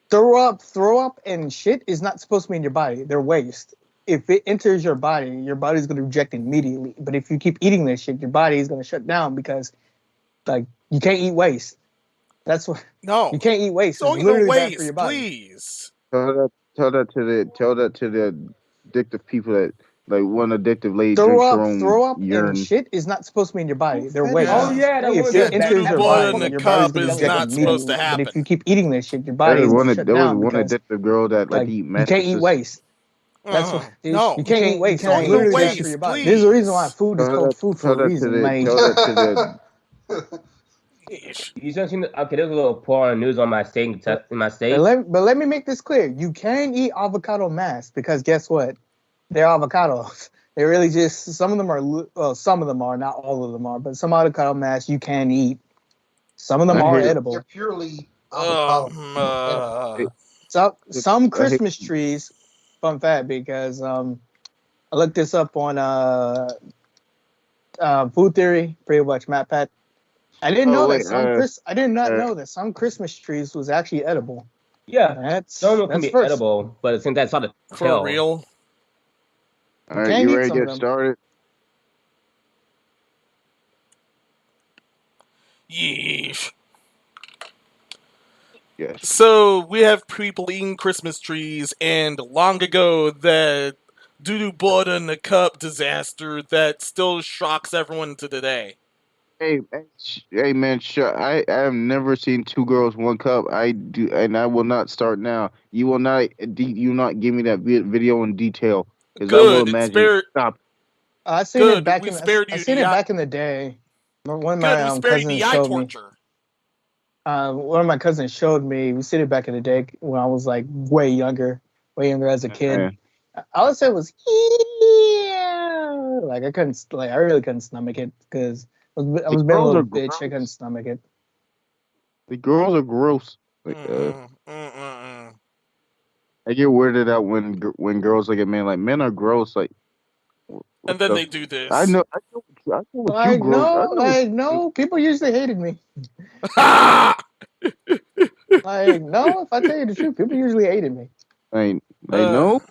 throw up and shit is not supposed to be in your body. They're waste. If it enters your body's going to reject it immediately. But if you keep eating this shit, your body is going to shut down because, like, you can't eat waste. That's what. No, you can't eat waste. Don't it's eat literally waste, bad for your body. please. Tell that to the addictive people that like one addictive lady Throw drinks her up own urine. and shit is not supposed to be in your body. They're Yeah. waste. Oh yeah, that if was it enters your body, in a your cup body's is going to not supposed to But happen. if you keep eating this shit, your body is going to shut There was down. one addictive girl that like to eat you can't eat mattresses. waste. That's what. No, you can't eat waste. Don't It's eat literally bad waste, for your body. please. There's a reason why food is called food for a reason. Tell that to the You don't seem to, okay, there's a little pour on news on my state. In my state. But let me make this clear. You can eat avocado mass because guess what? They're avocados. They really just some of them are not all of them are, but some avocado mass you can eat. Some of them are edible. They're purely avocado. Some Christmas trees. Fun fact, because I looked this up on Food Theory, pretty much MatPat. I didn't know that I did not know that some Christmas trees was actually edible. Yeah, some of them can be edible, but since that's not a for real. All right, you ready to get started? Yeesh. Yes. So we have people eating Christmas trees, and long ago that doo-doo blood in the cup disaster that still shocks everyone to today. Hey man, I have never seen Two Girls One Cup. I do, and I will not start now. You will not give me that video in detail because I will imagine. Stop. I seen it back in the day. One of my cousins showed me. One of my cousins showed me. We seen it back in the day when I was like way younger as a kid. All I said was yeah, like I really couldn't stomach it because I was being a little bitch. I couldn't stomach it. The girls are gross. Like, I get weirded out when girls look at men like men are gross. Like, and then they do this. I know. No. People usually hated me. If I tell you the truth, people usually hated me. I know.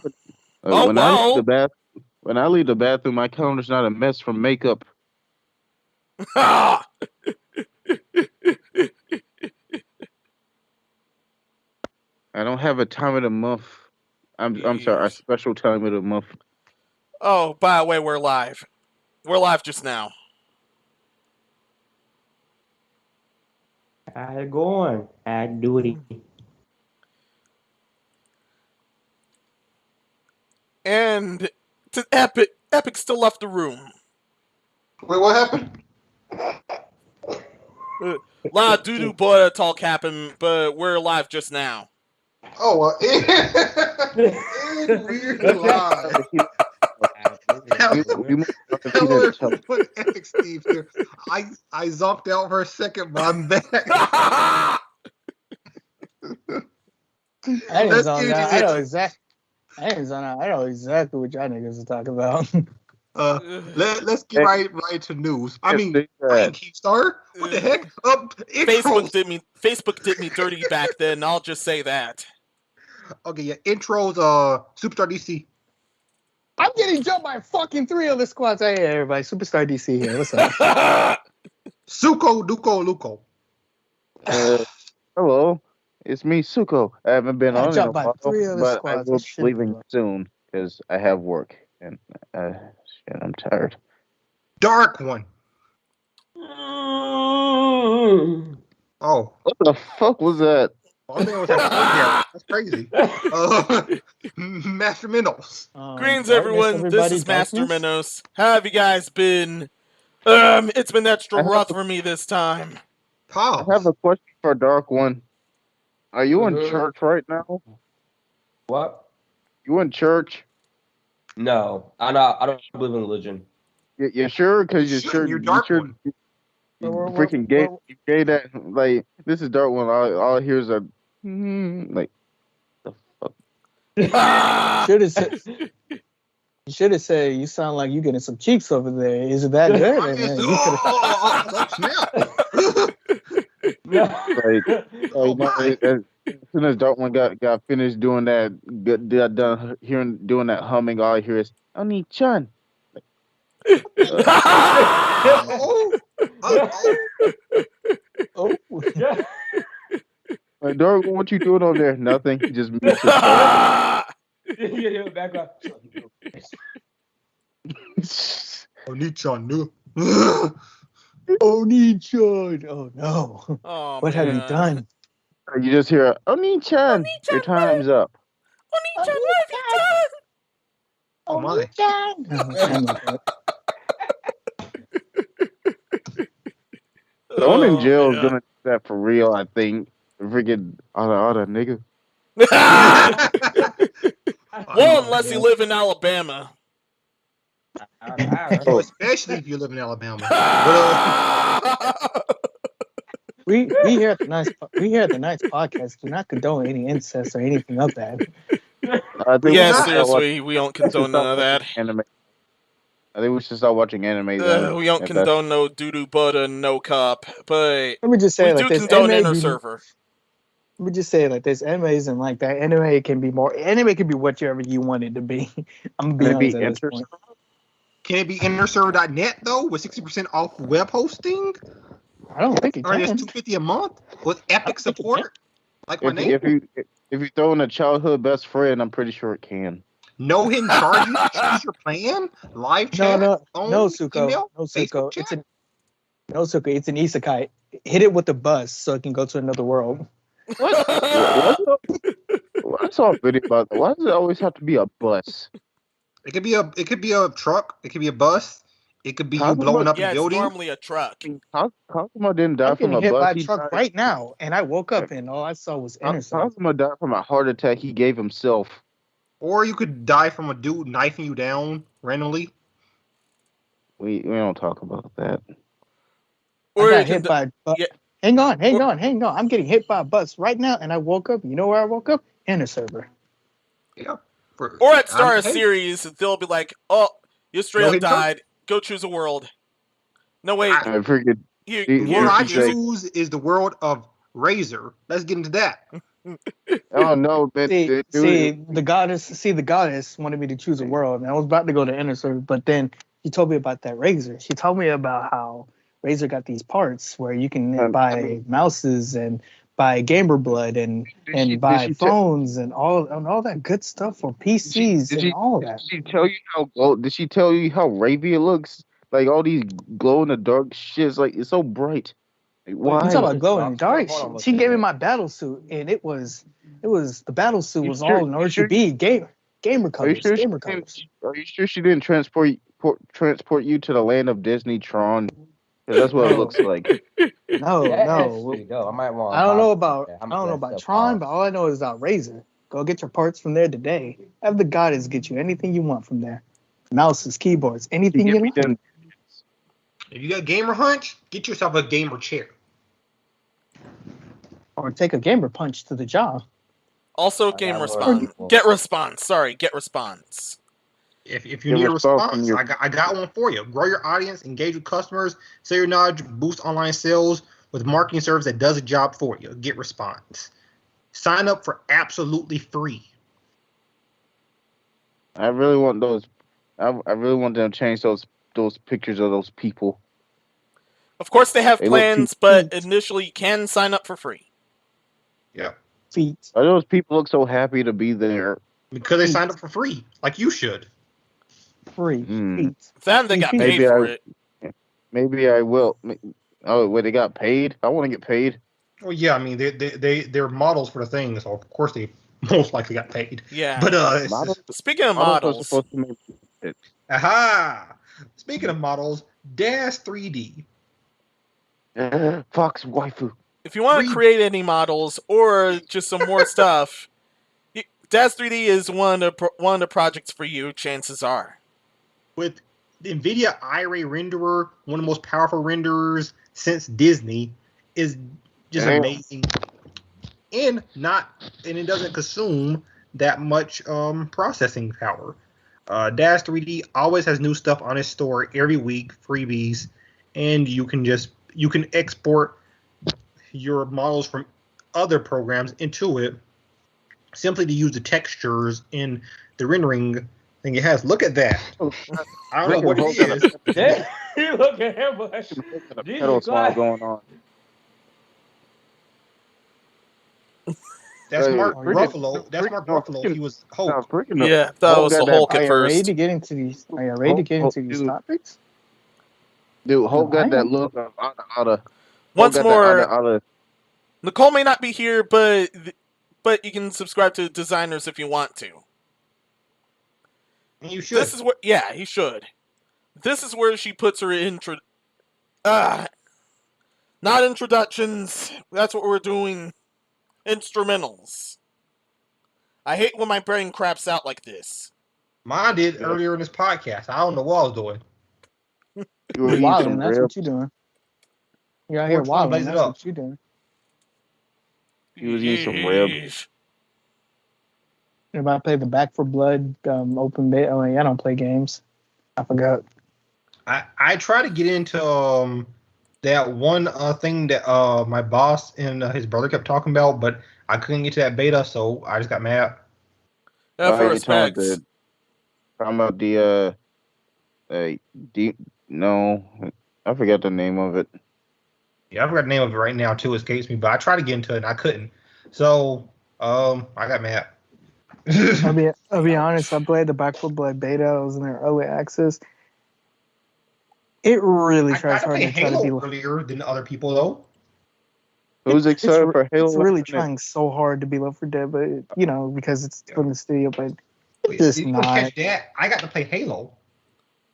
When I leave the bathroom, my counter's not a mess from makeup. I don't have a time of the month. I'm sorry, a special time of the month. Oh, by the way, we're live. We're live just now. How's it going? How do it? And to Epic still left the room. Wait, what happened? A lot of doo-doo boy talk happened, but we're live just now. Oh, well, we're live. Put Epic Steve here. I zonked out for a second, but I'm back. I know exactly what y'all niggas are talking about. Let's get right to news. I mean, Keepstar. What the heck? Facebook did me dirty back then. I'll just say that. Okay, yeah. Intros. Superstar DC. I'm getting jumped by fucking 3 of the squads. Hey, everybody. Superstar DC here. What's up? Suko, Duko, Luko. Hello. It's me, Suko. I haven't been on in a while, but I will be leaving soon because I have work and I'm tired. Dark one. Oh, what the fuck was that? I think it was that's crazy. Master Minnows. Greetings, everyone. This is Master Minnows. How have you guys been? It's been extra rough for me this time. I have a question for Dark One. Are you in church right now? What? You in church? No, I don't believe in religion. You're sure? Because you're sure. You freaking gay. You gay that like this is Dark One. All I hear is a like the fuck. You should have said you sound like you getting some cheeks over there. Is it that good? Like, as soon as Dartmouth got finished doing that, doing that humming, all I hear is Oni-chan. Like, Dark, what you doing over there? Nothing. Just mute yourself. Background. Oni-chan, no. Oni-chan. Oh no. Oh, what have you done? You just hear Oni-chan. Your time's up. Oni-chan, what have you done? Oh my. Someone in jail is gonna do that for real, I think. Freaking other nigga. Well, unless you live in Alabama. Especially if you live in Alabama. We here at the nice podcast do not condone any incest or anything of that. Yeah, seriously, we don't condone none of that. Anime. I think we should start watching anime. We don't condone no doo-doo butter, no cup, but let me just say, we do condone inner server. Let me just say, like, there's animes and like that. Anime can be whatever you want it to be. I'm gonna be honest at this point. Can it be innerserver.net though with 60% off web hosting? I don't think it can. Or just $250 a month with epic support? Like my name? If you throw in a childhood best friend, I'm pretty sure it can. No hidden charges. Choose your plan. Live chat. No, Suko. Email, no, Suko. It's an isekai. Hit it with a bus so it can go to another world. What? I saw a video about that. Why does it always have to be a bus? It could be a truck. It could be a bus. It could be you blowing up a building. It's normally a truck. Kazuma didn't die from a hit bus. By a truck right now, and I woke up and all I saw was interception. Kazuma died from a heart attack he gave himself. Or you could die from a dude knifing you down randomly. We don't talk about that. Or I got hit by a bus. Yeah. Hang on. I'm getting hit by a bus right now, and I woke up. You know where I woke up? In a server. Yeah. Or at start a series, they'll be like, "Oh, you straight up died. Go choose a world." No, wait. I forget. The world I choose is the world of Razor. Let's get into that. Oh no! The goddess wanted me to choose a world, and I was about to go to Inner Server, but then she told me about that Razor. She told me about how Razor got these parts where you can buy mouses and buy gamer blood and buy phones and all that good stuff for PCs and all that. Did she tell you how Ravia looks? Like all these glow in the dark shits, like it's so bright. Like, why? You talking about glow in the dark? She gave me my battle suit, and it was the battle suit was all in RGB gamer colors. Are you sure she didn't transport you to the land of Disney Tron? That's what it looks like. No. I don't know about Tron, but all I know is about Razer. Go get your parts from there today. Have the goddess get you anything you want from there. Mouses, keyboards, anything you want. If you got gamer hunch, get yourself a gamer chair. Or take a gamer punch to the jaw. Also, game response. Get response. If you need a response, I got one for you. Grow your audience, engage with customers, sell your knowledge, boost online sales with marketing service that does a job for you. Get response. Sign up for absolutely free. I really want those. I really want them to change those pictures of those people. Of course, they have plans, but initially you can sign up for free. Yeah. Feet. Why do those people look so happy to be there? Because they signed up for free, like you should. Free. Feet. Then they got paid for it. Maybe I will. Oh, wait, they got paid? I want to get paid. Well, yeah, I mean, they're models for the thing, so of course they most likely got paid. Yeah. But speaking of models. Speaking of models, Dash 3D. Fox waifu. If you want to create any models or just some more stuff, Dash 3D is one of the projects for you. Chances are. With the NVIDIA Iray renderer, one of the most powerful renderers since Disney, is just amazing, and it doesn't consume that much processing power. Dash 3D always has new stuff on its store every week, freebies, and you can export your models from other programs into it simply to use the textures in the rendering thing it has. Look at that. I don't know what it is. Look at him. Pedal swap going on. That's Mark Ruffalo. That's Mark Ruffalo. He was Hulk. Yeah, that was the Hulk at first. Are you ready to get into these topics? Dude, Hulk got that look of Ada. Once more, Nicole may not be here, but you can subscribe to designers if you want to. You should. This is where, he should. This is where she puts her not introductions. That's what we're doing. Instrumentals. I hate when my brain craps out like this. Mine did earlier in this podcast. I don't know what I was doing. You're wilding. That's what you're doing. You're out here wilding. That's what you're doing. He was eating some ribs. If I play the Back 4 Blood open beta, I don't play games. I forgot. I try to get into that one thing that my boss and his brother kept talking about, but I couldn't get to that beta, so I just got mad. Talking about no, I forgot the name of it. Yeah, I forgot the name of it right now too. It escapes me, but I tried to get into it and I couldn't. So I got mad. I'll be honest. I played the Back 4 Blood beta. I was in their early access. It really tries hard to try to be earlier than other people, though. Who's excited for Halo? It's really trying so hard to be Left 4 Dead, but because it's from the studio, but it's not. Catch that? I got to play Halo.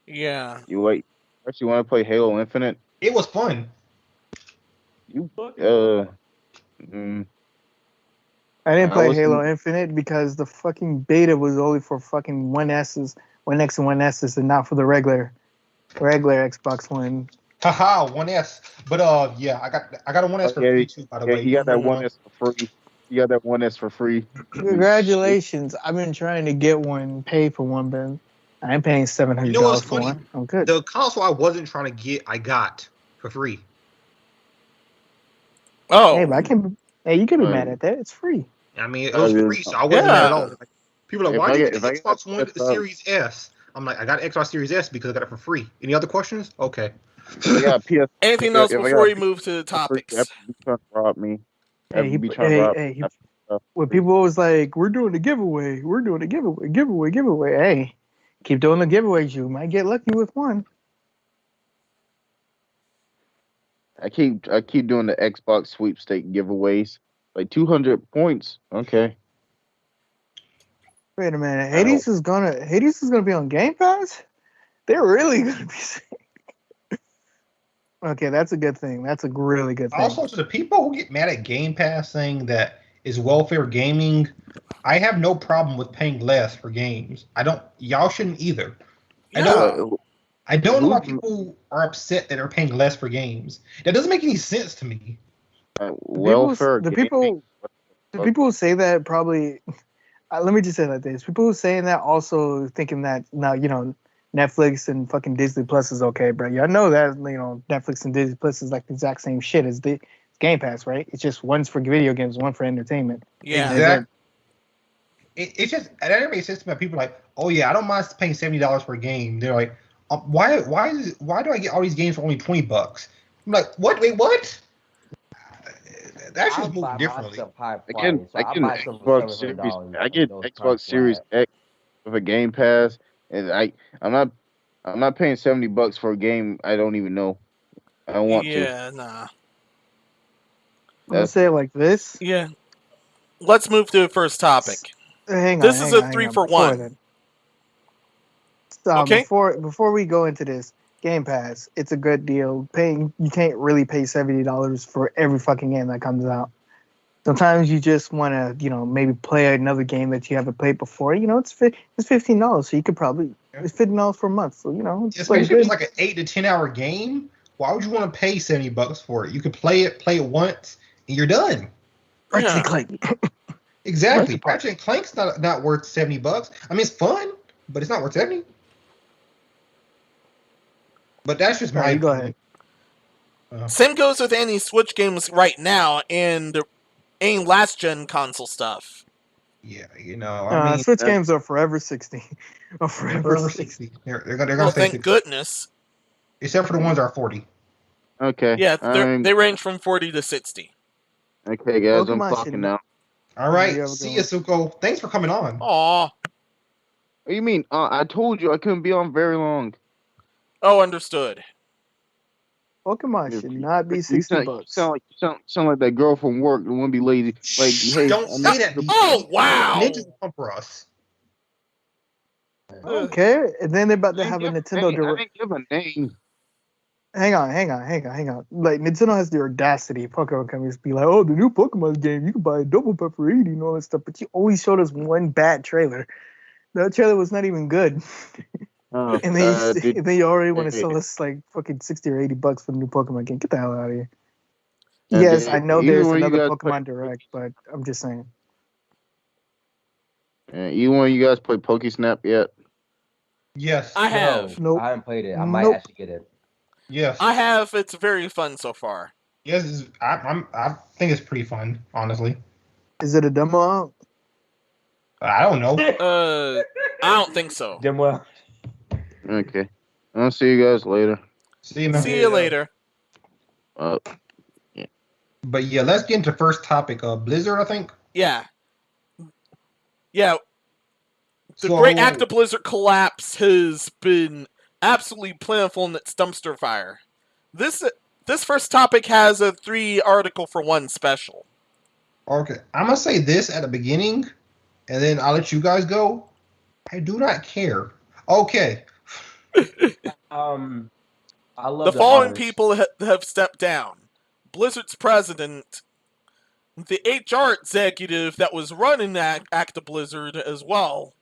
Yeah. You actually want to play Halo Infinite? It was fun. I didn't play Halo Infinite because the fucking beta was only for fucking 1S's, 1X and 1S's, and not for the regular Xbox One. Haha, 1S. But yeah, I got a 1S for free too, by the way. You got that 1S for free. You got that 1S for free. Congratulations. I've been trying to get one, pay for one, but I ain't paying $700 for one. I'm good. The console I wasn't trying to get, I got for free. Oh. Hey, you can be mad at that. It's free. I mean, it was free, so I wasn't mad at all. Like, people are like, why did you get the Xbox One Series S? I'm like, I got Xbox Series S because I got it for free. Any other questions? Okay. Anything else before we move to the topics? Rob me. When people always like, we're doing a giveaway. Hey, keep doing the giveaways. You might get lucky with one. I keep doing the Xbox sweepstake giveaways. Like 200 points. Okay. Wait a minute. Hades is gonna be on Game Pass? They're really gonna be sick. Okay, that's a good thing. That's a really good thing. Also, to the people who get mad at Game Pass saying that is welfare gaming, I have no problem with paying less for games. Y'all shouldn't either. Yeah. I don't know why people are upset that they're paying less for games. That doesn't make any sense to me. The people who say that probably. Let me just say it like this: people who saying that also thinking that now Netflix and fucking Disney Plus is okay, bro. Y'all know that Netflix and Disney Plus is like the exact same shit as the Game Pass, right? It's just one's for video games, one for entertainment. Yeah, exactly. It's just that never makes sense to me. People are like, oh yeah, I don't mind paying $70 for a game. They're like, why do I get all these games for only $20? I'm like, what? Wait, what? That should move differently. I get Xbox Series X with a Game Pass, and I'm not paying $70 for a game I don't even know. I don't want to. Yeah, nah. I'm gonna say it like this. Yeah. Let's move to the first topic. This is a 3-for-1. Okay. Before we go into this, Game Pass, it's a good deal. You can't really pay $70 for every fucking game that comes out. Sometimes you just want to, maybe play another game that you haven't played before. It's $15, so you could probably it's $15 for a month. So especially if it's like an 8 to 10 hour game. Why would you want to pay $70 for it? You could play it once, and you're done. Ratchet and Clank. Exactly. Ratchet and Clank's not worth $70. I mean, it's fun, but it's not worth $70. But that's just my. Go ahead. Same goes with any Switch games right now and any last gen console stuff. Yeah, I mean, Switch games are forever 60. Or forever 60. They're gonna stay thank 60. Goodness. Except for the ones that are 40. Okay. Yeah, they range from 40 to 60. Okay, guys, I'm clocking now. All right. See you, Suko. Thanks for coming on. Aw. What do you mean? I told you I couldn't be on very long. Oh, understood. Pokemon should not be $60. You sound like that girl from work that won't be lazy. Like, hey, don't say that. Oh, wow. Ninjas will come for us. I don't care. And then they're about to have a Nintendo Direct. I didn't give a name. Hang on. Like, Nintendo has the audacity. Pokemon companies be like, oh, the new Pokemon game, you can buy a double pack for $80 and all that stuff. But you always showed us one bad trailer. That trailer was not even good. And then you already want to sell us like fucking $60 or $80 for the new Pokemon game. Get the hell out of here. Yes, I know there's another Pokemon Direct, but I'm just saying. Either one of you guys play PokeSnap yet? Yes. I have. Nope. I haven't played it. I might actually get it. Yes. I have. It's very fun so far. Yes, I think it's pretty fun, honestly. Is it a demo out? I don't know. I don't think so. Demo. Okay. I'll see you guys later. See you, man. See you later. Yeah. But yeah, let's get into the first topic. Blizzard, I think. Yeah. The great Activision-Blizzard collapse has been absolutely plentiful in its dumpster fire. This first topic has a 3 article for 1 special. Okay, I'm gonna say this at the beginning, and then I'll let you guys go. I do not care. Okay. I love the following people have stepped down. Blizzard's president, the HR executive that was running Activision-Blizzard as well,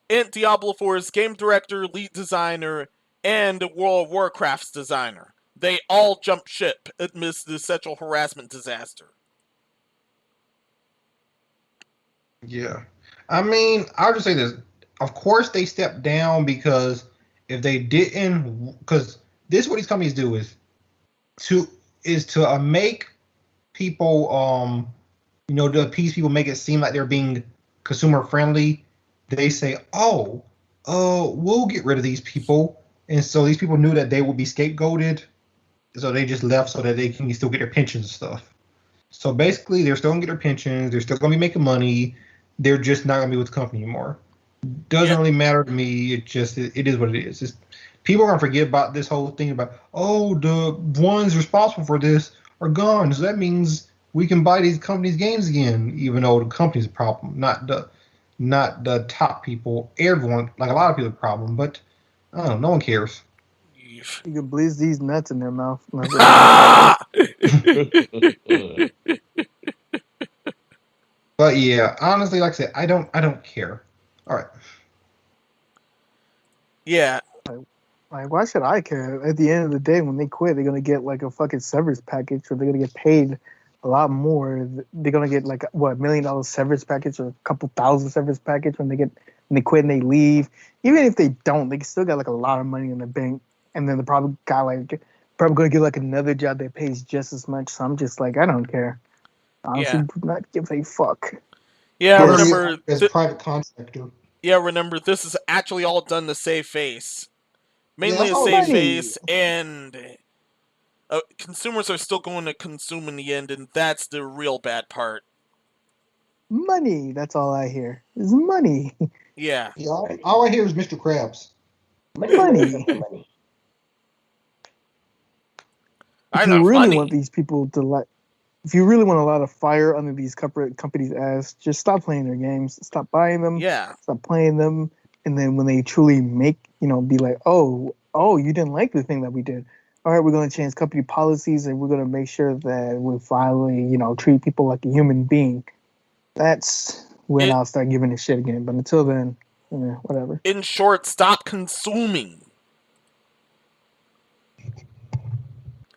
and Diablo 4's game director, lead designer, and World of Warcraft's designer. They all jumped ship amidst the sexual harassment disaster. Yeah. I mean, I'll just say this. Of course they stepped down because if they didn't, because this is what these companies do is to make people, to appease people, make it seem like they're being consumer friendly. They say, we'll get rid of these people. And so these people knew that they would be scapegoated. So they just left so that they can still get their pensions and stuff. So basically, they're still going to get their pensions. They're still going to be making money. They're just not going to be with the company anymore. Doesn't really matter to me. It is what it is. People are going to forget about this whole thing about, the ones responsible for this are gone. So that means we can buy these companies' games again, even though the company's a problem, not the top people. Everyone, like a lot of people, are a problem, but I don't know. No one cares. You can bleed these nuts in their mouth. But yeah, honestly, like I said, I don't care. All right. Yeah. Like, why should I care? At the end of the day, when they quit, they're gonna get like a fucking severance package, or they're gonna get paid a lot more. They're gonna get like $1 million severance package, or a couple thousand severance package when they quit and they leave. Even if they don't, they still got like a lot of money in the bank, and then they probably gonna get like another job that pays just as much. So I'm just like, I don't care. Honestly, do not give a fuck. Yeah, remember as a private contractor. Yeah, remember this is actually all done to save face. Mainly a save face, and consumers are still going to consume in the end, and that's the real bad part. Money. That's all I hear. Is money. Yeah. All I hear is Mr. Krabs. Money. If you really want these people to if you really want a lot of fire under these companies' ass, just stop playing their games. Stop buying them. Yeah. Stop playing them. And then when they truly make, be like, oh, you didn't like the thing that we did. All right, we're going to change company policies and we're going to make sure that we finally, treat people like a human being. That's when I'll start giving a shit again. But until then, whatever. In short, stop consuming.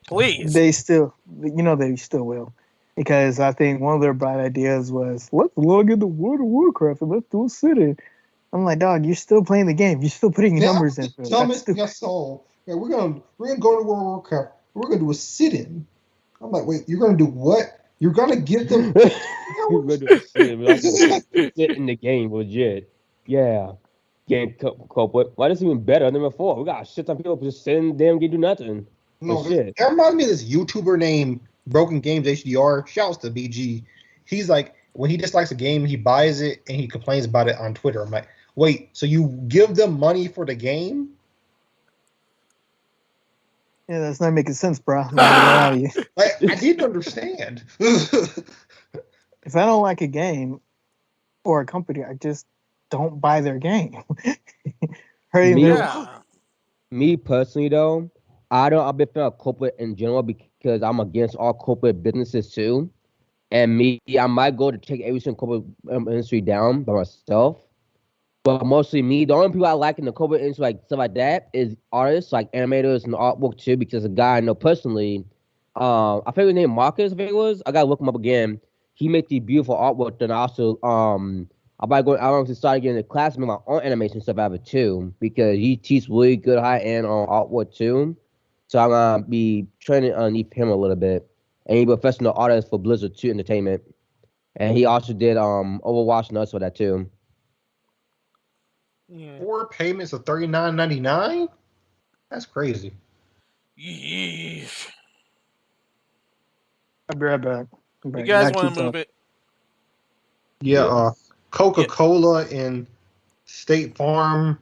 Please. They still will. Because I think one of their bright ideas was, let's log into World of Warcraft and let's do a city. I'm like, dog, you're still playing the game. You're still putting numbers in. Tell me your soul. Yeah, we're gonna go to World of Warcraft. we're gonna do a sit-in. I'm like, wait, you're gonna do what? You're gonna give them We're gonna do a sit in the game, legit. Yeah. Game culprit. Why is this even better than before? We got shit ton of people just sitting in the damn game do nothing. No, shit. that reminds me of this YouTuber named Broken Games HDR. Shouts to BG. He's like, when he dislikes a game, he buys it and he complains about it on Twitter. I'm like, wait, so you give them money for the game? Yeah, that's not making sense, bro. I didn't understand. If I don't like a game or a company, I just don't buy their game. Me personally, though, I've been a corporate in general because I'm against all corporate businesses too. And I might go to take every single corporate industry down by myself. But mostly me, the only people I like in the corporate industry, like stuff like that, is artists, like animators and artwork too. Because a guy I know personally, I forget his name, Marcus, I think it was. I gotta look him up again. He made the beautiful artwork. Then also, I might go. To start getting a class, make my own animation stuff out of it too, because he teaches really good high end on artwork too. So I'm gonna be training underneath him a little bit, and he's a professional artist for Blizzard 2 Entertainment, and he also did Overwatch and us for that too. 4 payments of $39.99? That's crazy. Yeesh. I'll be right back. You guys want to move it? Yeah, Coca-Cola and State Farm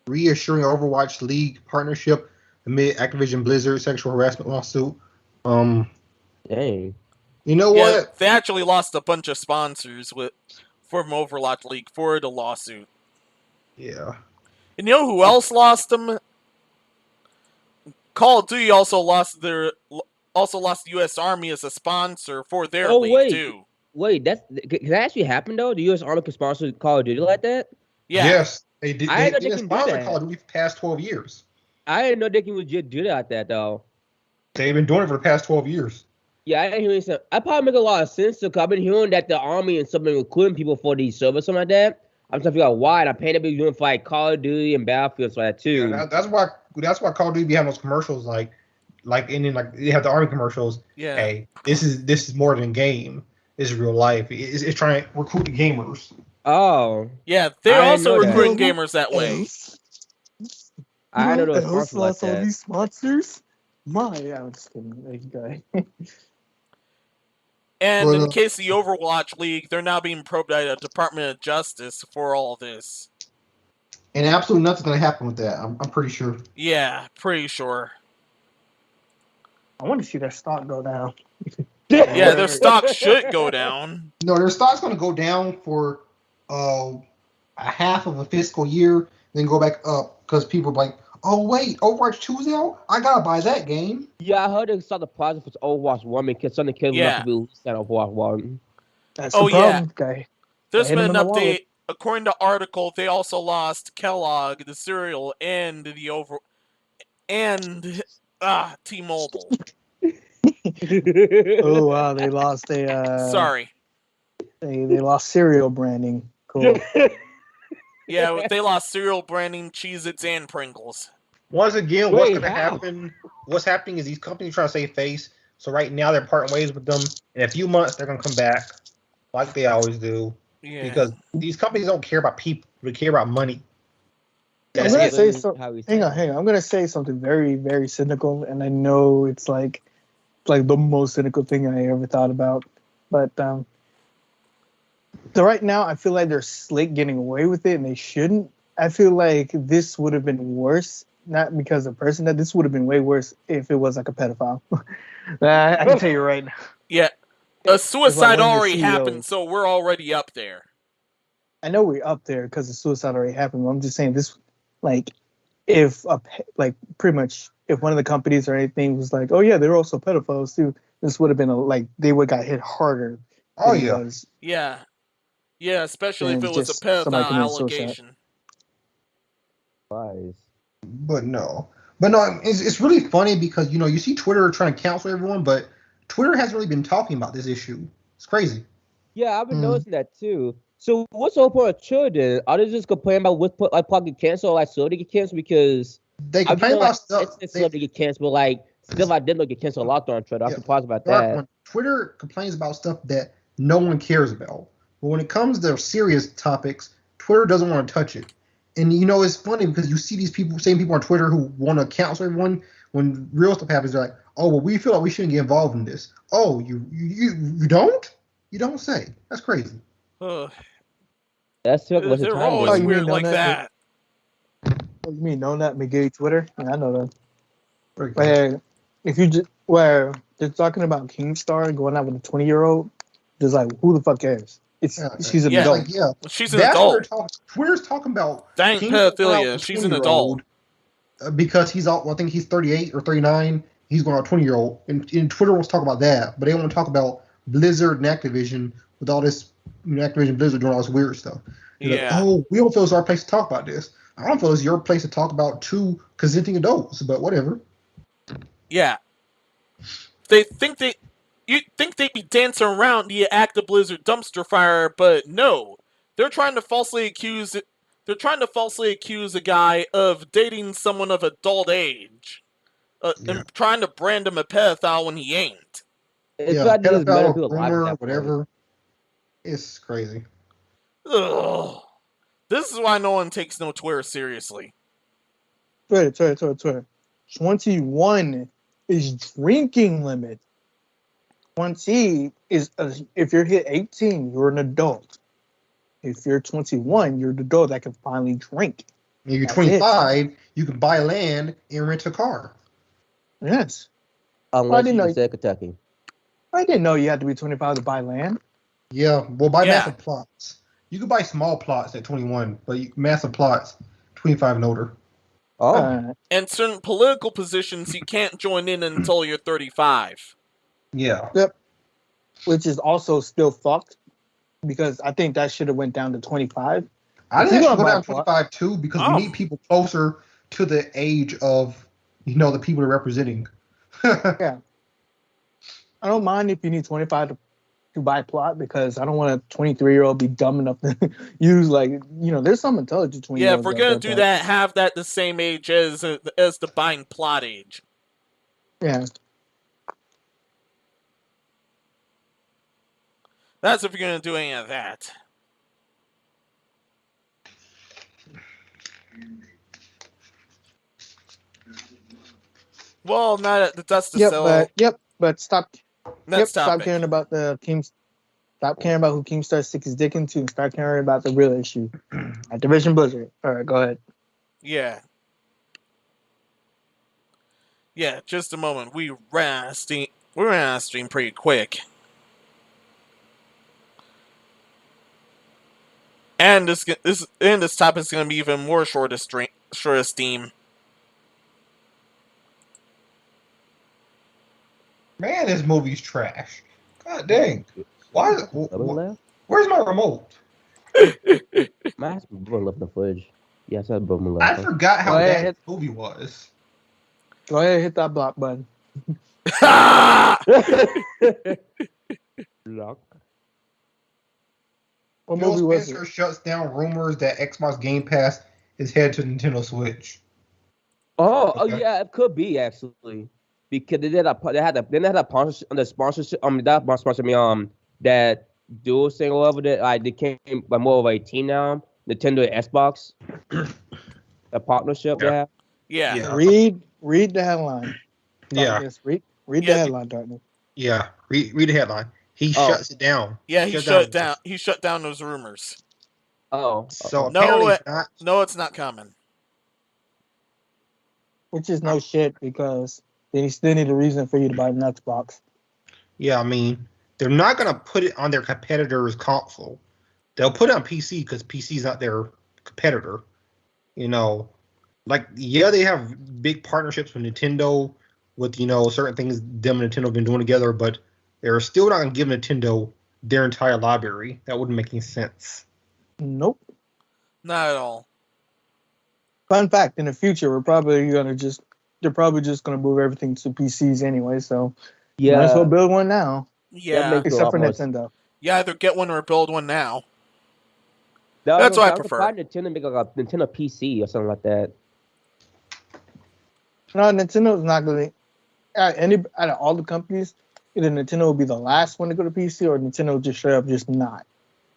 reassuring Overwatch League partnership amid Activision-Blizzard sexual harassment lawsuit. Dang. You know what? They actually lost a bunch of sponsors from Overwatch League for the lawsuit. Yeah. And you know who else lost them? Call of Duty also lost the U.S. Army as a sponsor for their league too. Wait, can that actually happen though? The U.S. Army can sponsor Call of Duty like that? Yeah. Yes, they did. I didn't know they can do that. Call of Duty for the past 12 years. I didn't know they can legit do that like that though. They've been doing it for the past 12 years. Yeah, I didn't hear anything. I probably make a lot of sense because I've been hearing that the Army and something recruiting people for these servers, something like that. I'm trying to figure out why. And I'm paying to be doing for like Call of Duty and Battlefield for that too. Yeah, that's why Call of Duty be having those commercials like and then like they have the Army commercials. Yeah. Hey, this is more than game. This is real life. It's trying to recruit the gamers. Oh. Yeah, they're also recruiting gamers that way. I don't know if lost all these sponsors. I'm just kidding. Guy. And in case of the Overwatch League, they're now being probed by the Department of Justice for all of this. And absolutely nothing's going to happen with that. I'm pretty sure. Yeah, pretty sure. I want to see their stock go down. Yeah, their stock should go down. No, their stock's going to go down for a half of a fiscal year, then go back up because people are like, oh, wait, Overwatch 2's out? I got to buy that game. Yeah, I heard they started the project for Overwatch 1 because some of the kids want to be released on Overwatch 1. That's the problem, guy. There's been an update. According to the article, they also lost Kellogg, the cereal, and T-Mobile. Oh, wow, they lost Sorry. They lost cereal branding. Cool. Yeah, they lost cereal branding, Cheez-Its, and Pringles. Once again, what's going to happen? What's happening is these companies trying to save face. So right now they're parting ways with them. In a few months, they're going to come back like they always do. Yeah. Because these companies don't care about people; they care about money. I'm going to say something. Hang on. I'm going to say something very, very cynical, and I know it's like the most cynical thing I ever thought about. But right now, I feel like they're slick getting away with it, and they shouldn't. I feel like this would have been worse, not because of person, that this would have been way worse if it was like a pedophile. I can tell you right now. Yeah. A suicide already happened, so we're already up there. I know we're up there because the suicide already happened, but I'm just saying this, if pretty much if one of the companies or anything was like, oh yeah, they're also pedophiles too, this would have been they would have got hit harder. Oh yeah. Yeah. Yeah, especially if it was a pedophile allegation. But no, it's really funny because you see Twitter trying to counsel everyone, but Twitter hasn't really been talking about this issue. It's crazy. Yeah, I've been noticing that too. So what's the whole point of children? Are they just complaining about what plot get canceled or celebrity get canceled? Because they complain about stuff. Celebrity get canceled, but Still, I did not get canceled a lot on Twitter. I'm surprised about that. When Twitter complains about stuff that no one cares about, but when it comes to serious topics, Twitter doesn't want to touch it. And it's funny because you see these same people on Twitter who want to cancel everyone. When real stuff happens, they're like, "Oh, well, we feel like we shouldn't get involved in this." Oh, you don't? You don't say. That's crazy. That's they're always weird like that. What do you mean, know that McGee Twitter? Yeah, I know that. Where they're talking about Keemstar going out with a 20-year-old, just like, who the fuck cares? She's an adult. She's an adult. Twitter's talking about dang pedophilia. She's an adult. Because I think he's 38 or 39. He's going out 20-year-old. And Twitter wants to talk about that, but they want to talk about Blizzard and Activision with all this Activision Blizzard doing all this weird stuff. They're like, oh, we don't feel it's our place to talk about this. I don't feel it's your place to talk about two consenting adults, but whatever. Yeah. You'd think they'd be dancing around the Activision-Blizzard dumpster fire, but no. They're trying to falsely accuse a guy of dating someone of adult age. And trying to brand him a pedophile when he ain't. It's like pedophile, groomer, whatever. It's crazy. Ugh. This is why no one takes no Twitter seriously. Twitter. 21 is drinking limit. 20 is if you're hit 18, you're an adult. If you're 21, you're an adult that can finally drink. If you're 25, you can buy land and rent a car. Yes. Unless you said Kentucky. I didn't know you had to be 25 to buy land. Yeah, well, buy massive plots. You can buy small plots at 21, but massive plots, 25 and older. Oh. And certain political positions you can't join in until you're 35. Yeah. Yep. Which is also still fucked because I think that should have went down to 25. I think it should go down to 25 too because we need people closer to the age of the people they're representing. Yeah. I don't mind if you need 25 to buy plot because I don't want a 23-year-old be dumb enough to use there's some intelligent 20-year-olds. Yeah, if we're gonna do that, have that the same age as the buying plot age. Yeah. That's if you're gonna do any of that. Well, not at the dust to sell. But stop caring about Stop caring about who Keemstar sticks his dick into and start caring about the real issue. Activision-Blizzard. All right, go ahead. Yeah. Yeah, just a moment. We ran out of steam. We ran out of steam pretty quick. And this topic is going to be even more short of steam. Man, this movie's trash. God dang. Where's my remote? My husband left the fridge. Yes, I broke my left. I forgot how bad this movie was. Go ahead and hit that block button. Lock. What movie was Spencer shuts down rumors that Xbox Game Pass is headed to Nintendo Switch. Oh yeah, it could be actually because they had a partnership on the sponsorship. That sponsor me that dual single over there. Like they came by more of a team now. Nintendo and Xbox, a partnership they have. Yeah. Read the headline. Darkness. Read the headline, Darkness. Yeah. Read the headline. He shuts it down. Yeah, he shut down. He shut down those rumors. Oh, so no, it's not coming. Which is no shit because they still need a reason for you to buy an Xbox. Yeah, I mean, they're not gonna put it on their competitor's console. They'll put it on PC because PC's not their competitor. They have big partnerships with Nintendo with certain things them and Nintendo have been doing together, but they're still not gonna give Nintendo their entire library. That wouldn't make any sense. Nope. Not at all. Fun fact, in the future, they're probably just gonna move everything to PCs anyway, so might as well build one now. Yeah. Except for Nintendo. Yeah, either get one or build one now. No, that's what I prefer. Nintendo make like a Nintendo PC or something like that. No, Nintendo's not gonna. out of all the companies, either Nintendo will be the last one to go to PC, or Nintendo will just straight up just not,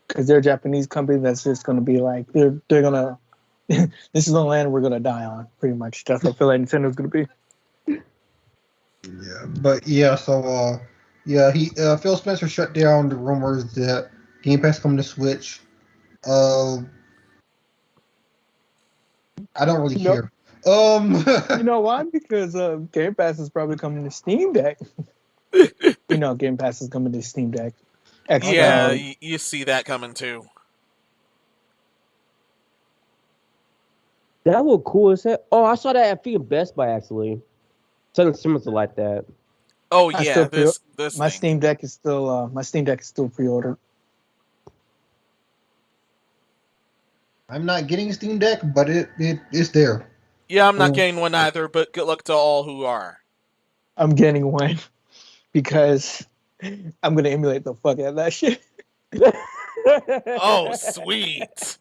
because they're a Japanese company that's just going to be like they're gonna. This is the land we're gonna die on, pretty much. That's what I feel like Nintendo's gonna be. Yeah, but yeah, so Phil Spencer shut down the rumors that Game Pass coming to Switch. I don't really care. You know why? Because Game Pass is probably coming to Steam Deck. Game Pass is coming to Steam Deck. Yeah, you see that coming too. That look cool as hell. Oh, I saw that at freaking Best Buy actually. Something similar to like that. Oh yeah, this my thing. Steam Deck is still pre-ordered. I'm not getting a Steam Deck, but it's there. Yeah, I'm not getting one either, but good luck to all who are. I'm getting one because I'm gonna emulate the fuck out of that shit. Oh, sweet.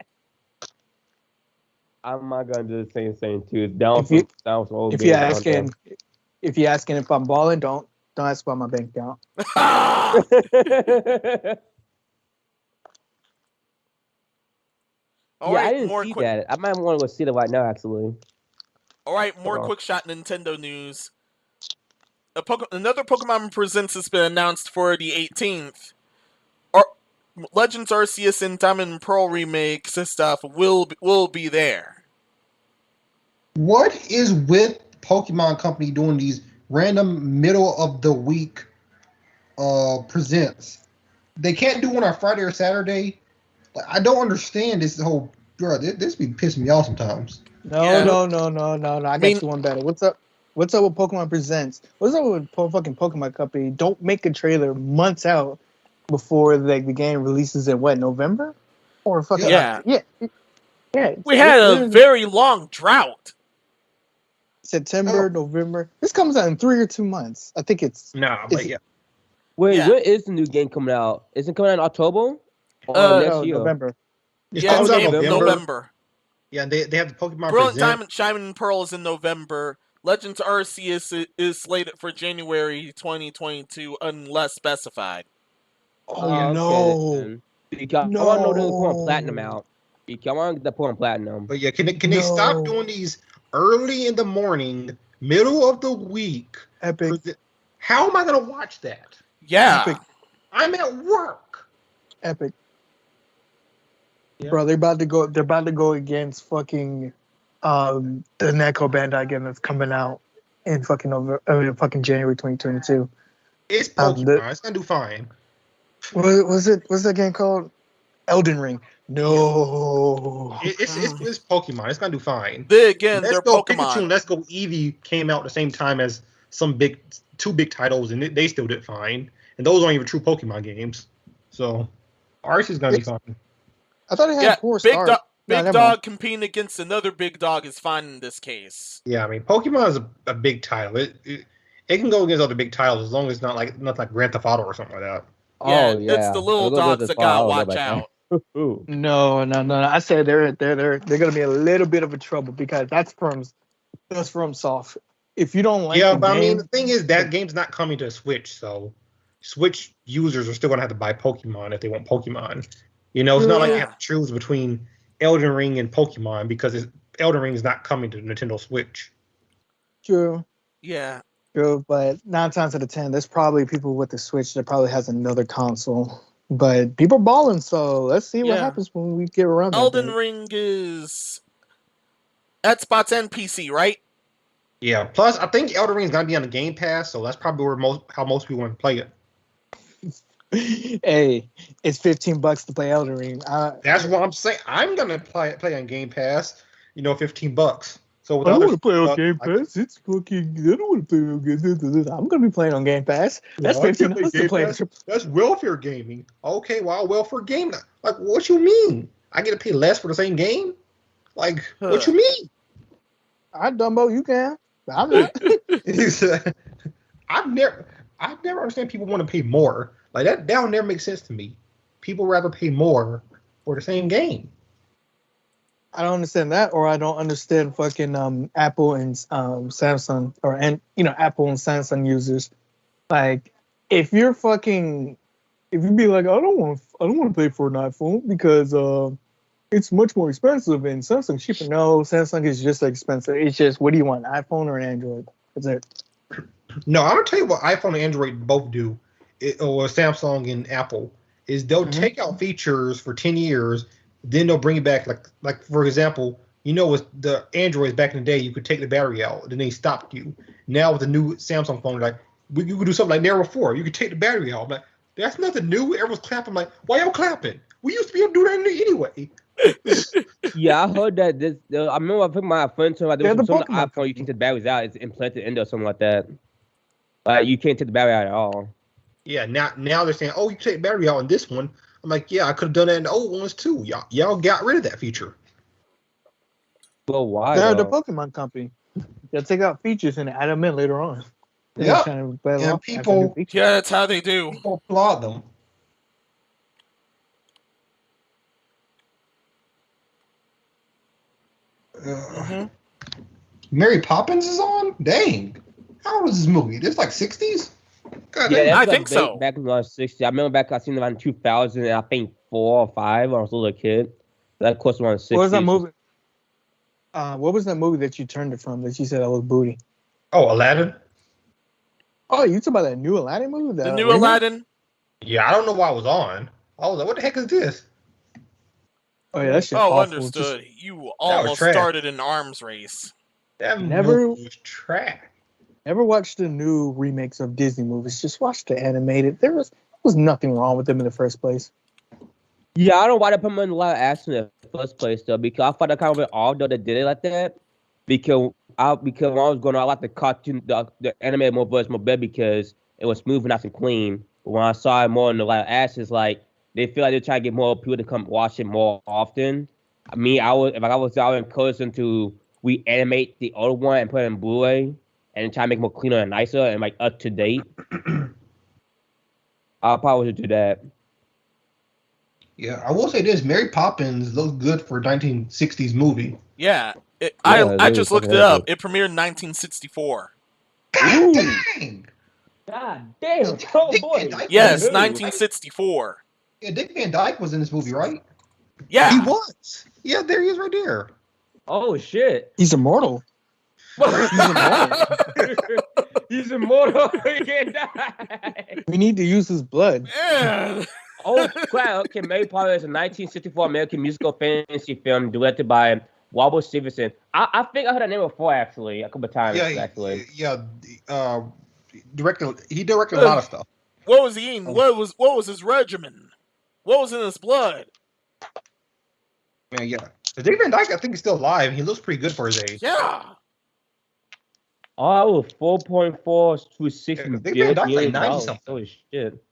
I'm not gonna do the same thing too. It's down from old if you're asking if I'm balling, don't ask about my bank account. I didn't see that. I might want to go see it right now, actually. All right, more quick shot Nintendo news. Another Pokemon Presents has been announced for the 18th. Legends Arceus and Diamond and Pearl remakes and stuff will be there. What is with Pokemon Company doing these random middle of the week presents? They can't do one on Friday or Saturday. I don't understand this whole. Bro, this be pissing me off sometimes. No. I got you one better. What's up with Pokemon Presents? What's up with fucking Pokemon Company? Don't make a trailer months out before the game releases in November? Or fucking yeah. We had a very long drought. September, November. This comes out in 3 or 2 months. I think it's yeah. Wait, when is the new game coming out? Is it coming out in October? Or next year? November. It comes out in November. Yeah, they have the Pokemon Brilliant Present. Diamond, Shining and Pearl is in November. Legends Arceus is slated for January 2022 unless specified. Oh, no. I want to know they're pulling Platinum out. I want to get the pulling Platinum. But yeah, can they stop doing these early in the morning, middle of the week? Epic. How am I going to watch that? Yeah. Epic. I'm at work. Epic. Yeah. Bro, they're about to go against fucking the Namco Bandai game that's coming out in fucking January 2022. It's Pokemon. It's gonna do fine. What's that game called? Elden Ring. No. It's Pokemon. It's gonna do fine. They're Pokemon. Pikachu and Let's Go Eevee came out at the same time as two big titles, and they still did fine. And those aren't even true Pokemon games. So ours is gonna be fine. I thought it had poor start. Big dog competing against another big dog is fine in this case. Yeah, I mean, Pokemon is a big title. It can go against other big titles as long as it's not like Grand Theft Auto or something like that. Yeah, it's the little dogs that gotta watch out. No. I said they're gonna be a little bit of a trouble because that's from Soft. If you don't like, but I mean, the thing is that game's not coming to Switch, so Switch users are still gonna have to buy Pokemon if they want Pokemon. You know, it's not like you have to choose between Elden Ring and Pokemon because Elden Ring is not coming to Nintendo Switch. True. Yeah. True, but 9 times out of 10, there's probably people with the Switch that probably has another console. But people are balling, so let's see what happens when we get around. Elden Ring is Xbox and PC, right? Yeah. Plus, I think Elden Ring is gonna be on the Game Pass, so that's probably how most people want to play it. Hey, it's $15 to play Elden Ring. That's what I'm saying. I'm gonna play on Game Pass. $15. So I don't want to play on Game Pass. It's fucking. I don't want to play on Game Pass. I'm gonna be playing on Game Pass. That's $15 to play. That's welfare gaming. Okay, welfare gaming. Like, what you mean? I get to pay less for the same game? Like, what you mean? Dumbo, you can. I'm not. I've never understand people want to pay more. Like that would never make sense to me. People rather pay more for the same game. I don't understand that, or I don't understand fucking Apple and Samsung, Apple and Samsung users. Like, if you be like, I don't want to pay for an iPhone because it's much more expensive and Samsung's cheaper. No, Samsung is just expensive. It's just, what do you want, an iPhone or an Android? That's it. No, I'm gonna tell you what iPhone and Android both do, or Samsung and Apple, is they'll take out features for 10 years, then they'll bring it back. Like for example, with the Androids back in the day, you could take the battery out, then they stopped you. Now with the new Samsung phone, you could do something like Narrow 4. You could take the battery out. I'm like, that's nothing new. Everyone's clapping. I'm like, why y'all clapping? We used to be able to do that anyway. Yeah, I heard that. I remember I put my friend told me there was some iPhone you can take the batteries out. It's implanted into or something like that. You can't take the battery out at all. Yeah, now they're saying, oh, you can take the battery out in this one. I'm like, yeah, I could have done that in the old ones too. Y'all got rid of that feature. Well, why? They're the Pokemon company. They'll take out features and add them in later on. Yeah, and people. Yeah, that's how they do. People applaud them. Mary Poppins is on? Dang. How old is this movie? This like 60s? God, yeah, I think so. Back in the 60s. I remember I seen it around 2000, and I think 4 or 5 when I was a little kid. That of course around 60s. What was that movie? What was that movie that you turned it from that you said I was booty? Oh, Aladdin? Oh, you talking about that new Aladdin movie? The new Aladdin? Yeah, I don't know why I was on. I was like, what the heck is this? Oh, yeah, that shit understood. You almost started an arms race. That movie was trash. Never watched the new remakes of Disney movies. Just watch the animated. There was nothing wrong with them in the first place. Yeah, I don't know why they put them in a lot of action in the first place, though, because I thought that kind of odd that they did it like that. Because when I was going on, I like the cartoon, the animated more version more better because it was smooth and nice and clean. But when I saw it more in the live action, it's like they feel like they're trying to get more people to come watch it more often. I mean, if I was encourage them to reanimate the old one and put it in Blu-ray and try to make it more cleaner and nicer and like up to date. I'll probably do that. Yeah, I will say this: Mary Poppins looks good for a 1960s movie. Yeah, I just looked it up. It premiered in 1964. God dang! God damn! Oh boy! Yes, 1964. Yeah, Dick Van Dyke was in this movie, right? Yeah, he was. Yeah, there he is, right there. Oh shit! He's immortal. He's immortal. He can't die. We need to use his blood. Yeah. Oh crap! Okay, Mary Poppins is a 1964 American musical fantasy film directed by Wobble Stevenson. I think I heard that name before actually, a couple of times actually. Yeah. He directed a lot of stuff. What was he eating? What was his regimen? What was in his blood? Man, yeah. Dick Van Dyke, I think he's still alive. He looks pretty good for his age. Yeah. Oh, 4.4 to 6 Dick Van Dyke's like 90 something. Holy shit.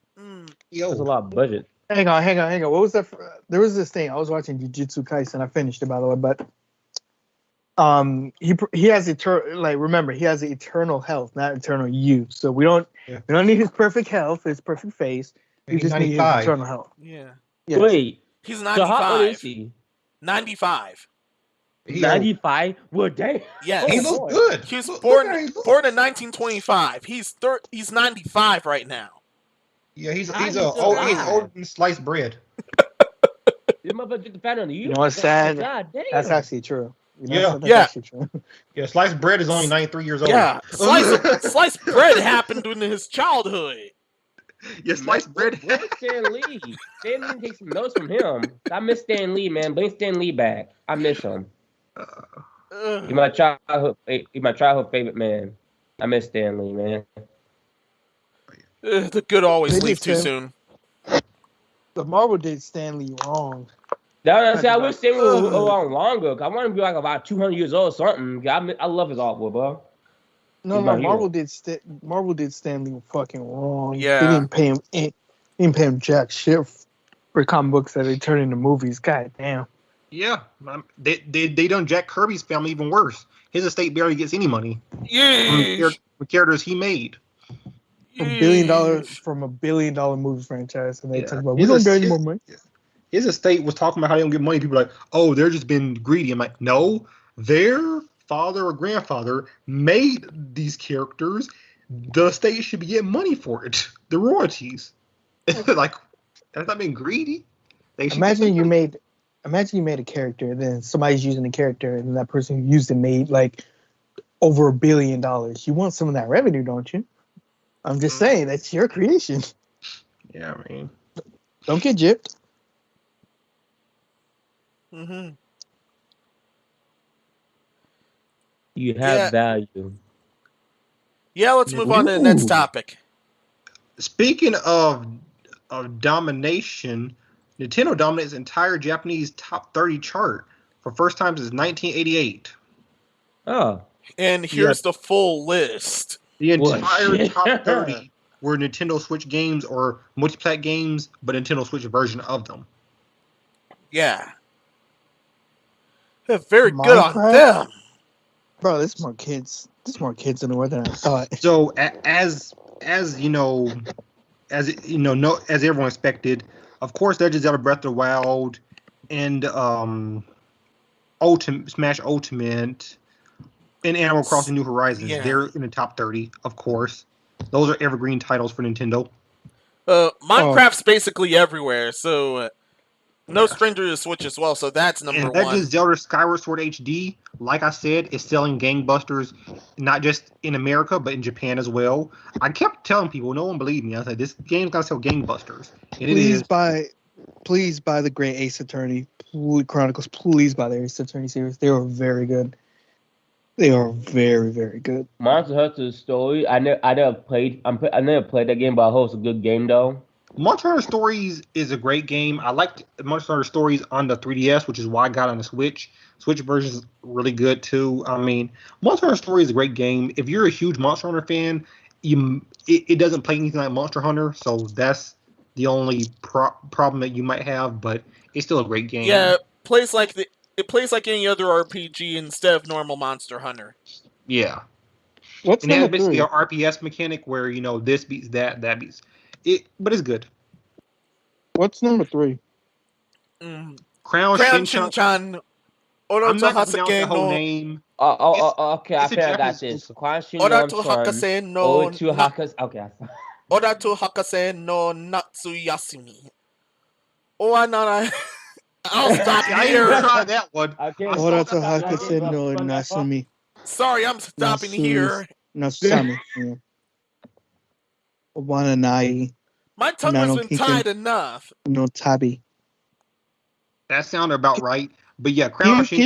Yo. That's a lot of budget. Hang on. What was that? There was this thing. I was watching Jujutsu Kaisen. I finished it, by the way, but he has remember, he has eternal health, not eternal youth. So we don't need his perfect health, his perfect face. We just need his eternal health. Yeah. Yes. Wait. He's 95. So how old is he? 95. 95? Well, damn. Yes. He looks good. He was born in 1925. He's 95 right now. Yeah, he's older than sliced bread. This motherfucker get the fat on you. You know what's sad? God damn. That's actually true. That's actually true. Yeah, sliced bread is only 93 years old. Yeah, sliced bread happened in his childhood. Yeah, sliced bread. Where's Stan Lee? Stan Lee takes some notes from him. I miss Stan Lee, man. Bring Stan Lee back. I miss him. He's my childhood favorite man. I miss Stan Lee, man. The good always leave too soon. The Marvel did Stan Lee wrong. I wish Stan Lee was around longer. I want him to be like about 200 years old or something. I love his artwork, bro. No, Marvel did Stan Lee fucking wrong. Yeah. They didn't pay him jack shit for comic books that they turn into movies. God damn. Yeah, they done Jack Kirby's family even worse. His estate barely gets any money. Yeah. The characters he made. From $1 billion movie franchise, and they talk about we don't get any more money. his estate was talking about how they don't get money. People are like, oh, they're just being greedy. I'm like, no, their father or grandfather made these characters. The estate should be getting money for it. The royalties. Like, that's not being greedy. Imagine you made a character, and then somebody's using the character, and that person who used it made like over $1 billion. You want some of that revenue, don't you? I'm just saying, that's your creation. Yeah, I mean, don't get gypped. Mm-hmm. You have value. Yeah, let's move on to the next topic. Speaking of domination, Nintendo dominates the entire Japanese top 30 chart for first time since 1988. Oh. And here's the full list. The entire top 30 were Nintendo Switch games or multi-plat games, but Nintendo Switch version of them. Yeah. They're very good on them. Bro, there's more kids. There's more kids in the world than I thought. So as everyone expected, of course, Legend of Zelda Breath of the Wild and Smash Ultimate and Animal Crossing New Horizons. Yeah. They're in the top 30, of course. Those are evergreen titles for Nintendo. Minecraft's basically everywhere, so no stranger to Switch as well, so that's number one. Legend of Zelda Skyward Sword HD, like I said, is selling gangbusters, not just in America, but in Japan as well. I kept telling people, no one believed me. I said, this game's going to sell gangbusters. And please buy the Great Ace Attorney Chronicles. Please buy the Ace Attorney series. They are very good. They are very, very good. Monster Hunter Story. I never played that game, but I hope it's a good game though. Monster Hunter Stories is a great game. I liked Monster Hunter Stories on the 3DS, which is why I got on the Switch. Switch version is really good too. I mean, Monster Hunter Stories is a great game. If you're a huge Monster Hunter fan, it doesn't play anything like Monster Hunter, so that's the only problem that you might have. But it's still a great game. Yeah, it plays like any other RPG instead of normal Monster Hunter. Yeah. What's and it has basically an RPS mechanic where this beats that beats it, but it's good. What's number 3? Crown Shinchan. I'm not going to pronounce the whole name. Okay, I think I got this. Crown Shinchan no okay. Oratu Hakase no Natsuyasumi. I'll stop here. I didn't try that one. Oratu Hakase no Natsumi. Sorry, I'm stopping here. Natsumi. Wananai. My tongue has been tied enough. No tabi. That sounded about right. But yeah, Crown Shinchan.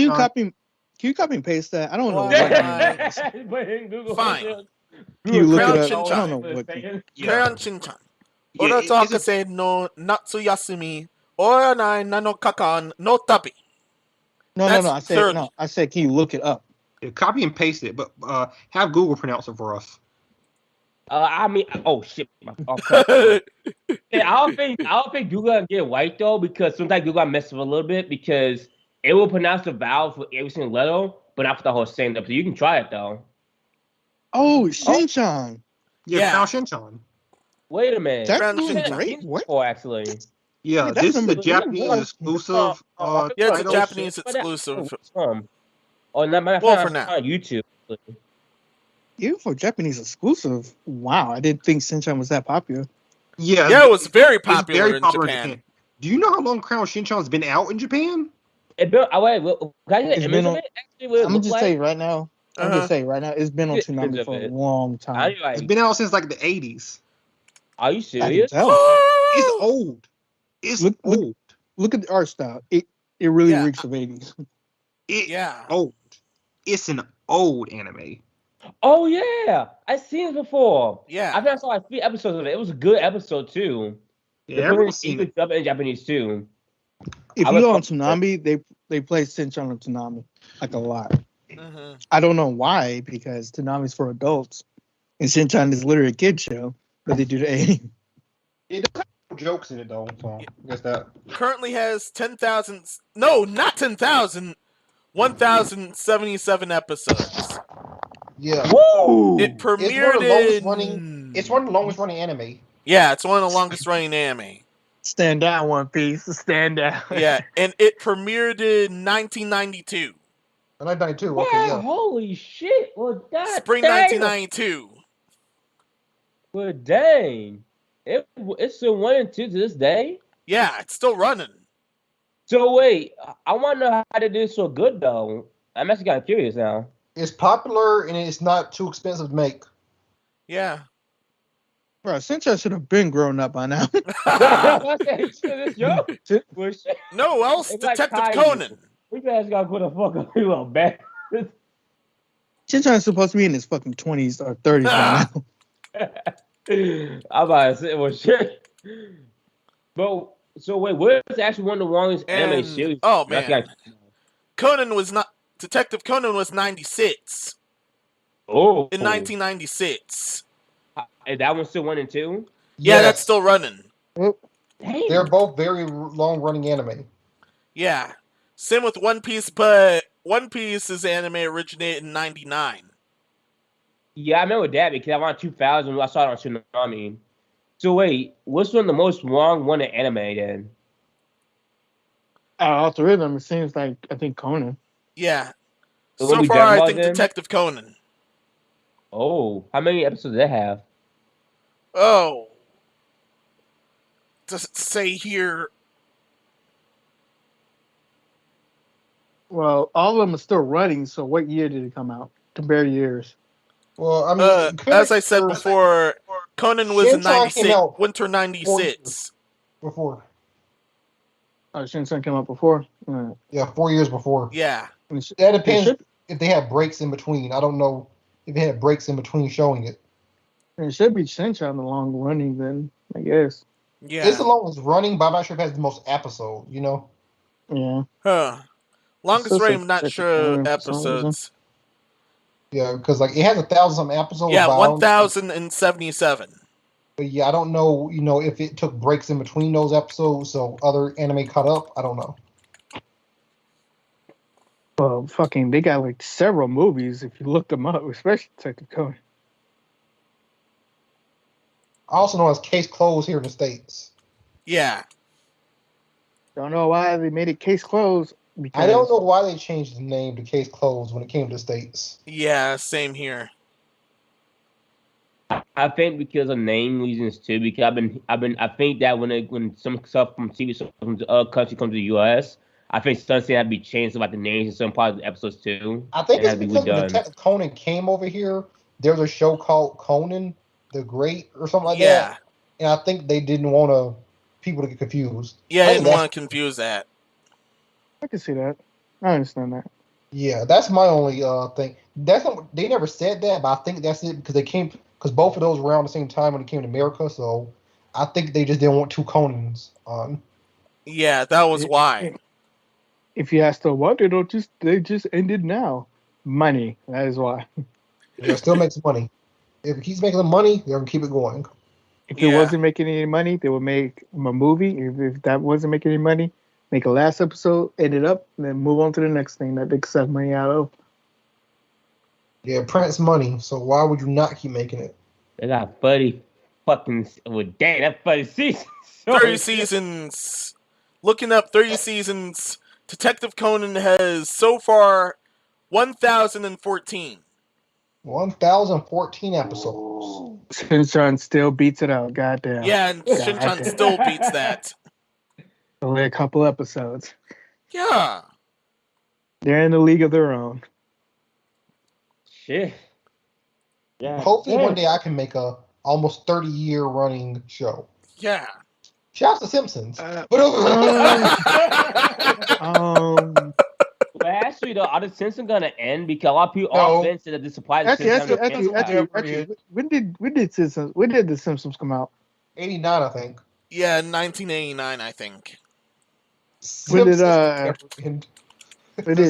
Can you copy and paste that? I don't know. Fine. Can you look it up? I don't know what. Crown Shinchan. Oratu Hakase no Natsuyasumi. Oranai nano kakan no tabi. No. I said, can you look it up? Yeah, copy and paste it, but have Google pronounce it for us. Oh shit! Okay. I don't think Google gonna get right though, because sometimes Google mess up a little bit because it will pronounce the vowel for every single letter, but not for the whole sentence. So you can try it though. Oh, Shinchan. Yeah, Crown Shinchan. Wait a minute. That's doing great. What? Actually. Yeah, this is the Japanese exclusive. Yeah, it's a Japanese exclusive. For now. On YouTube. Even for Japanese exclusive, wow! I didn't think Shinchan was that popular. Yeah, it was very popular in Japan. Do you know how long Crown Shinchan has been out in Japan? I'm gonna just say right now. It's been on Toonami for a long time. It's been out since like the 80s. Are you serious? It's old. It's old. Look at the art style. It really reeks of 80s. Old. It's an old anime. Oh yeah, I've seen it before. Yeah, I think I saw like 3 episodes of it. It was a good episode too. Yeah, everyone's seen it. Dub in Japanese too. If you go on Toonami, they play Shinchan on Toonami like a lot. Mm-hmm. I don't know why, because Toonami's for adults and Shinchan is literally a kid show, but they do the A. It does have jokes in it though, so I guess that currently has 10,000. No, not 10,000. 1,077 episodes. Yeah. Woo! It premiered It's one of the longest running anime. Yeah, it's one of the longest running anime. Stand down, One Piece. Stand down. Yeah, and it premiered in 1992. 1992. Wow, Okay, yeah. holy shit! Well, that Spring 1992. Well, dang, it's still 1 and 2 to this day. Yeah, it's still running. So wait, I want to know how they did so good though. I'm actually kind of curious now. It's popular and it's not too expensive to make. Yeah. Bro, Sencha should have been grown up by now. No else, Detective like Conan. We guys gotta put a fuck up you up back. Sencha's supposed to be in his fucking 20s or 30s by now. I'm about to say, well, shit. But so wait, where's actually one of the longest anime series? Oh man, Conan was not. Detective Conan was 96. Oh, in 1996. And that one's still 1 and 2? Yeah, yes. That's still running. They're both very long-running anime. Yeah. Same with One Piece, but One Piece's anime originated in 99. Yeah, I remember that because I went 2000. I saw it on Tsunami. So wait, what's one of the most long-running anime then? All three of them, it seems like, I think Conan. Yeah. So far, I think then? Detective Conan. Oh, how many episodes do they have? Oh. Does it say here? Well, all of them are still running, so what year did it come out? Compare years. Well, I mean... as I said before, Conan was in 96, winter 96. Before. Oh, Shin-chan came out before? Yeah, 4 years before. Yeah. That depends if they have breaks in between. I don't know if they had breaks in between showing it. It should be Shin-chan the long running then, I guess. Yeah. It's the longest running, but I'm not sure if it has the most episodes, you know? Yeah. Huh. Longest running, not sure episodes. Yeah, because like it has 1,000 episodes. Yeah, 1,077. But yeah, I don't know, if it took breaks in between those episodes, so other anime caught up. I don't know. Well, they got like several movies if you look them up, especially Detective Conan. Also known as Case Closed here in the States. Yeah. Don't know why they made it Case Closed. I don't know why they changed the name to Case Closed when it came to the States. Yeah, same here. I think because of name reasons too. Because I think that when some stuff from TV shows from the country comes to the U.S., I think something had to be changed about the names in some parts of the episodes too. I think it's because when Detective Conan came over here, there was a show called Conan the Great or something like that. And I think they didn't want people to get confused. Yeah, they didn't want to confuse that. I can see that. I understand that. Yeah, that's my only thing. They never said that, but I think that's it because both of those were around the same time when it came to America. So I think they just didn't want two Conans on. Yeah, that was why. If you ask them what, they just ended now. Money. That is why. It still makes money. If it keeps making the money, they're gonna keep it going. If it wasn't making any money, they would make a movie. If that wasn't making any money, make a last episode, end it up, and then move on to the next thing that they suck money out of. Yeah, Prince money. So why would you not keep making it? They got 30 fucking... Well, dang, that 30 seasons. 30 seasons. Looking up 30 seasons, Detective Conan has so far 1,014. 1,014 episodes. Shin-chan still beats it out. Goddamn. Yeah, and Shin-chan still beats that. Only a couple episodes. Yeah. They're in the league of their own. Shit. Yeah. Hopefully one day I can make a almost 30-year running show. Yeah. Shout out to Simpsons. But actually, though, are the Simpsons gonna end? Because a lot of people are offense that this applies to Simpsons. Actually, when did the Simpsons come out? 89, I think. Yeah, 1989, I think. When did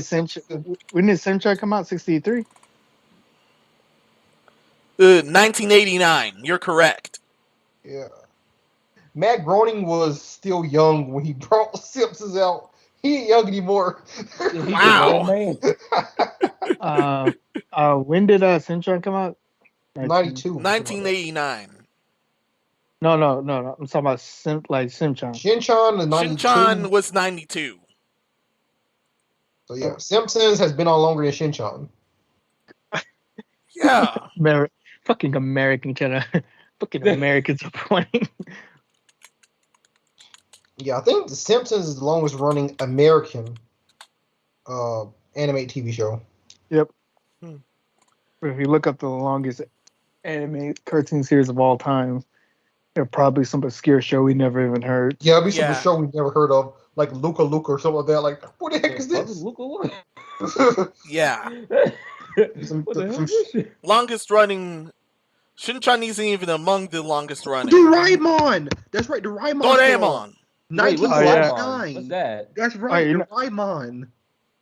Simpsons come out? 63. 1989. You're correct. Yeah. Matt Groening was still young when he brought Simpsons out. He ain't young anymore. Wow. When did Simpsons come out? 92. 1989. No. I'm talking about Shin-chan. Shin-chan is 92. Shin-chan was 92. So yeah, Simpsons has been on longer than Shin-chan. Yeah. Fucking American channel. Fucking Americans are playing. Yeah, I think The Simpsons is the longest running American anime TV show. Yep. If you look up the longest anime cartoon series of all time, they're probably some obscure show we never even heard. Yeah, it'll be some show we've never heard of, like Luca or something like that. Like, what the heck is this? Luca? Yeah. What the hell is this? Longest running. Shin-chan isn't even among the longest running. Doraemon! That's right, Doraemon. Doraemon. 1949. What's that? That's right, Doraemon.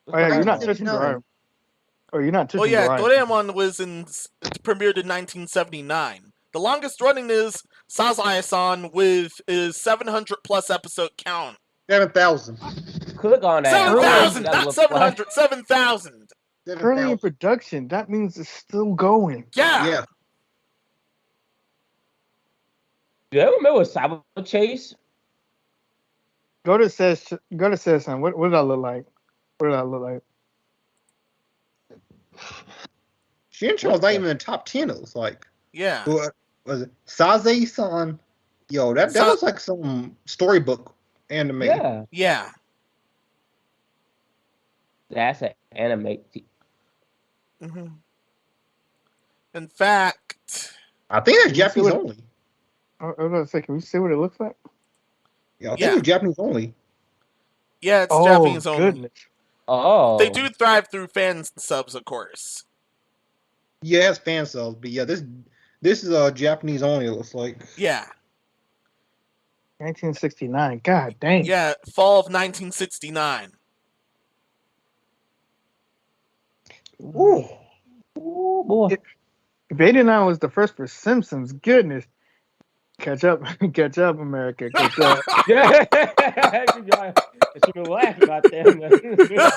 You're not touching Doraemon. Oh, you're not touching Doraemon. Doraemon premiered in 1979. The longest running is Sazae-san with his 700 plus episode count. 7,000. Click on that. 7,000, not 700, 7,000. Currently in production, that means it's still going. Yeah. Do you ever remember Cyber Chase? Go to says son. What did I look like? What did I look like? Shin-chan was not even in the top 10. It was like, yeah. What was it? Sazae-san. Yo, that looks like some storybook anime. Yeah. That's an anime. Mm-hmm. In fact, I think that's Japanese only. I was going to say, can we see what it looks like? Yeah, I think it's Japanese only. Yeah, it's Japanese only. Goodness. Oh. They do thrive through fan subs, of course. Yeah, it's fan subs, but yeah, this is Japanese only, it looks like. Yeah. 1969. God dang. Yeah, fall of 1969. Ooh. Ooh, boy. If 89 was the first for Simpsons, goodness. Catch up, America. Catch up. Yeah. She been laughing about that.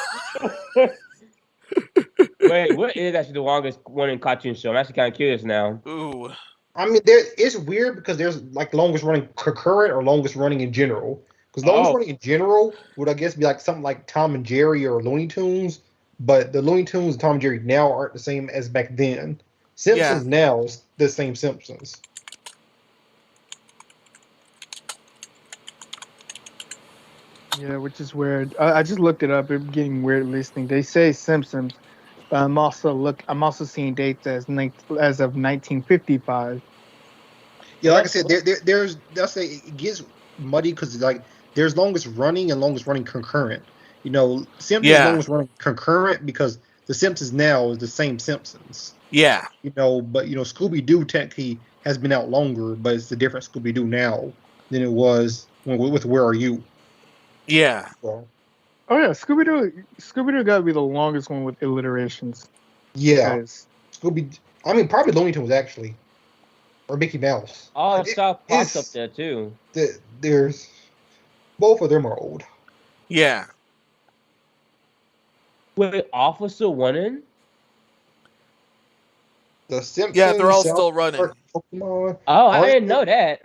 Wait, what is actually the longest running cartoon show? I'm actually kind of curious now. Ooh. I mean, it's weird because there's like longest running concurrent or longest running in general. Because longest running in general would, I guess, be like something like Tom and Jerry or Looney Tunes. But the Looney Tunes and Tom and Jerry now aren't the same as back then. Simpsons now is the same Simpsons. Yeah, which is weird. I just looked it up. It's getting weird listening. They say Simpsons, but I'm also seeing dates as of 1955. Yeah, like I said, it gets muddy because like there's longest running and longest running concurrent. You know, Simpsons longest running concurrent because the Simpsons now is the same Simpsons. Yeah. You know, but Scooby-Doo technically has been out longer, but it's a different Scooby-Doo now than it was with Where Are You? Yeah. Oh yeah, Scooby-Doo got to be the longest one with alliterations. Yeah. Probably Looney Tunes actually, or Mickey Mouse. Oh, South Park's up there too. There's both of them are old. Yeah. Wait, Officer Winning? The Simpsons. Yeah, they're all still running. Pokemon. Oh, I didn't know that.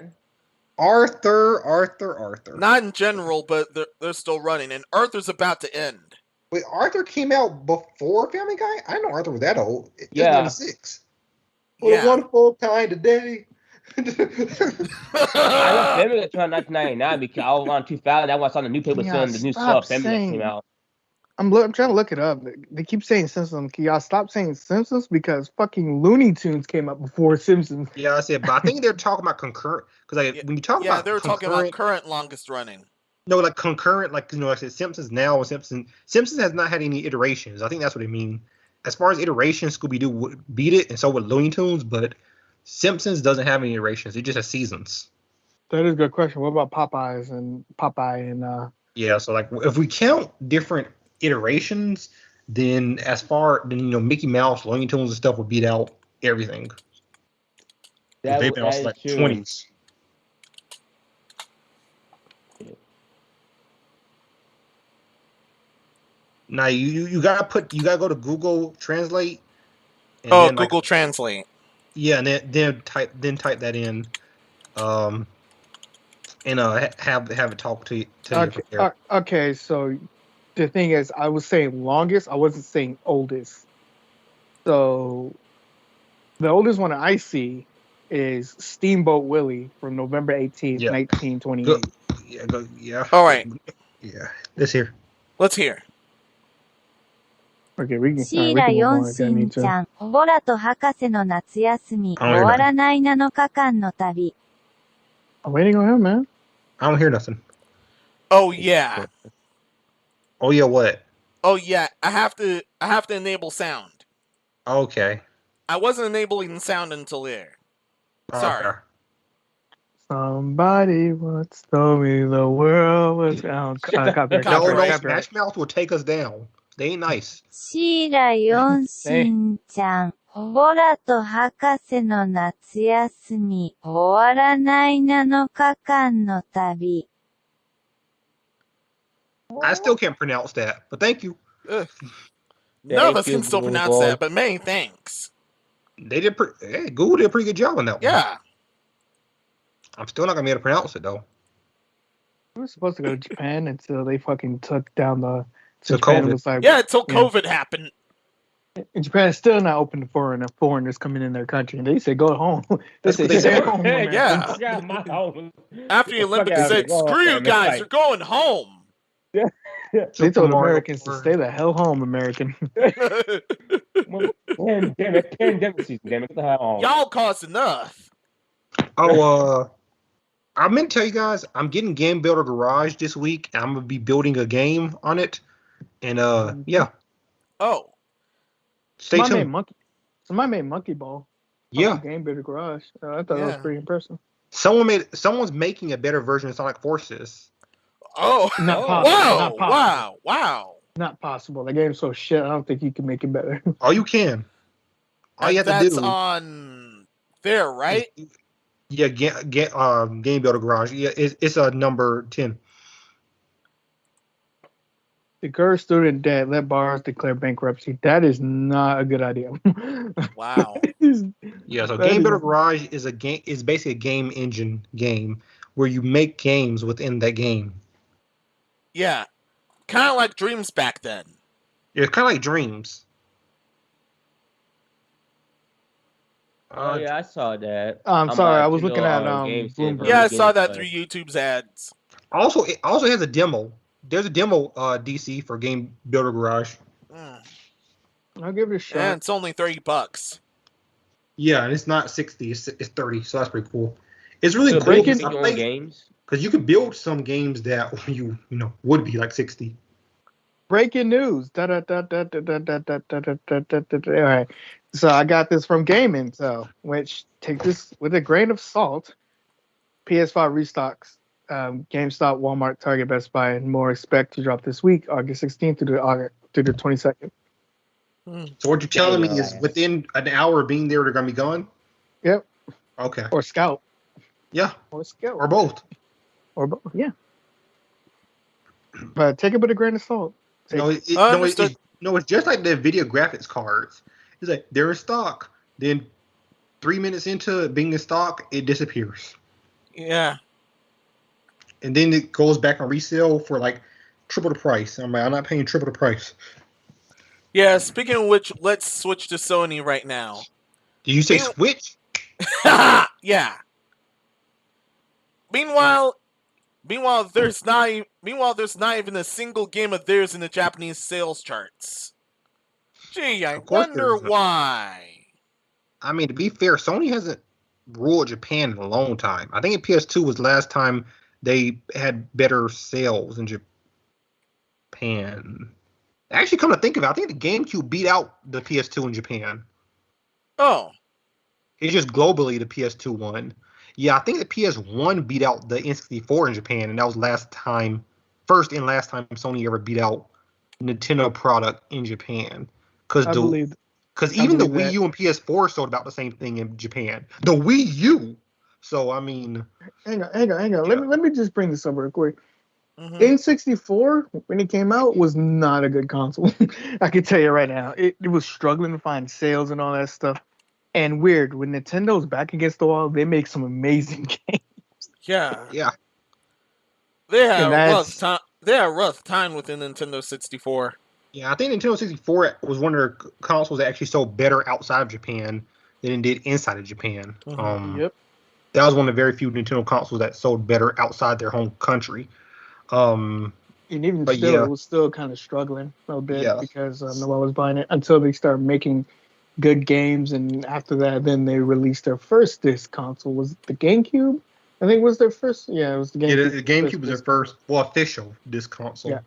Arthur. Not in general, but they're still running, and Arthur's about to end. Wait, Arthur came out before Family Guy? I didn't know Arthur was that old. It's 96. Yeah. For one full kind of day. I know Family Guy came out in 1999 because I was on 2000. That's when I saw the newspaper saying the new stuff Family Guy came out. I'm trying to look it up. They keep saying Simpsons. Can y'all stop saying Simpsons? Because fucking Looney Tunes came up before Simpsons. Yeah, I said, but I think they're talking about concurrent. Because when you talk about they were talking about current longest running. No, like concurrent, like I said, Simpsons now and Simpsons has not had any iterations. I think that's what they mean. As far as iterations, Scooby-Doo would beat it, and so would Looney Tunes, but Simpsons doesn't have any iterations. It just has seasons. That is a good question. What about Popeye and Yeah, so like if we count different iterations, then Mickey Mouse, Looney Tunes and stuff would beat out everything. They've been also like 20s. Now you gotta go to Google Translate. And Google Translate. Yeah, and then type that in. and have it talk to you. Okay, so the thing is, I was saying longest. I wasn't saying oldest. So the oldest one I see is Steamboat Willie from November 18th, 1928. Yeah. All right. Yeah. Let's hear. Okay, we can. シーラ4しんちゃん、ボラと博士の夏休み、終わらない7日間の旅。I'm waiting on him, man. I don't hear nothing. Oh yeah. Oh yeah, what? Oh yeah, I have to enable sound. Okay. I wasn't enabling sound until there. Sorry. Okay. Somebody once told me the world was down. Smash Mouth will take us down. They ain't nice. シーラ4しんちゃん、ボラと博士の夏休み、終わらない7日間の旅。I still can't pronounce that, but thank you. None of us can still pronounce that, but many thanks. They did. Google did a pretty good job on that one. Yeah. I'm still not gonna be able to pronounce it though. We were supposed to go to Japan until they fucking took down the. So COVID. Was like, until COVID happened. And Japan is still not open to foreigners coming in their country. And they say go home. They say stay home. Yeah. After the Olympics said, "Screw you guys, you're going home." Yeah. They told Americans to stay the hell home, American. Pandemic season, damn it. Get the hell on. Y'all caused enough. Oh, I meant to tell you guys, I'm getting Game Builder Garage this week. I'm gonna be building a game on it, and yeah. Oh. Stay tuned. Somebody made Monkey Ball. Yeah. Game Builder Garage. I thought that was pretty impressive. Someone's making a better version of Sonic Forces. Oh. Wow. Not possible. The game's so shit. I don't think you can make it better. Oh, you can. All you have to do. That's on there, right? Yeah, Game Builder Garage. Yeah, it's a number 10. The current student debt let bars declare bankruptcy. That is not a good idea. Wow. Yeah, so Game Builder Garage is basically a game engine game where you make games within that game. Yeah. Kind of like Dreams back then. Yeah, it's kind of like Dreams. Oh yeah, I saw that. I'm sorry, I was looking at Bloomberg. Yeah, I saw that through YouTube's ads. Also, it also has a demo. There's a demo DC for Game Builder Garage. I'll give it a shot. And it's only $30. Yeah, and it's not 60. It's 30. So that's pretty cool. It's really cool because you can build some games that you would be like 60. Breaking news. All right. So I got this from Gaming, which take this with a grain of salt. PS5 restocks. GameStop, Walmart, Target, Best Buy, and more expect to drop this week, August 16th through the 22nd. So what you're telling me is within an hour of being there, they're going to be gone? Yep. Okay. Or Scout. Yeah. Or Scout. Or both. Yeah. But take it with a grain of salt. It's just like the video graphics cards. It's like they're in stock. Then 3 minutes into being in stock, it disappears. Yeah. And then it goes back on resale for like triple the price. I'm not paying triple the price. Yeah, speaking of which, let's switch to Sony right now. Did you say switch? Yeah. Meanwhile, there's not even a single game of theirs in the Japanese sales charts. Gee, I wonder why. I mean, to be fair, Sony hasn't ruled Japan in a long time. I think PS2 was the last time they had better sales in Japan. Actually, come to think of it, I think the GameCube beat out the PS2 in Japan. Oh. It's just globally the PS2 won. Yeah, I think the PS1 beat out the N64 in Japan, and that was first and last time Sony ever beat out Nintendo product in Japan. Because even the Wii U and PS4 sold about the same thing in Japan. The Wii U. So I mean, hang on. Yeah. Let me just bring this up real quick. N64 when it came out was not a good console. I can tell you right now, it was struggling to find sales and all that stuff. And weird, when Nintendo's back against the wall, they make some amazing games. Yeah. They had a rough time with the Nintendo 64. Yeah, I think Nintendo 64 was one of their consoles that actually sold better outside of Japan than it did inside of Japan. Yep. That was one of the very few Nintendo consoles that sold better outside their home country. And even still, it was still kind of struggling a little bit because no one was buying it until they started making good games. And after that, then they released their first disc console. Was it the GameCube? I think it was their first. Yeah, it was the GameCube. Yeah, the GameCube was their first, official disc console.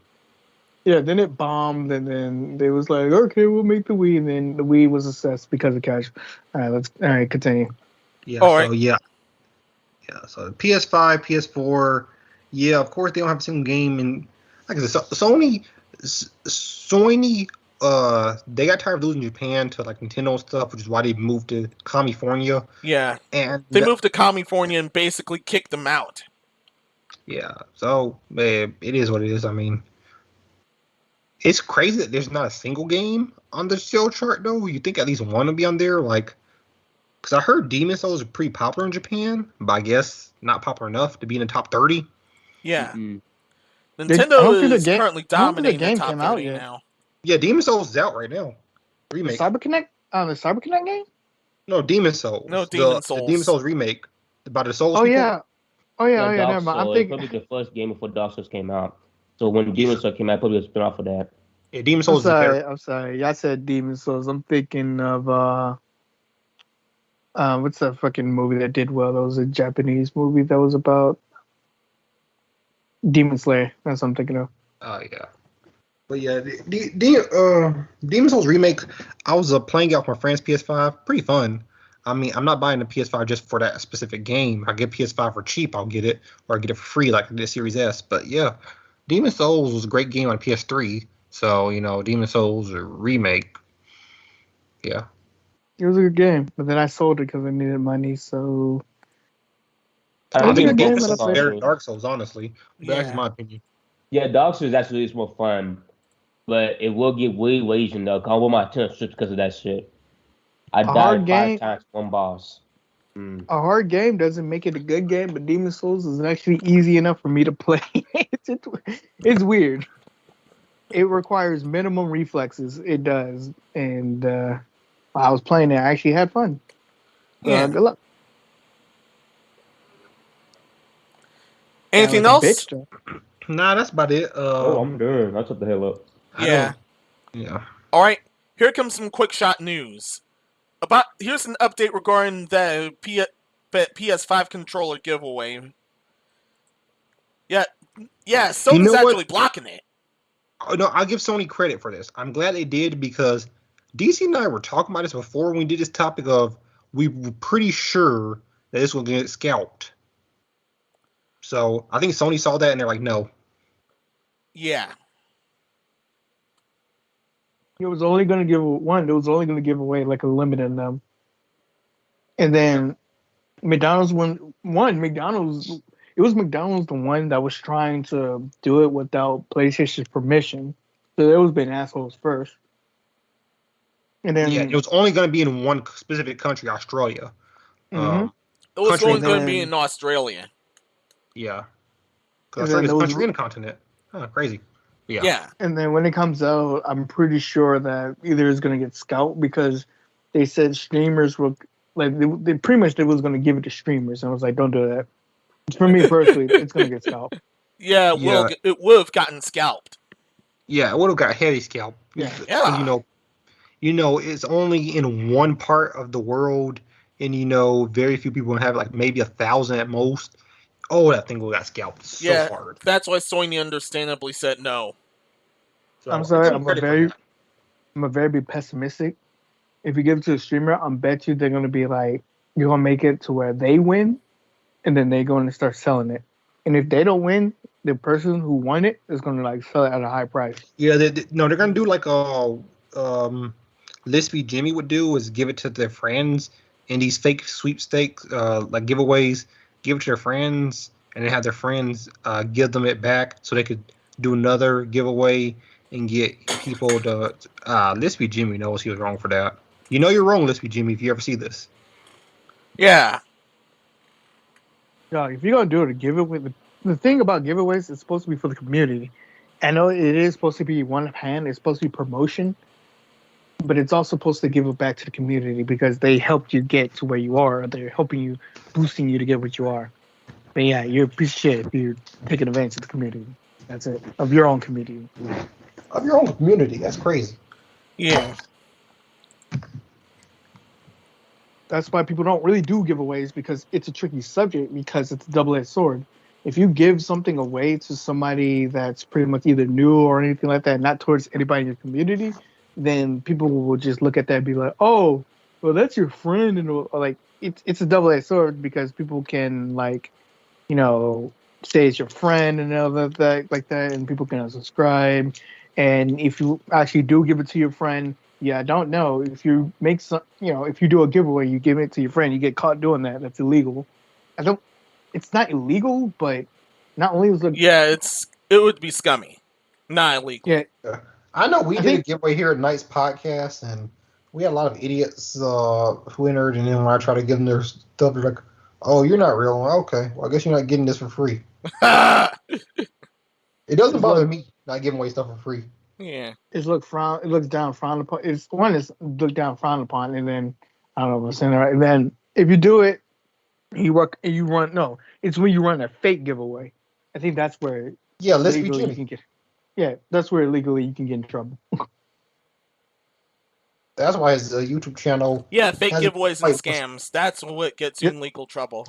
Yeah, then it bombed, and then they was like, okay, we'll make the Wii, and then the Wii was assessed because of cash. All right, continue. Yeah, so the PS5, PS4, of course they don't have a single game, and like I said, Sony, they got tired of losing Japan to like Nintendo and stuff, which is why they moved to California. Yeah, and they moved to California and basically kicked them out. Yeah, so it is what it is. I mean, it's crazy that there's not a single game on the sale chart, though. You think at least one would be on there, like, because I heard Demon Souls are pretty popular in Japan, but I guess not popular enough to be in the top 30. Yeah. Nintendo is currently dominating the top 30 now. Yeah, Demon Souls is out right now. Remake. The CyberConnect game? No, Demon Souls. No, Demon Souls. The Demon Souls remake about the Souls. Oh yeah. Never mind. I'm thinking probably the first game before Dark Souls came out. So when Demon Souls came out, probably a spin off of that. Yeah, Demon Souls. I'm sorry. Y'all said Demon Souls. I'm thinking of what's that fucking movie that did well? That was a Japanese movie that was about Demon Slayer. That's what I'm thinking of. Oh yeah. But yeah, Demon Souls remake. I was playing it off my friend's PS5. Pretty fun. I mean, I'm not buying the PS5 just for that specific game. I get PS5 for cheap, I'll get it, or I get it for free like I did Series S. But yeah, Demon Souls was a great game on PS3. So Demon Souls remake. Yeah, it was a good game, but then I sold it because I needed money. So I think both of them better than Dark Souls, honestly. That's my opinion. Yeah, Dark Souls actually is more fun, but it will get way Asian though. I will my attention stripped because of that shit. I died 5 times one boss. A hard game doesn't make it a good game, but Demon Souls is actually easy enough for me to play. It's weird. It requires minimum reflexes. It does, and I was playing it. I actually had fun. Good luck. Anything else? Nah, that's about it. I'm done. I'll shut the hell up. Yeah. All right. Here comes some quick shot news. Here's an update regarding the PS5 controller giveaway. Yeah. Sony's actually blocking it. Oh, no, I'll give Sony credit for this. I'm glad they did because DC and I were talking about this before when we did this topic of we were pretty sure that this was going to get scalped. So I think Sony saw that and they're like, no. Yeah. It was only going to give one. It was only going to give away like a limited number. And then McDonald's it was McDonald's the one that was trying to do it without PlayStation's permission. So those been assholes first. And then it was only going to be in one specific country, Australia. It was only going to be in Australia. Yeah. Because Australia's a country in a continent. Oh, crazy. Yeah. And then when it comes out, I'm pretty sure that either it's going to get scalped because they said streamers will, like, they pretty much they was going to give it to streamers. And I was like, don't do that. For me personally, it's going to get scalped. Yeah, it would have gotten scalped. Yeah, it would have got heavy scalped. Yeah. It's only in one part of the world, and very few people have like maybe 1,000 at most. Oh, that thing would have got scalped so hard. That's why Sony understandably said no. So, I'm sorry, I'm a very pessimistic. If you give it to a streamer, I bet you they're going to be like, you're going to make it to where they win, and then they're going to start selling it. And if they don't win, the person who won it is going to like sell it at a high price. Yeah, they're going to do like Lispy Jimmy would do, is give it to their friends in these fake sweepstakes, like giveaways, give it to their friends, and then have their friends give them it back so they could do another giveaway and get people to. Lispy Jimmy knows he was wrong for that. You know you're wrong, Lispy Jimmy, if you ever see this. Yeah. Yeah, if you're gonna do it, a giveaway. The thing about giveaways is supposed to be for the community. I know it is supposed to be one hand. It's supposed to be promotion, but it's also supposed to give it back to the community because they helped you get to where you are. Or they're helping you, boosting you to get what you are. But yeah, you're a piece of shit if you're taking advantage of the community. That's it. Of your own community. Of your own community. That's crazy. Yeah. That's why people don't really do giveaways, because it's a tricky subject, because it's a double-edged sword. If you give something away to somebody that's pretty much either new or anything like that, not towards anybody in your community, then people will just look at that and be like, oh, well, that's your friend. And like, it's a double-edged sword, because people can, like, you know, say it's your friend and all that like that, and people can unsubscribe. And if you actually do give it to your friend, yeah, I don't know. If you make some, you know, if you do a giveaway, you give it to your friend, you get caught doing that. That's illegal. It's not illegal, but not only was it. Yeah, it would be scummy, not illegal. Yeah. I know we did a giveaway here at Knight's Podcast, and we had a lot of idiots who entered, and then when I try to give them their stuff, they're like, oh, you're not real. Okay, well, I guess you're not getting this for free. It doesn't bother me not giving away stuff for free. Yeah. It looks down frowned upon. It's one is looked down frowned upon, and then I don't know if I'm saying that right. And then if you do it, it's when you run a fake giveaway. I think that's where legally you can get. Yeah, that's where legally you can get in trouble. That's why his YouTube channel. Yeah, fake giveaways and scams. That's what gets you in legal trouble.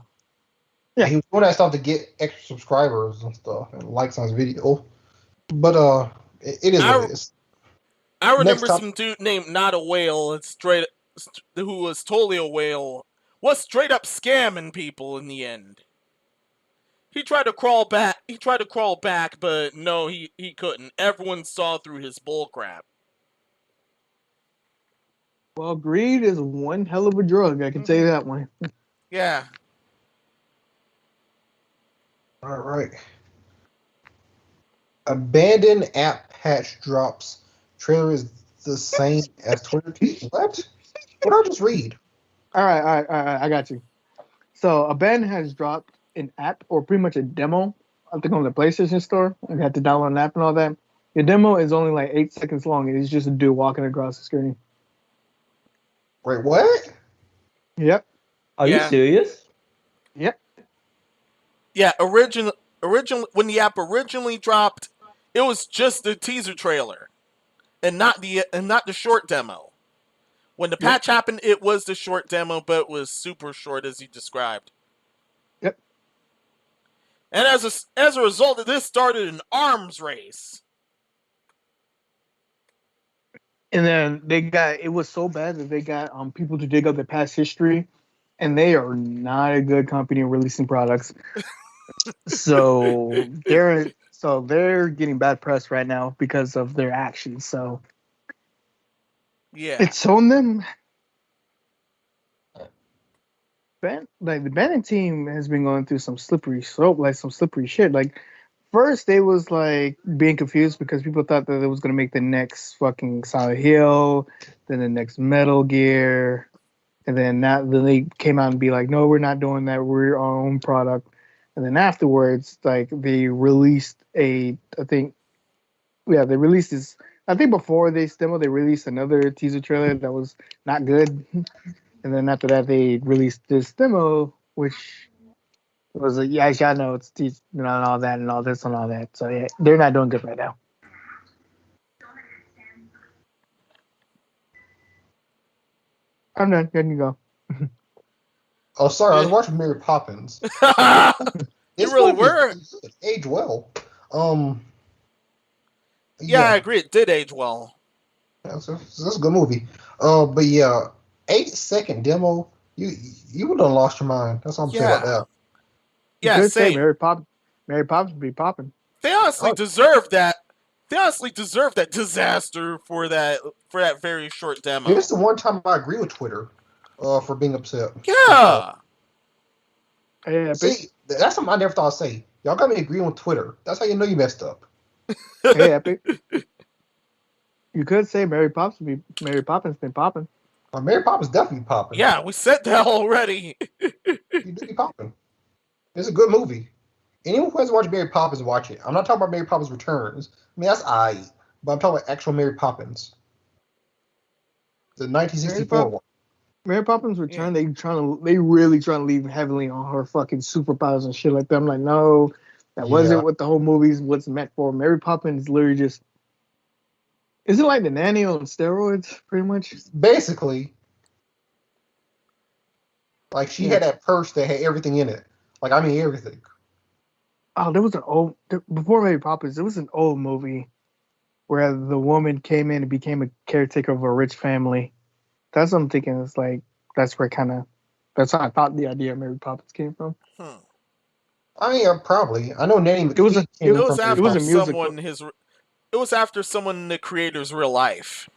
Yeah, he was doing that stuff to get extra subscribers and stuff and likes on his video. But it is what it is. I remember some dude named Not a Whale, who was totally a whale, was straight up scamming people in the end. He tried to crawl back, but no, he couldn't. Everyone saw through his bullcrap. Well, greed is one hell of a drug, I can tell you that one. Yeah. All right. Abandoned app patch drops. Trailer is the same as Twitter tweet. What? What did I just read? All right. I got you. So Abandoned has dropped an app, or pretty much a demo, I think on the PlayStation Store. You had to download an app and all that. The demo is only like 8 seconds long, and it's just a dude walking across the screen. Wait, what? Yep. Are you serious? Yep. Yeah, original when the app originally dropped, it was just the teaser trailer, and not the short demo. When the patch happened, it was the short demo, but it was super short, as you described. Yep. And as a result of this, started an arms race. And then it was so bad that they got people to dig up their past history, and they are not a good company in releasing products. So they're getting bad press right now because of their actions. So yeah, it's on them. The Bannon team has been going through some slippery slope, like some slippery shit. Like first they was like being confused because people thought that it was gonna make the next fucking Silent Hill, then the next Metal Gear, and then they came out and be like, no, we're not doing that. We're our own product. And then afterwards, like they released I think before this demo, they released another teaser trailer that was not good. And then after that, they released this demo, which was as y'all know, it's and all that and all this and all that. So yeah, they're not doing good right now. I'm done. Here you go. Oh, sorry, I was watching Mary Poppins. You really were. Age well. Yeah, I agree. It did age well. That's a good movie. But yeah, 8-second demo. You would have lost your mind. That's all I'm saying about that. Yeah, same. Mary Poppins would be popping. They honestly deserve that. They honestly deserve that disaster for that very short demo. This is the one time I agree with Twitter for being upset. Yeah. See, that's something I never thought I'd say. Y'all got me agreeing with Twitter. That's how you know you messed up. Hey, Epic. You could say Mary Poppins been popping. Mary Poppins definitely popping. Yeah, we said that already. You do be popping. It's a good movie. Anyone who hasn't watched Mary Poppins, watch it. I'm not talking about Mary Poppins Returns. I mean, that's aight. But I'm talking about actual Mary Poppins. The 1964 one. Mary Poppins Return, they really trying to leave heavily on her fucking superpowers and shit like that. I'm like, no, that wasn't what the whole movie was meant for. Mary Poppins literally just, is it like the nanny on steroids, pretty much? Basically. Like, she had that purse that had everything in it. Like, I mean, everything. Oh, there was before Mary Poppins, there was an old movie where the woman came in and became a caretaker of a rich family. That's what I'm thinking. It's like, that's how I thought the idea of Mary Poppins came from. I mean, probably. I know Nanny It was after someone in the creator's real life.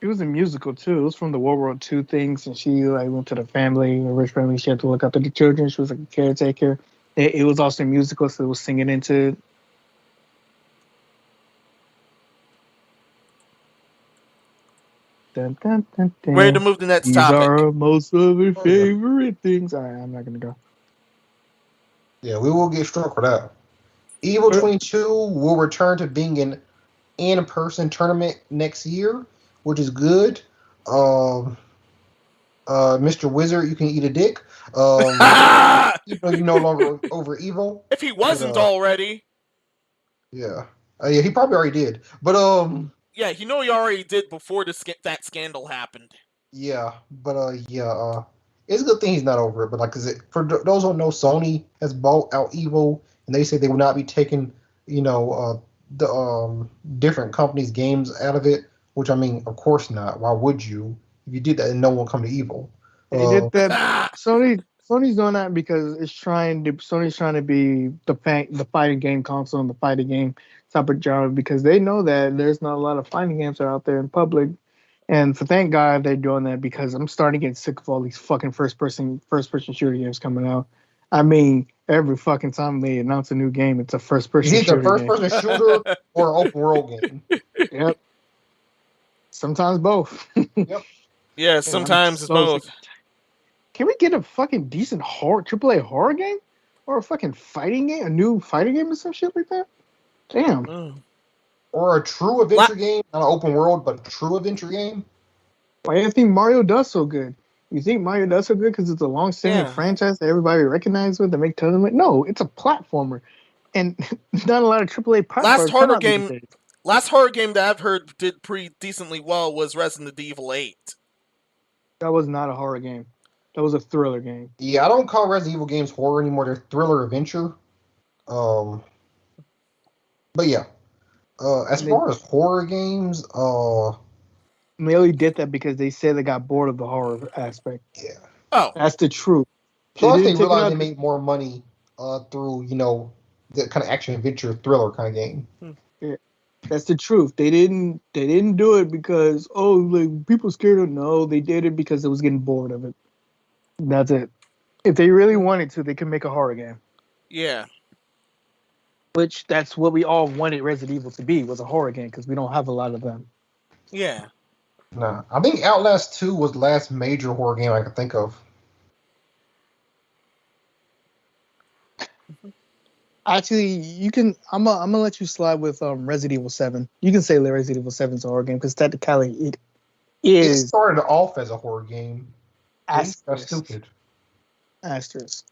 It was a musical too. It was from the World War II things, and she went to the family, a rich family. She had to look after the children. She was like a caretaker. It was also a musical, so it was singing into it. Dun, dun, dun, dun. Ready to move to the next topic. These are most of her favorite things. All right, I'm not going to go. Yeah, we will get struck for that. Evil 22 will return to being an in-person tournament next year, which is good. Mr. Wizard, you can eat a dick. Even though you're no longer over evil. If he wasn't already. Yeah. Yeah, he probably already did. But yeah, he already did before that scandal happened. Yeah, but it's a good thing he's not over it. But like, for those who don't know, Sony has bought out Evil, and they say they will not be taking, the different companies' games out of it. Which, I mean, of course not. Why would you? If you did that, then no one will come to Evil. They did that. Sony's doing that because Sony's trying to be the fighting game console and the fighting game type of genre, because they know that there's not a lot of fighting games that are out there in public. And thank God they're doing that, because I'm starting to get sick of all these fucking first person shooter games coming out. I mean, every fucking time they announce a new game, it's a first person shooter. Either first person shooter or an open world game. Yep. Sometimes both. Yep. Yeah, sometimes it's both. Can we get a fucking decent AAA horror game? Or a fucking fighting game? A new fighting game or some shit like that? Damn. Or a true adventure game, not an open world, but a true adventure game. Why do you think Mario does so good? You think Mario does so good because it's a long-standing franchise that everybody recognizes with, that make tons of money? No, it's a platformer, and not a lot of AAA platformers. Last horror game that I've heard did pretty decently well was Resident Evil 8. That was not a horror game. That was a thriller game. Yeah, I don't call Resident Evil games horror anymore. They're thriller adventure. But yeah. As far as horror games, they only did that because they said they got bored of the horror aspect. Yeah. Oh. That's the truth. Plus, they realized they made more money through, the kind of action adventure thriller kind of game. Yeah. That's the truth. They didn't do it because people scared of. No, they did it because it was getting bored of it. That's it. If they really wanted to, they could make a horror game. Yeah. Which that's what we all wanted Resident Evil to be, was a horror game, because we don't have a lot of them. Yeah. Nah, I think Outlast 2 was the last major horror game I could think of. Actually, I'm gonna let you slide with Resident Evil 7. You can say Resident Evil 7 is a horror game, because technically it is. It started off as a horror game. Asterisk. That's stupid. Asterisk.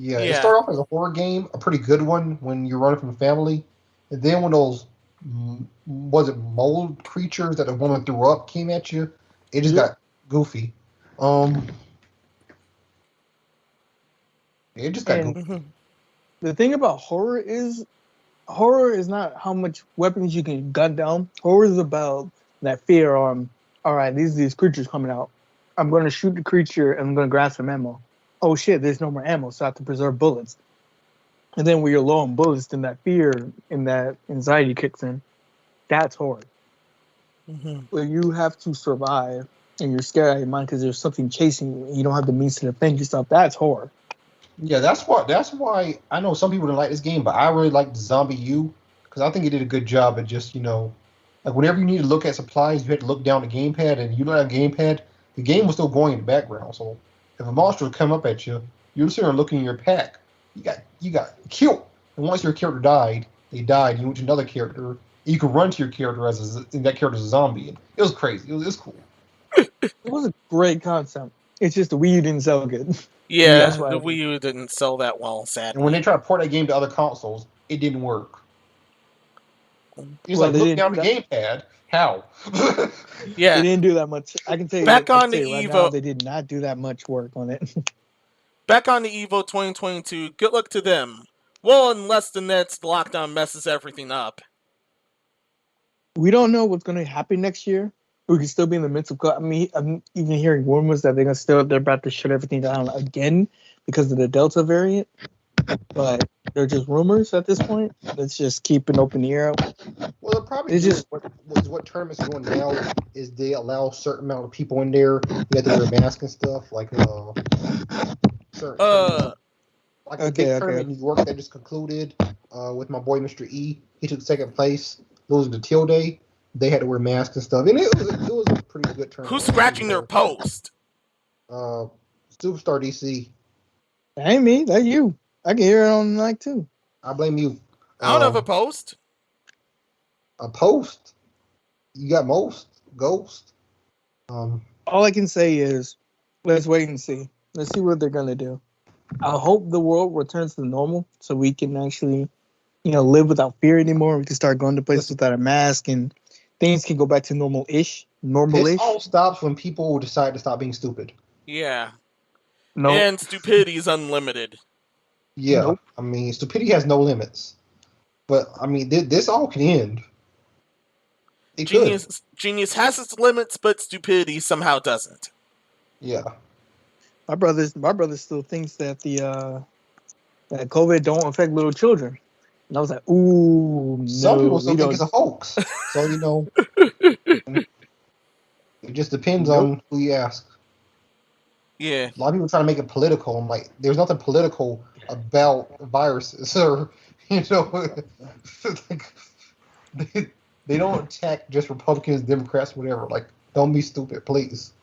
Yeah, it started off as a horror game, a pretty good one when you're running from family. And then when those, mold creatures that the woman threw up came at you, it just got goofy. It just got goofy. The thing about horror is not how much weapons you can gun down. Horror is about that fear all right, these creatures coming out. I'm going to shoot the creature and I'm going to grab some ammo. Oh shit, there's no more ammo, so I have to preserve bullets. And then when you're low on bullets, then that fear and that anxiety kicks in. That's horror. When you have to survive and you're scared out of your mind because there's something chasing you and you don't have the means to defend yourself, that's horror. Yeah, that's why I know some people didn't like this game, but I really like Zombie U, because I think it did a good job at just, Like whenever you need to look at supplies, you had to look down the gamepad, and you don't have a gamepad, the game was still going in the background. So if a monster would come up at you, you're sitting there looking in your pack. You got killed, and once your character died, they died. You went to another character. You could run to your character and that character's a zombie. And it was crazy. It was cool. It was a great concept. It's just the Wii U didn't sell good. Yeah, the Wii U didn't sell that well, sadly. And when they tried to port that game to other consoles, it didn't work. It's like, look down the gamepad. How? Yeah. They didn't do that much. I can tell you. Back on the right Evo. Now, they did not do that much work on it. Back on the Evo 2022. Good luck to them. Well, unless the lockdown messes everything up. We don't know what's going to happen next year. We could still be in the midst of. I mean, I'm even hearing rumors that they're about to shut everything down again because of the Delta variant. But they're just rumors at this point. Let's just keep an open ear out. Well, they're probably what tournaments are doing now is they allow a certain amount of people in there. You have to wear masks and stuff. Like a big tournament in New York that just concluded with my boy Mr. E. He took second place. Losing to Tilde. They had to wear masks and stuff, and it was a pretty good tournament. Who's scratching their post? Superstar DC. That ain't me. That's you. I can hear it on the mic too. I blame you. I don't have a post. A post? You got most Ghost. All I can say is, let's wait and see. Let's see what they're gonna do. I hope the world returns to normal so we can actually, live without fear anymore. We can start going to places without a mask and things can go back to normal-ish. It all stops when people decide to stop being stupid. Yeah. No. And stupidity is unlimited. Yeah. Nope. I mean, stupidity has no limits. But, I mean, this all can end. Genius has its limits, but stupidity somehow doesn't. Yeah. My brother still thinks that that COVID don't affect little children. And I was like, ooh, some people still think it's a hoax. So, it just depends on who you ask. Yeah. A lot of people try to make it political. I'm like, there's nothing political about viruses. Or, like, they don't attack just Republicans, Democrats, whatever. Like, don't be stupid, please.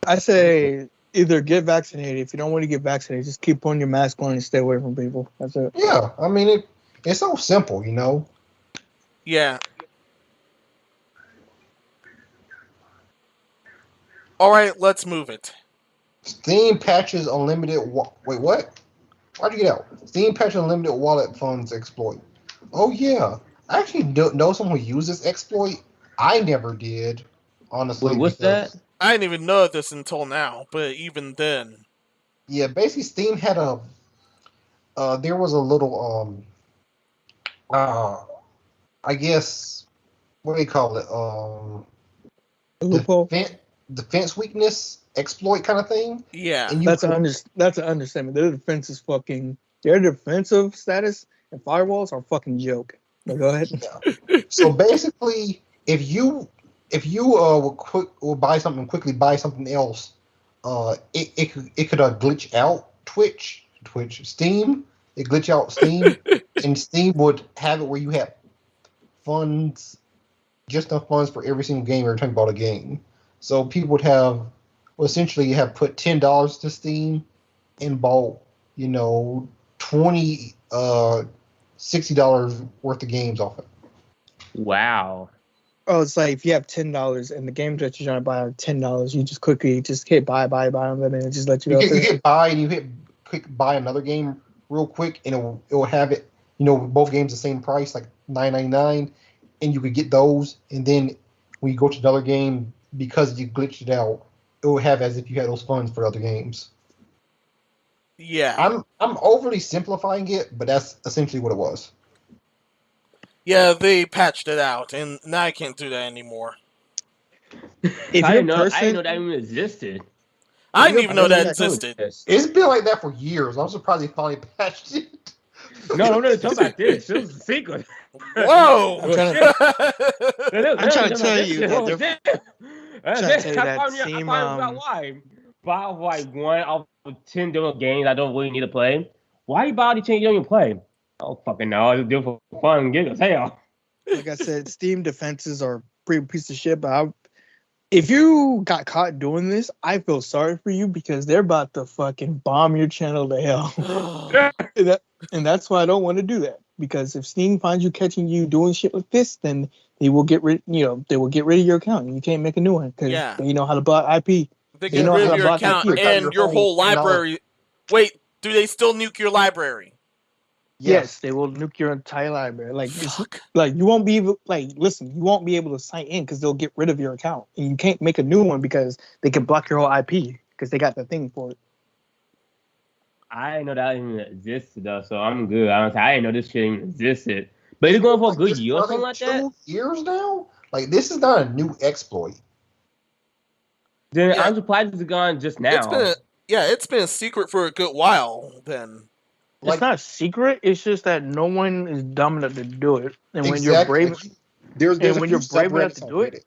I say either get vaccinated. If you don't want to get vaccinated, just keep putting your mask on and stay away from people. That's it. Yeah, I mean, it's so simple, Yeah. All right, let's move it. Steam patches unlimited. Wait, what? Why'd you get out? Steam patches unlimited wallet funds exploit. Oh yeah, I actually know someone who used this exploit. I never did, honestly. Wait, what's that? I didn't even know this until now, but even then. Yeah, basically Steam had there was a little I guess, what do you call it? Loophole? Defense weakness exploit kind of thing. Yeah, and that's an understatement. Their defensive status and firewalls are a fucking joke. But go ahead. Yeah. So basically, if you will buy something and quickly buy something else, it could glitch out Steam. It glitch out Steam, and Steam would have it where you have funds, just enough funds for every single game every time you bought a game. So people would have, essentially, you have put $10 to Steam and bought, $20, $60 worth of games off it. Wow. Oh, it's like if you have $10 and the games that you're trying to buy are $10, you just quickly hit buy on them and it just let you go. You hit buy and you hit quick buy another game real quick and it will have it, both games the same price, like $9.99, and you could get those. And then when you go to another game, because you glitched it out, it will have as if you had those funds for other games. Yeah. I'm overly simplifying it, but that's essentially what it was. Yeah, they patched it out, and now I can't do that anymore. I didn't know that even existed. I didn't even know that existed. It's been like that for years. I'm surprised they finally patched it. No, I'm not talking about this. It was a secret. Whoa! I'm trying to tell you that Steam. Why? Buy like 1 out of 10 different games I don't really need to play. Why you buy all these things you don't even play? Oh fucking no! I just do it for fun and giggles. Hell. Like I said, Steam defenses are pretty piece of shit, but if you got caught doing this, I feel sorry for you because they're about to fucking bomb your channel to hell. and that's why I don't want to do that. Because if Steam finds you catching you doing shit like this, then they will get rid. They will get rid of your account, and you can't make a new one because they know how to block IP. They get rid of your account and your whole library. Wait, do they still nuke your library? Yes, they will nuke your entire library. Like you won't be able. Like, listen, you won't be able to sign in because they'll get rid of your account, and you can't make a new one because they can block your whole IP because they got the thing for it. I didn't know that even existed though, so I'm good. I didn't know this shit even existed. But it's going for a good year or something like that. 2 years now. Like this is not a new exploit. Then I'm surprised it's gone just now. It's been a secret for a good while. Then it's not a secret. It's just that no one is dumb enough to do it. And when you're brave, when you're brave enough to do it,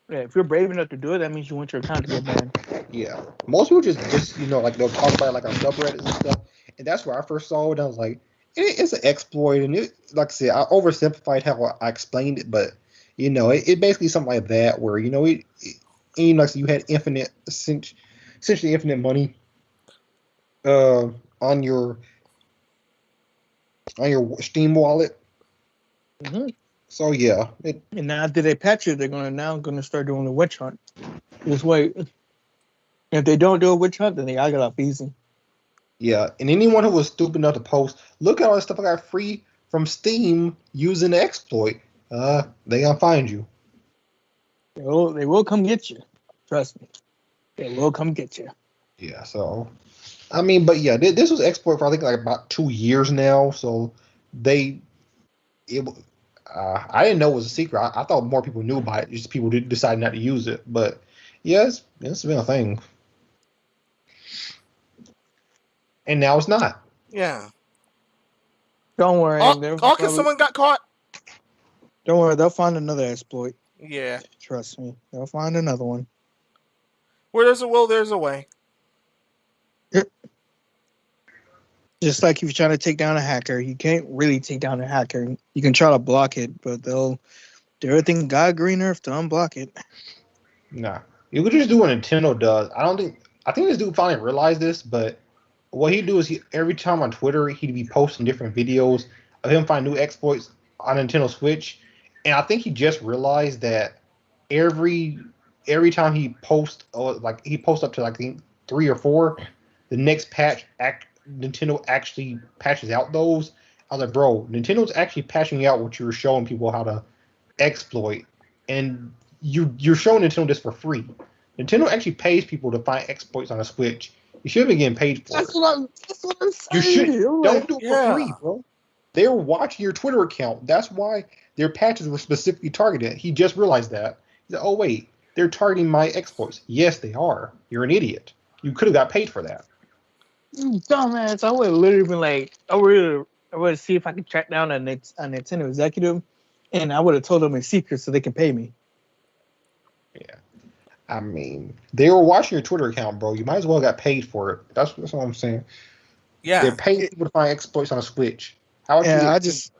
if you're brave enough to do it, that means you want your account to get banned. Yeah, most people just like they'll talk about it like on subreddits and stuff, and that's where I first saw it. I was like, it's an exploit, and like I said, I oversimplified how I explained it, but it basically something like that where like so you had essentially infinite money on your Steam wallet. Mm-hmm. So yeah, and now after they patch it, they're gonna start doing the witch hunt. Just wait. If they don't do a witch hunt, then they gotta get off easy. Yeah, and anyone who was stupid enough to post, look at all the stuff I got free from Steam using the exploit. They gonna find you. They will come get you. Trust me. They will come get you. Yeah, so I mean, but yeah, this was exploit for I think like about 2 years now. So I didn't know it was a secret. I thought more people knew about it. Just people decided not to use it. But yeah, it's been a thing. And now it's not. Yeah. Don't worry. Because someone got caught? Don't worry. They'll find another exploit. Yeah. Trust me. They'll find another one. Where there's a will, there's a way. Yep. Just like if you're trying to take down a hacker, you can't really take down a hacker. You can try to block it, but they'll do everything God green earth to unblock it. Nah. You could just do what Nintendo does. I think this dude finally realized this, but what he'd do is every time on Twitter, he'd be posting different videos of him finding new exploits on Nintendo Switch. And I think he just realized that every time he posts, he posts up to like 3 or 4, the next patch, Nintendo actually patches out those. I was like, bro, Nintendo's actually patching out what you're showing people how to exploit. And you're showing Nintendo this for free. Nintendo actually pays people to find exploits on a Switch. You should have been getting paid for it. That's what I'm saying. You should don't do it for free, bro. They were watching your Twitter account. That's why their patches were specifically targeted. He just realized that. He said, oh wait, they're targeting my exploits. Yes, they are. You're an idiot. You could have got paid for that. Dumbass. I would have literally been like, I would see if I could track down a Nintendo executive, and I would have told them in secret so they can pay me. Yeah. I mean, they were watching your Twitter account, bro. You might as well got paid for it. That's what I'm saying. Yeah. They're paying people to find exploits on a Switch. I just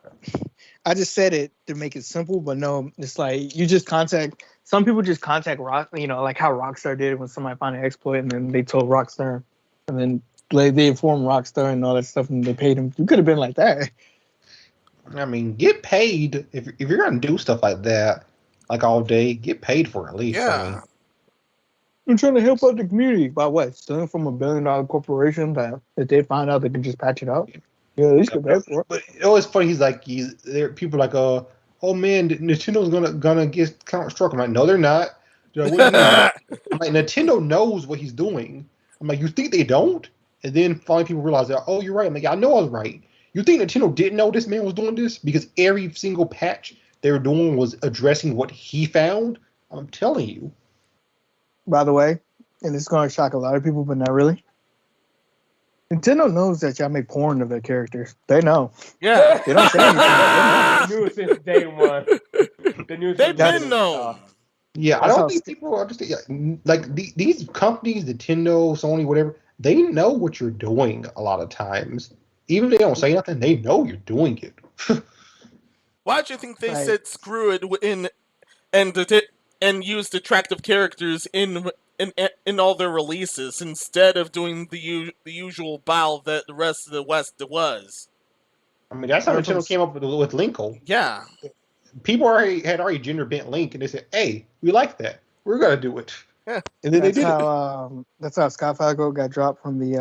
said it to make it simple, but no, it's like you just contact. Some people just contact Rock, like how Rockstar did when somebody found an exploit, and then they told Rockstar, and then they informed Rockstar and all that stuff, and they paid him. You could have been like that. I mean, get paid if you're gonna do stuff like that, like all day. Get paid for it at least. Yeah. I mean, I'm trying to help out the community by what? Stealing from $1 billion corporation that if they find out they can just patch it out. Yeah, at least get paid for it. But it was funny. People like, oh man, Nintendo's gonna get Counter-Strike. I'm like, no, they're not. They're like, I'm like, Nintendo knows what he's doing. I'm like, you think they don't? And then finally people realize that, oh, you're right. I'm like, I know I was right. You think Nintendo didn't know this man was doing this? Because every single patch they were doing was addressing what he found? I'm telling you. By the way, and it's going to shock a lot of people, but not really. Nintendo knows that y'all make porn of their characters. They know. Yeah. They don't say anything. They knew it since day one. They've been known. Yeah, I don't think people understand. Like these companies, Nintendo, Sony, whatever, they know what you're doing a lot of times. Even if they don't say nothing, they know you're doing it. Why do you think they said screw it in and used attractive characters in all their releases instead of doing the usual bow that the rest of the West was. I mean, that's how Nintendo came up with Linkle. Yeah. People had already gender bent Link, and they said, "Hey, we like that. We're gonna do it." Yeah. And then that's how Scott Falco got dropped from the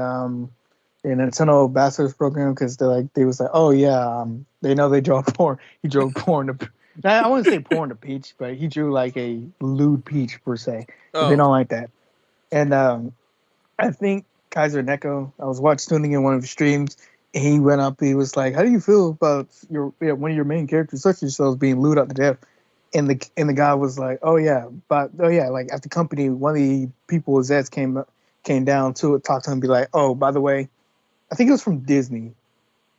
Nintendo Ambassadors program because they was like, oh yeah, they know they draw porn. He drew porn to. I wouldn't say porn to Peach, but he drew like a lewd Peach per se. Oh. They don't like that. And I think Kaiser Neko, I was tuning in one of his streams. And he went up. He was like, "How do you feel about one of your main characters, such and so, being lewd up to death?" And the guy was like, "Oh yeah, like at the company, one of the people Zeds came down to it, talked to him, be like, oh, by the way, I think it was from Disney.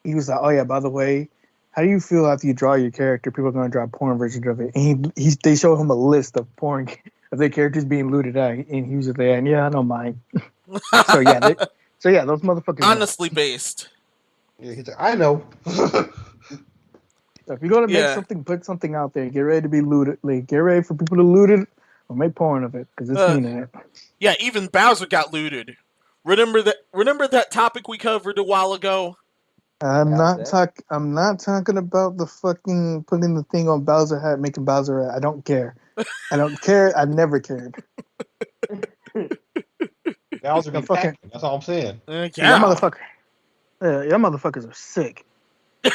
He was like, oh yeah, by the way, how do you feel after you draw your character? People are going to draw porn versions of it." And they showed him a list of porn of their characters being looted out, and he was there, and yeah, I don't mind. so yeah, those motherfuckers. Honestly based. Yeah, he's like, I know. So if you're gonna make something, put something out there. Get ready to be looted. Like, get ready for people to loot it or make porn of it because it's the internet. Yeah, even Bowser got looted. Remember that topic we covered a while ago? I'm not talking about the fucking putting the thing on Bowser hat, making Bowser hat. I don't care. I never cared. Bowser be fucking. That's all I'm saying. Yeah, motherfucker. Y'all motherfuckers are sick. Y'all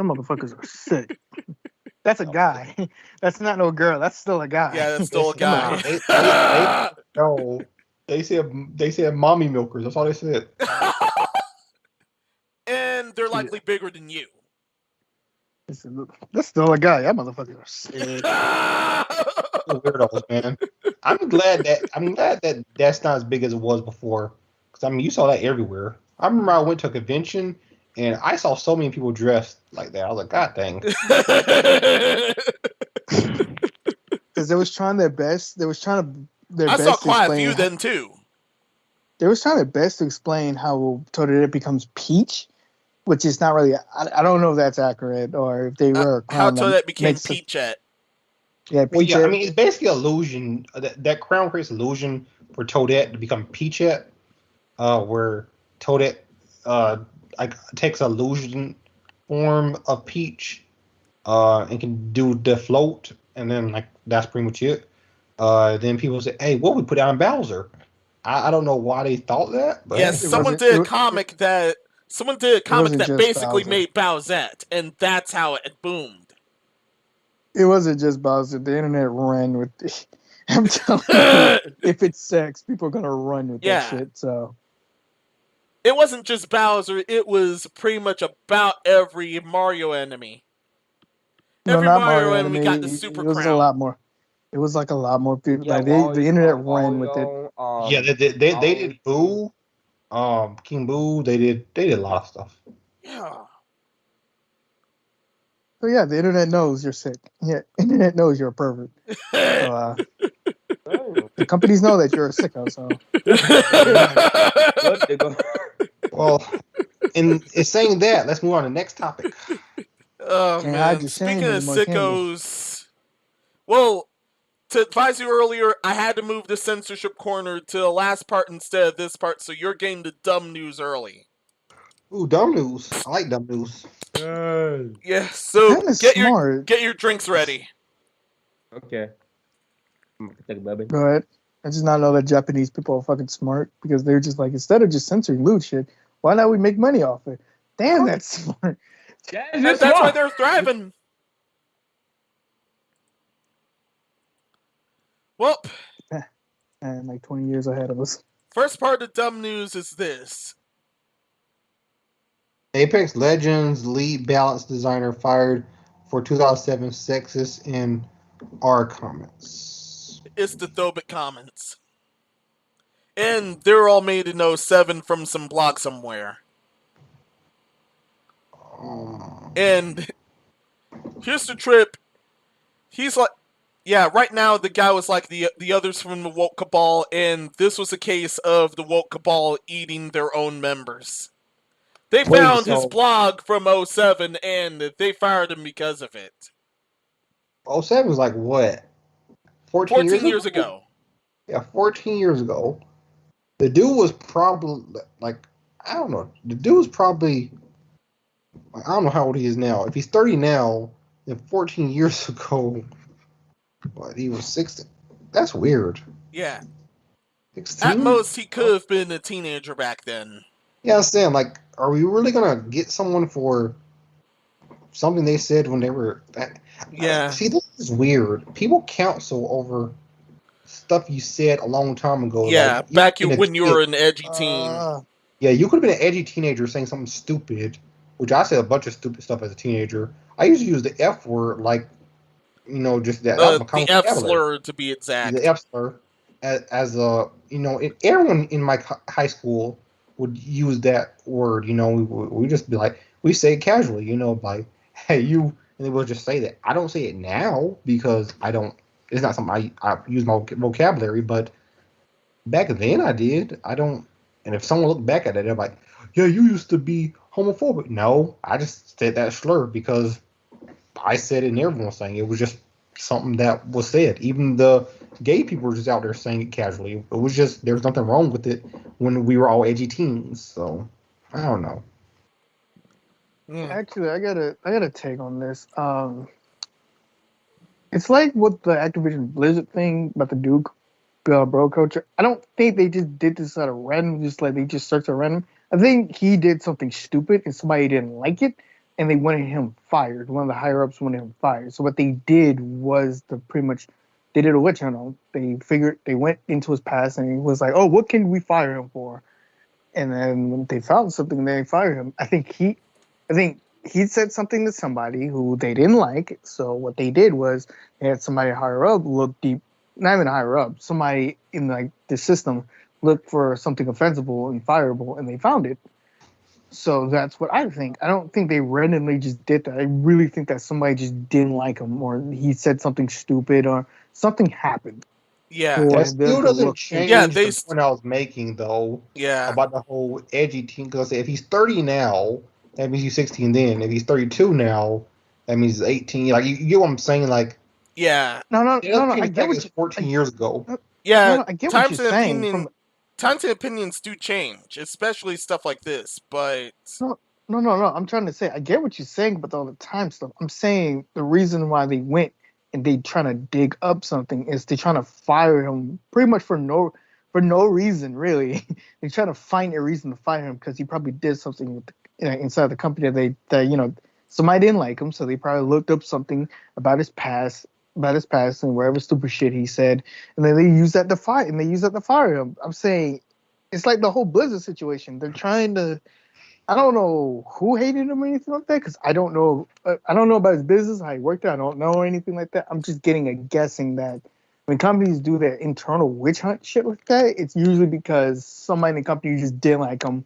motherfuckers are sick. That's a guy. That's not no girl. That's still a guy. Yeah, that's still a guy. They said mommy milkers. That's all they said. And they're likely bigger than you. That's still a guy. Y'all motherfuckers are sick. Weirdos, man. I'm glad that that's not as big as it was before. Because I mean, you saw that everywhere. I remember I went to a convention and I saw so many people dressed like that. I was like, God dang. Because they was trying their best. They was trying their best. I saw quite a few then too. They was trying their best to explain how Toadette becomes Peach, which is not really. I don't know if that's accurate or if they were. How Toadette became Peachette. Yeah, Peachette. Well, yeah, I mean, it's basically illusion. That crown creates illusion for Toadette to become Peachette, where Toadette takes illusion form of Peach, and can do the float, and then that's pretty much it. Then people say, "Hey, what we put out in Bowser?" I don't know why they thought that. But yes, someone did a comic that basically made Bowsette, and that's how it boomed. It wasn't just Bowser. The internet ran with it. I'm telling you, if it's sex, people are gonna run with that shit. So it wasn't just Bowser. It was pretty much about every Mario enemy. Every Mario enemy got the super crown. It was a lot more. It was like a lot more people. Yeah, the internet ran with it. They did Boo, King Boo. They did a lot of stuff. Yeah. So yeah, the internet knows you're sick. Yeah, internet knows you're a pervert. So, the companies know that you're a sicko. So. Well, in saying that, let's move on to the next topic. Oh man! Speaking of sickos, well, to advise you earlier, I had to move the censorship corner to the last part instead of this part, so you're getting the dumb news early. Ooh, dumb news! I like dumb news. Yeah, so get your drinks ready. Okay. Go ahead. I just not know that Japanese people are fucking smart because they're just like, instead of just censoring lewd shit, why not we make money off it? Damn, that's smart. That's why they're thriving. Well, and like 20 years ahead of us. First part of dumb news is this. Apex Legends lead balance designer fired for 2007 sexist in R comments. It's the Thobit comments. And they're all made in 07 from some blog somewhere. And here's the trip. He's like, yeah, right now the guy was like the others from the woke cabal, and this was a case of the woke cabal eating their own members. They found his blog from 07 and they fired him because of it. 07 was like what? 14 years ago. Yeah, 14 years ago. The dude was probably like, I don't know. The dude was probably, I don't know how old he is now. If he's 30 now, then 14 years ago, what, he was 60. That's weird. Yeah. 16? At most, he could have been a teenager back then. Yeah, I'm saying, like, are we really going to get someone for something they said when they were... Yeah. See, this is weird. People counsel over stuff you said a long time ago. Yeah, like, back when you were an edgy teen. Yeah, you could have been an edgy teenager saying something stupid, which I said a bunch of stupid stuff as a teenager. I used to use the F word, like, you know, just that. The F slur, to be exact. The F slur, as a, you know, everyone in my high school would use that word. You know, we just be like, we say it casually, you know, like, hey, you, and they will just say that. I don't say it now because I don't. It's not something I use my vocabulary, but back then I did. I don't. And if someone looked back at it, they're like, yeah, you used to be homophobic. No, I just said that slur because I said it and everyone was saying it. It was just something that was said. Even the gay people were just out there saying it casually. It was just, there was nothing wrong with it when we were all edgy teens. So, I don't know. Actually, I got a take on this. It's like with the Activision-Blizzard thing about the Duke bro culture. I don't think they just did this out of random, just like they just searched at random. I think he did something stupid and somebody didn't like it, and they wanted him fired. One of the higher ups wanted him fired. So what they did was they did a witch hunt. They went into his past and he was like, oh, what can we fire him for? And then when they found something, they fired him. I think he said something to somebody who they didn't like. So what they did was they had somebody higher up look deep. Not even higher up, somebody in like the system looked for something offensible and fireable, and they found it. So that's what I think. I don't think they randomly just did that. I really think that somebody just didn't like him, or he said something stupid, or something happened. Yeah, that still doesn't change the point I was making, though. Yeah, about the whole edgy teen. Because if he's 30 now, that means he's 16 then. If he's 32 now, that means he's 18. Like you get what I'm saying? Like. Yeah. No. I get what 14 years ago. Yeah. I get what you're saying. Times and opinions do change, especially stuff like this. But no. I'm trying to say I get what you're saying about all the time stuff. I'm saying the reason why they went and they trying to dig up something is they're trying to fire him pretty much for no reason really. They're trying to find a reason to fire him because he probably did something with inside the company that you know somebody didn't like him, so they probably looked up something about his past and whatever stupid shit he said, and then they use that to fire him. I'm saying it's like the whole Blizzard situation. They're trying to. I don't know who hated him or anything like that because I don't know about his business, how he worked out. I don't know anything like that. I'm just guessing that when companies do their internal witch hunt shit like that, it's usually because somebody in the company just didn't like him.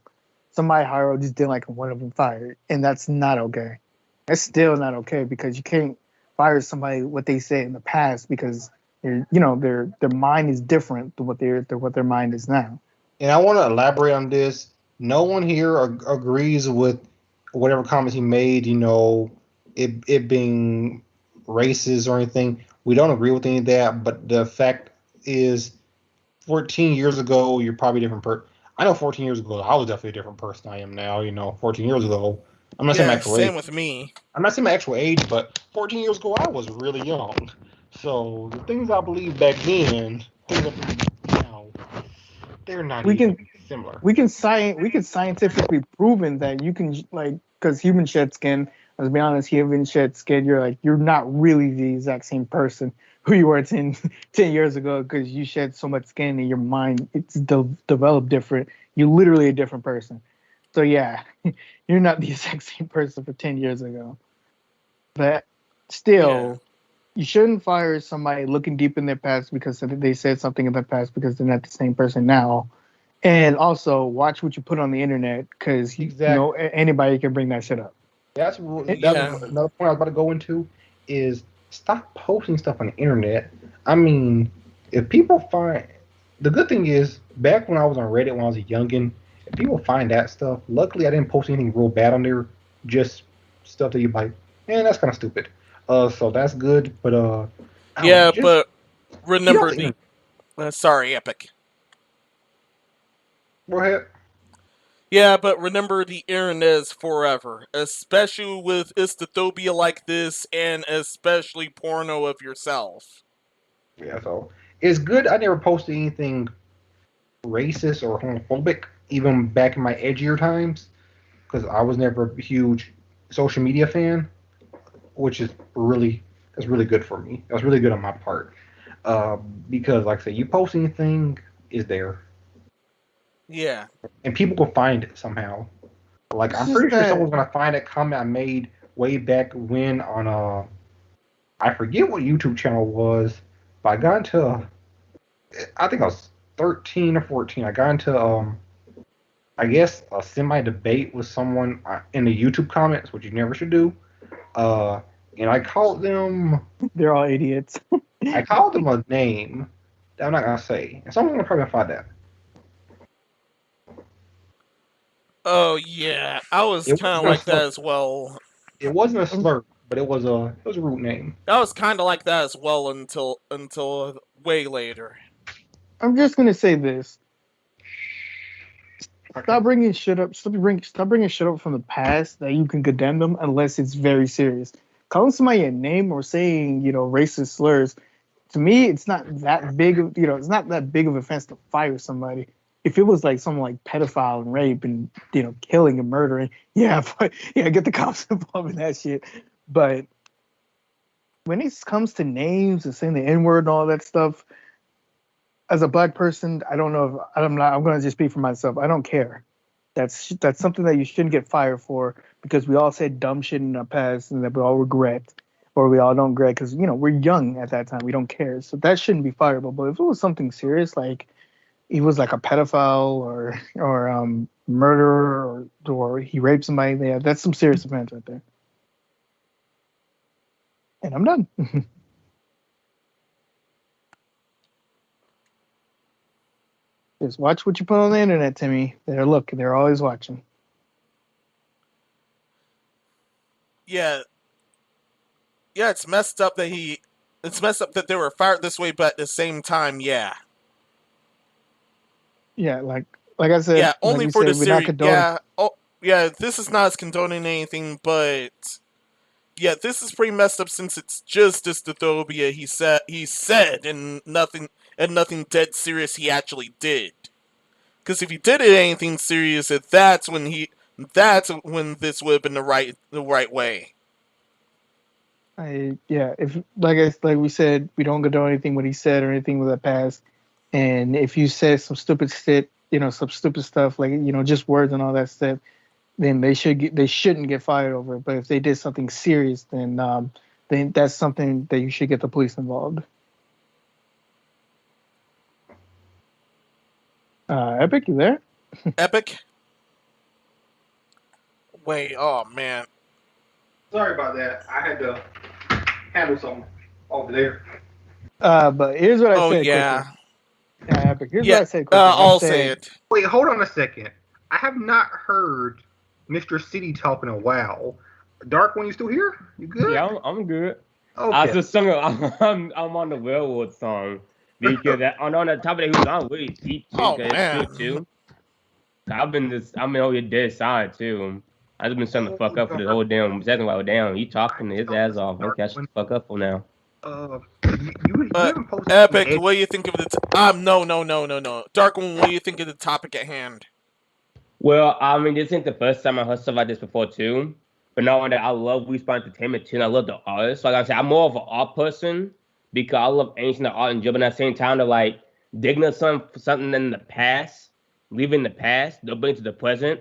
Somebody higher just didn't like him, one of them fired, and that's not okay. That's still not okay because you can't fire somebody what they said in the past because their mind is different than what their mind is now. And I want to elaborate on this. No one here agrees with whatever comments he made. You know, it being racist or anything. We don't agree with any of that. But the fact is, 14 years ago, you're probably a different person. I know 14 years ago, I was definitely a different person I am now. You know, 14 years ago. I'm not saying my actual age. Same with me. I'm not saying my actual age, but 14 years ago, I was really young. So the things I believed back then, things I believe now, they're not similar. We can scientifically proven that you can because human shed skin. Let's be honest, human shed skin. You're not really the exact same person who you were 10 years ago because you shed so much skin and your mind it's developed different. You're literally a different person. So yeah, you're not the exact same person for 10 years ago. But still, you shouldn't fire somebody looking deep in their past because they said something in their past because they're not the same person now. And also, watch what you put on the internet because anybody can bring that shit up. That's another point I was about to go into is stop posting stuff on the internet. I mean, if people find... The good thing is, back when I was on Reddit when I was a youngin', people find that stuff. Luckily, I didn't post anything real bad on there. Just stuff that you like, man, that's kind of stupid. So that's good. But yeah, but remember the. Sorry, Epic. Go ahead. Yeah, but remember the internet is forever, especially with istophobia like this, and especially porno of yourself. Yeah, so it's good. I never posted anything racist or homophobic, even back in my edgier times, because I was never a huge social media fan, which is really good for me. That's really good on my part, because like I said, you post anything is there. Yeah. And people can find it somehow. Like I'm pretty sure someone's gonna find that comment I made way back when on I forget what YouTube channel was, but I got into I think I was 13 or 14. I got into I guess a semi debate with someone in the YouTube comments, which you never should do. And I called them. They're all idiots. I called them a name that I'm not gonna say, and someone's probably gonna find that. Oh yeah, I was kind of like that as well. It wasn't a slur, but it was a root name. I was kind of like that as well until way later. I'm just gonna say this. Stop bringing shit up. Stop bringing shit up from the past that you can condemn them unless it's very serious. Calling somebody a name or saying racist slurs, to me, it's not that big of it's not that big of an offense to fire somebody. If it was like someone like pedophile and rape and killing and murdering, get the cops involved in that shit. But when it comes to names and saying the N-word and all that stuff, as a black person, I don't know if I'm going to just speak for myself. I don't care. That's something that you shouldn't get fired for, because we all said dumb shit in our past and that we all regret, or we all don't regret because we're young at that time. We don't care. So that shouldn't be fireable. But if it was something serious, like he was like a pedophile or murderer or he raped somebody, that's some serious offense right there. And I'm done. Just watch what you put on the internet, Timmy. They're always watching. Yeah, it's messed up that they were fired this way, but at the same time, yeah. Yeah, like I said. Yeah, only for the series. Yeah, this is not as condoning anything, but yeah, this is pretty messed up since it's just dystophobia. He said, and nothing dead serious he actually did. Because if he did anything serious, that's when this would have been the right way. If like we said, we don't condone anything what he said or anything with the past. And if you said some stupid shit, some stupid stuff like just words and all that stuff, then they shouldn't get fired over it. But if they did something serious, then that's something that you should get the police involved. Epic, you there? Epic? Wait, oh man. Sorry about that. I had to handle something over there. But here's what I said. Oh yeah. Epic. Here's what I said. I'll say it. Wait, hold on a second. I have not heard Mr. City talk in a while. Dark, when you still here? You good? Yeah, I'm good. Okay. I just sung I'm on the Railroad song because on the top of that he was on really deep too. Oh man. Too. I've been on your dead side too. I just been shutting the fuck up for the whole damn second while down. He talking his ass off. Okay, I should fuck up for now. Epic, what do you think of the no. Dark One, what do you think of the topic at hand? Well, I mean, this ain't the first time I heard stuff like this before too. But knowing that I love Respawn Entertainment too, and I love the artists. Like I said, I'm more of an art person because I love ancient art and job. But at the same time, to like digging up something in the past, leaving the past, they'll bring it to the present.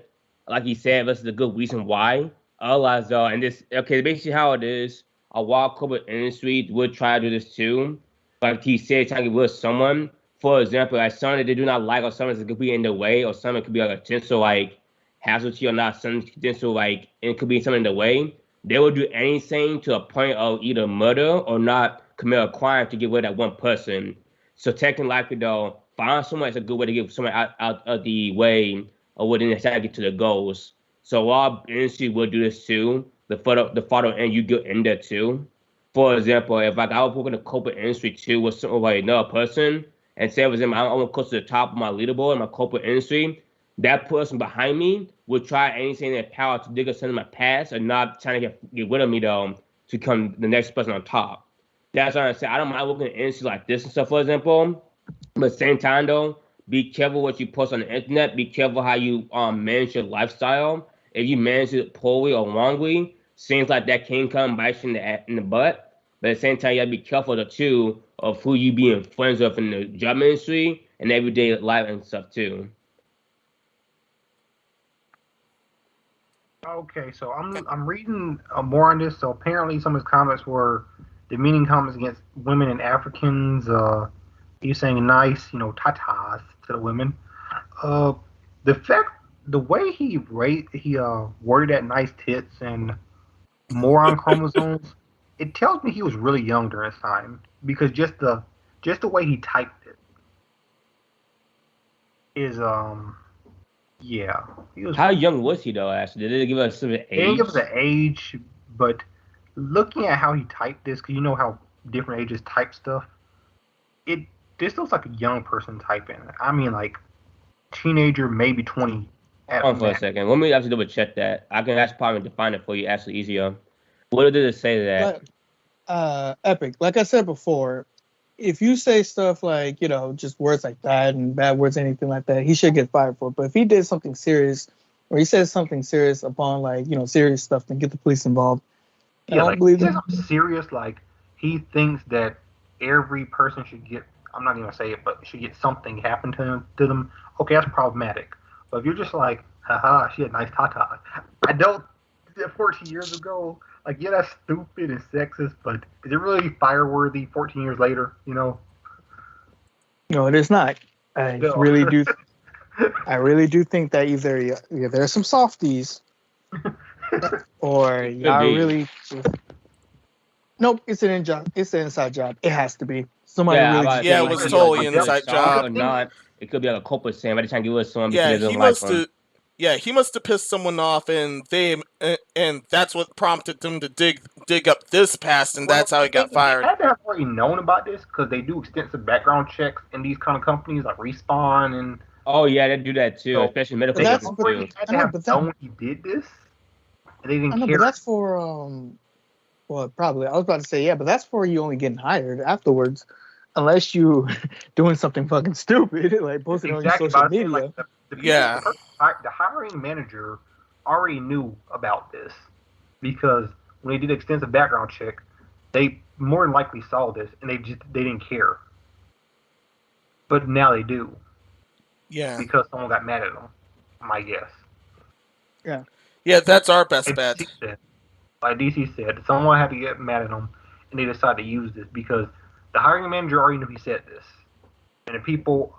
Like he said, this is a good reason why. Otherwise, and this basically how it is. A wild corporate industry would try to do this too. Like he said, trying to get rid of someone. For example, like someone that they do not like, or someone that could be in the way, or someone could be like a potential like hazard to you, or not some potential like it could be something in the way. They will do anything to a point of either murder or not commit a crime to get rid of that one person. So technically, though, find someone is a good way to get someone out of the way or within the second get to the goals. So our industry will do this too. The photo and you get in there too. For example, if like I was working in the corporate industry too with another person, and say for example I want close to the top of my leaderboard in my corporate industry, that person behind me would try anything in their power to dig us into my past and not trying to get rid of me though to come the next person on top. That's what I say. I don't mind working in industry like this and stuff, for example. But at the same time though, be careful what you post on the internet. Be careful how you manage your lifestyle. If you manage it poorly or wrongly, seems like that can come bite you in the butt. But at the same time, you gotta be careful too of who you being friends with in the job industry and everyday life and stuff too. Okay, so I'm reading more on this. So apparently, some of his comments were demeaning comments against women and Africans. He's saying nice, tatas to the women. The way he worded that nice tits and moron chromosomes, it tells me he was really young during his time because just the way he typed it is yeah. How young was he though? Actually, did it give us an age? They didn't give us an age, but looking at how he typed this, because you know how different ages type stuff, this looks like a young person typing. I mean, like teenager, maybe 20. Hold on for a second. Let me actually double check that. I can actually probably define it for you actually easier. What did it say that? Epic. Like I said before, if you say stuff like, just words like that and bad words, anything like that, he should get fired for it. But if he did something serious, or he says something serious upon serious stuff, then get the police involved. I don't believe him. Serious, like he thinks that every person should get, I'm not even gonna say it, but should get something happen to them. Okay, that's problematic. But if you're just like, haha, she had nice tata. I don't, 14 years ago, yeah, that's stupid and sexist, but is it really fire-worthy 14 years later, No, it is not. I really do think that either there's some softies or y'all really just... Nope, it's an inside job. It has to be. Somebody it was totally an inside job. Or not. It could be like a corporate saying, but they're trying to give us someone because he must have pissed someone off, and that's what prompted him to dig up this past, and that's how he got fired. They had to have already known about this because they do extensive background checks in these kind of companies like Respawn and. Oh yeah, they do that too, especially medical companies too. They had to have known he did this, and they didn't care. But that's for well, probably I was about to say but that's for you only getting hired afterwards. Unless you doing something fucking stupid, like posting on your social media. The hiring manager already knew about this because when they did extensive background check, they more than likely saw this and they didn't care. But now they do. Yeah. Because someone got mad at them, my guess. Yeah. Yeah, that's our best bet. Like DC said, someone had to get mad at them, and they decided to use this because the hiring manager already knew he said this. And the people,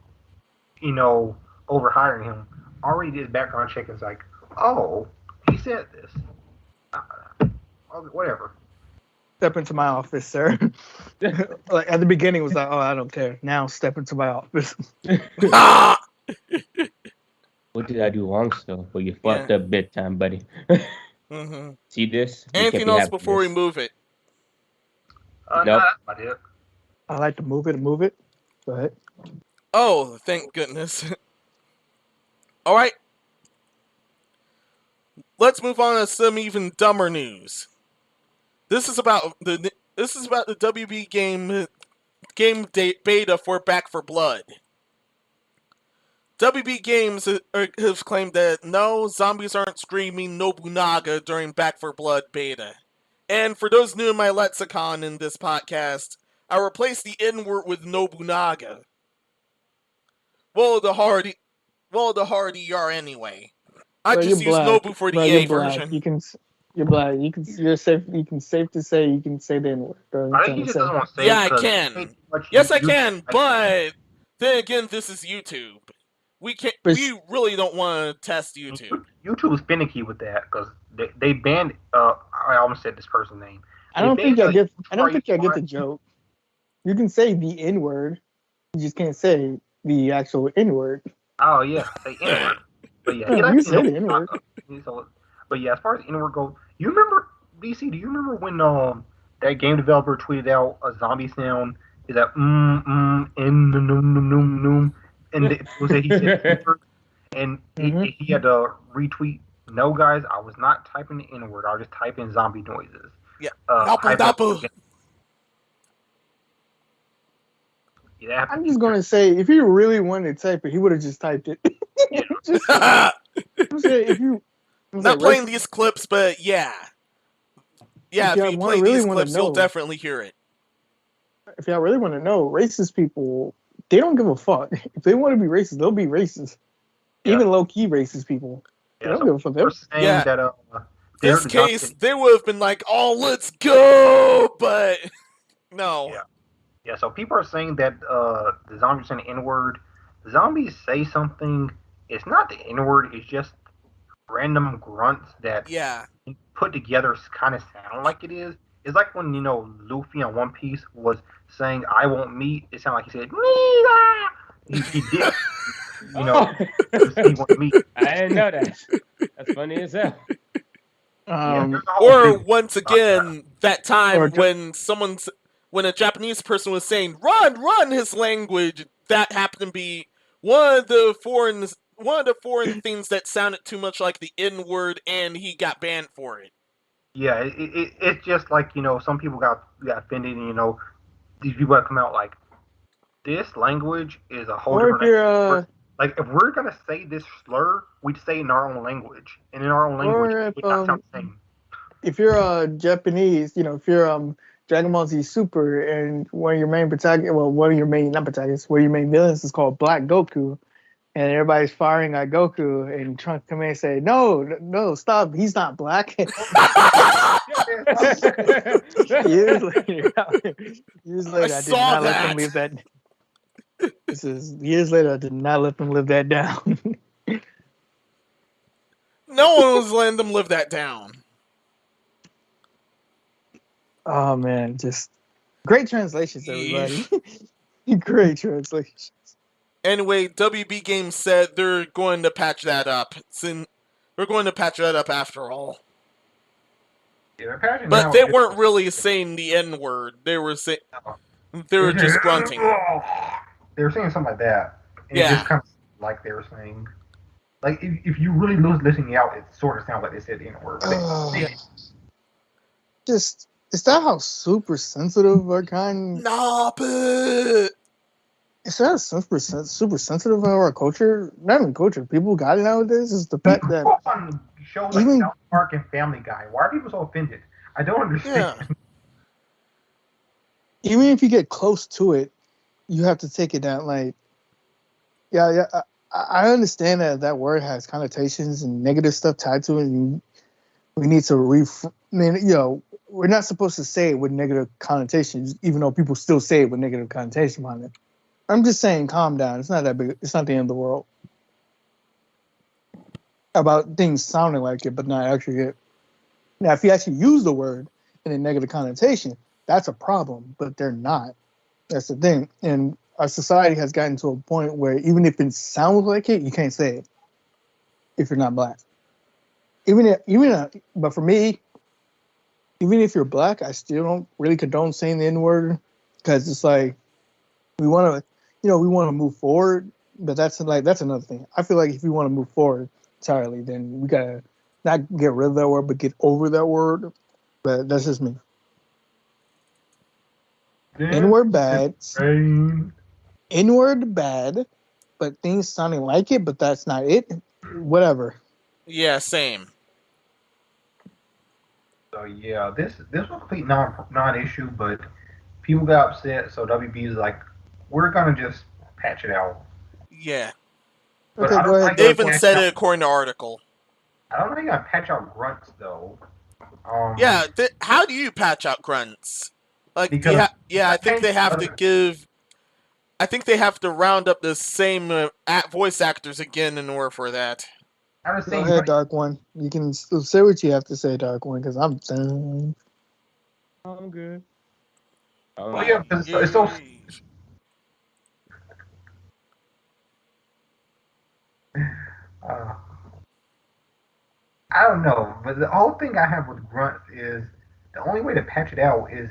over hiring him already did background check and it's like, oh, he said this. Whatever. Step into my office, sir. Like at the beginning it was like, oh, I don't care. Now step into my office. What did I do wrong still? Well, you fucked up big time, buddy. Mm-hmm. See this? Anything else before we move it? Nope. I like to move it. Go ahead. Oh, thank goodness. All right. Let's move on to some even dumber news. This is about the WB game beta for Back 4 Blood. WB Games have claimed that no, zombies aren't screaming Nobunaga during Back 4 Blood beta. And for those new in my lexicon in this podcast, I replaced the N-word with Nobunaga. Well, the hardy are anyway. I just use Nobu for the EA version. You're black. You're safe. You can safe to say you can say the N-word. I think he just doesn't want to say. Yeah, I can. Yes, I can. But then again, this is YouTube. We really don't want to test YouTube. YouTube is finicky with that because they banned. I almost said this person's name. I don't think y'all get the joke. You can say the N-word. You just can't say the actual N-word. Oh yeah, say N-word. But yeah, you say the N-word. But yeah, as far as N-word goes, you remember DC? Do you remember when that game developer tweeted out a zombie sound? Is that and it was that he said N-word, and he had to retweet. No, guys, I was not typing the N-word. I was just typing zombie noises. Yeah, Napu. Yeah, I'm just gonna say, if he really wanted to type it, he would have just typed it. If you not playing these clips, but yeah, if you play these clips, you'll definitely hear it. If y'all really want to know, racist people, they don't give a fuck. If they want to be racist, they'll be racist. Yeah. Even low-key racist people. They don't give a fuck. Yeah. That, this case, they would have been like, "Oh, let's go," but no. Yeah. So people are saying that the zombies say the N-word. Zombies say something. It's not the N-word. It's just random grunts that put together kind of sound like it is. It's like when Luffy on One Piece was saying "I won't meat." It sounded like he said "meat." He did. He won't meat. I didn't know that. That's funny as hell. Or once again, that time when a Japanese person was saying "run" his language, that happened to be one of the foreign things that sounded too much like the N-word, and he got banned for it. Yeah, it's just like some people got offended, and these people have come out like this language is a whole different. Like if we're gonna say this slur, we'd say it in our own language, and in our own language, it would not sound the same. If you're Japanese, if you're Dragon Ball Z Super, and one of your main villains is called Black Goku, and everybody's firing at Goku, and Trunks come in and say, no, stop, he's not black. years later, I did not let them leave that. This is years later, I did not let them live that down. No one was letting them live that down. Oh man, just great translations, everybody. Great translations. Anyway, WB Games said they're going to patch that up. We're going to patch that up after all. Yeah, patching but they weren't really saying the N-word. They were saying they were just grunting. They were saying something like that. And it just kind of like they were saying. Like if you really listening out, it sort of sounds like they said the N-word. Just is that how super sensitive our kind? Nah, but is that super sensitive of our culture? Not even culture. People got it nowadays. Is the fact that on shows like South Park and Family Guy, why are people so offended? I don't understand. Yeah. Even if you get close to it, you have to take it down. Like, I understand that word has connotations and negative stuff tied to it. And we need to we're not supposed to say it with negative connotations, even though people still say it with negative connotation on it. I'm just saying, calm down. It's not that big. It's not the end of the world. About things sounding like it, but not actually it. Now, if you actually use the word in a negative connotation, that's a problem, but they're not. That's the thing. And our society has gotten to a point where even if it sounds like it, you can't say it if you're not black. But for me, even if you're black, I still don't really condone saying the N-word because it's like we want to move forward, but that's another thing. I feel like if we want to move forward entirely, then we gotta not get rid of that word, but get over that word. But that's just me. N-word bad. N-word bad, but things sounding like it, but that's not it. Whatever. Yeah, same. So yeah, this was a complete non-issue, but people got upset. So WB is like, we're gonna just patch it out. Yeah. But okay, go ahead. They even said it according to the article. I don't know how you gotta patch out grunts though. How do you patch out grunts? Like, I think they have to round up the same voice actors again in order for that. Go ahead, Dark One. You can say what you have to say, Dark One, because I'm done. I'm good. Well, yeah, because it's so. I don't know, but the whole thing I have with grunts is the only way to patch it out is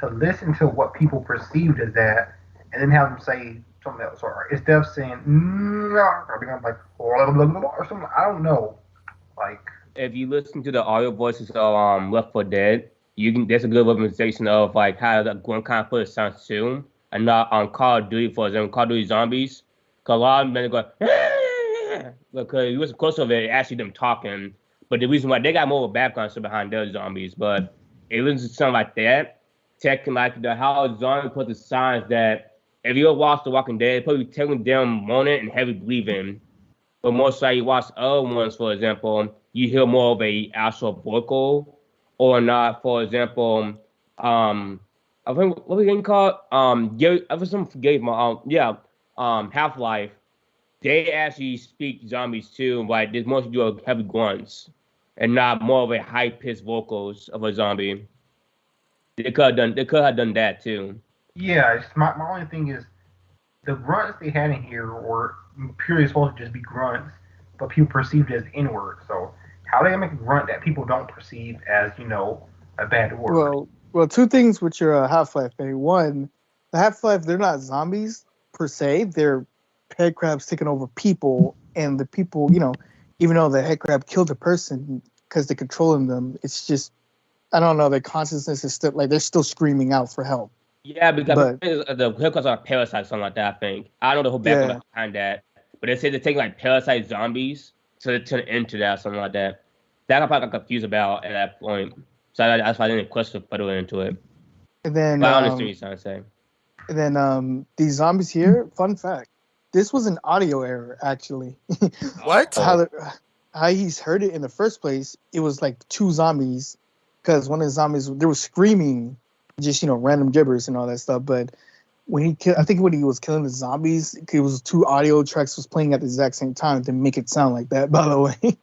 to listen to what people perceived as that, and then have them say something else. Or instead of saying or being like or something, I don't know. Like If you listen to the audio voices of Left 4 Dead, you can. There's a good representation of like how the grunt kind of footage sounds too, and not on Call of Duty, for example, Call of Duty Zombies. Cause a lot of men go because you listen close to it, actually them talking. But the reason why they got more of a background story behind their zombies, but it listens to something like that, checking like the how zombie put the signs that if you watch The Walking Dead, probably telling them moaning and heavy breathing. But most likely you watch other ones, for example, you hear more of a actual vocal or not. For example, I think what we can call I was some forget my Half-Life. They actually speak zombies too, but there's mostly do heavy grunts and not more of a high pitched vocals of a zombie. They could have done that too. yeah, it's my only thing is the grunts they had in here were purely supposed to just be grunts, but people perceived it as N-word. So how they make a grunt that people don't perceive as, a bad word? Well, two things with your Half-Life thing. One, the Half-Life, they're not zombies per se. They're head crabs taking over people, and the people, even though the head crab killed a person because they're controlling them, it's just, I don't know, their consciousness is still, like, they're still screaming out for help. Yeah, because the hookups are parasites, something like that, I think. I don't know the whole background behind that. But they say they're taking like parasite zombies to turn into that, something like that. That I'm probably confused about at that point. So that's why I didn't question further into it. And then, but I understand what you're trying to say. And then these zombies here, fun fact, this was an audio error, actually. What? How he's heard it in the first place, it was like two zombies, because one of the zombies, they were screaming, just, random gibberish and all that stuff. But when he was killing the zombies, it was two audio tracks was playing at the exact same time to make it sound like that, by the way.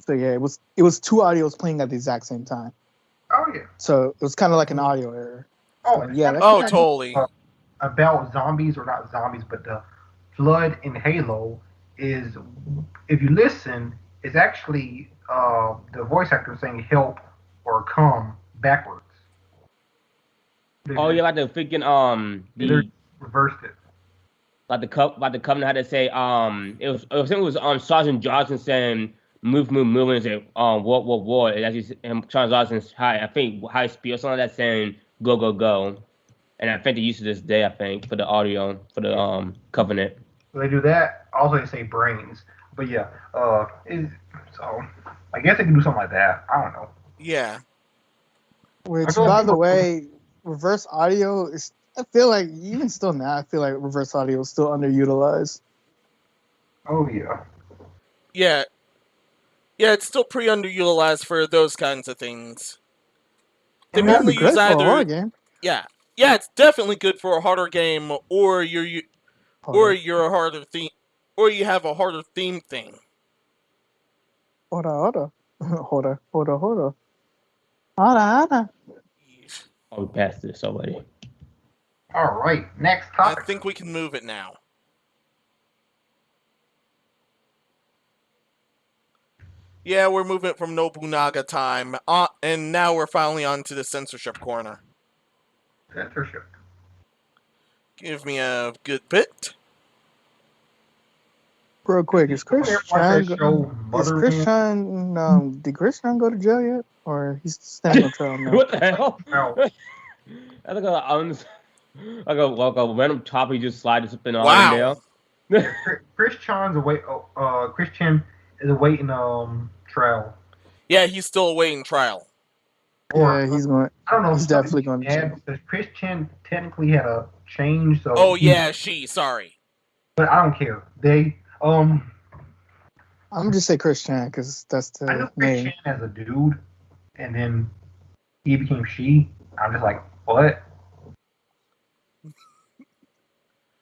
So yeah, it was two audios playing at the exact same time. Oh yeah. So it was kind of like an audio error. Oh yeah. Totally. About zombies, or not zombies, but the flood in Halo is, if you listen, it's actually the voice actor saying "help" or "come" backwards. Oh yeah, like the freaking they reversed it. Like the Covenant had to say it was Sergeant Johnson saying move and say war. It actually Sergeant Johnson's high speed or something like that saying go. And I think they use it this day, I think, for the audio for the Covenant. So they do that. Also they say brains. But yeah, so I guess they can do something like that. I don't know. Yeah. Which, by the way, reverse audio is, I feel like, even still now, I feel like reverse audio is still underutilized. Oh, yeah. Yeah. Yeah, it's still pretty underutilized for those kinds of things. They mainly use either... for a horror game. Yeah. Yeah, it's definitely good for a harder game, or you're a harder theme, or you have a harder theme thing. Harder. Oh, we passed this already. All right, next topic. I think we can move it now. Yeah, we're moving from Nobunaga time, and now we're finally on to the censorship corner. Censorship. Give me a good bit. Real quick, did Christian go to jail yet? Or he's standing on trial now? What the hell? That's like a random topic just sliding something on there. Christian is awaiting trial. Yeah, he's still awaiting trial. Yeah, he's going. I don't know. He's definitely going to jail. Because Christian technically had a change. So. Oh yeah, sorry. But I don't care. I'm just say Christian because that's the name. I know Christian as a dude, and then he became she. I'm just like, what?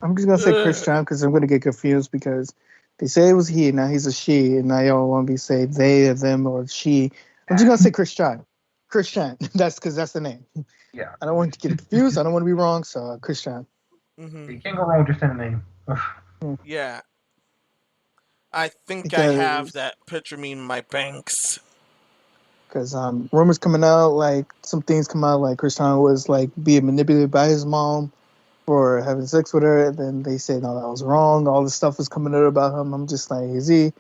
I'm just gonna say Christian because I'm gonna get confused because they say it was he, now he's a she, and now y'all want to be say they or them or she. I'm just gonna say Christian. That's because that's the name. Yeah. I don't want to get confused. I don't want to be wrong, so Christian. You can't go wrong just in the name. Yeah. I think I have that picture me in my banks. Because rumors coming out, like some things come out, like Cristiano was like being manipulated by his mom for having sex with her, and then they say no, that was wrong. All this stuff was coming out about him. I'm just like, did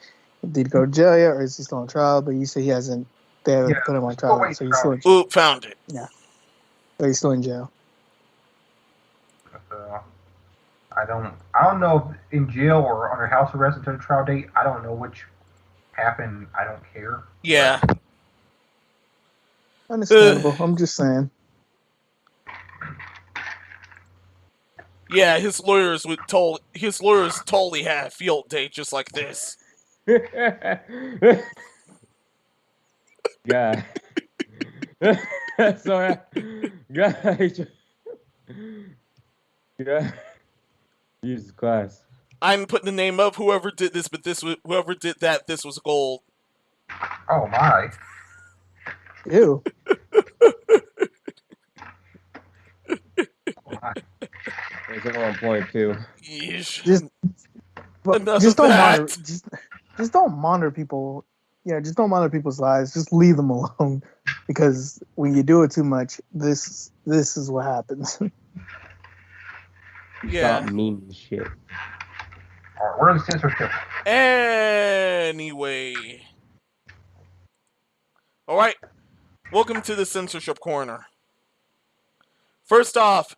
he go to jail yet, or is he still on trial? But you say he hasn't. They haven't put him on trial, so he's still in jail. Ooh, found it. Yeah, so he's still in jail. I don't know if in jail or under house arrest until the trial date. I don't know which happened. I don't care. Yeah. Understandable. I'm just saying. Yeah, his lawyers totally had a field day just like this. God. Sorry. God. Yeah. Jesus Christ. I'm putting the name of whoever did this, but whoever did that, this was gold. Oh my. Ew. There's a 1 point too. Just don't monitor people. Yeah, just don't monitor people's lives. Just leave them alone, because when you do it too much, this is what happens. Yeah. Stop mean shit. Alright, we're in censorship. Anyway. Alright. Welcome to the censorship corner. First off,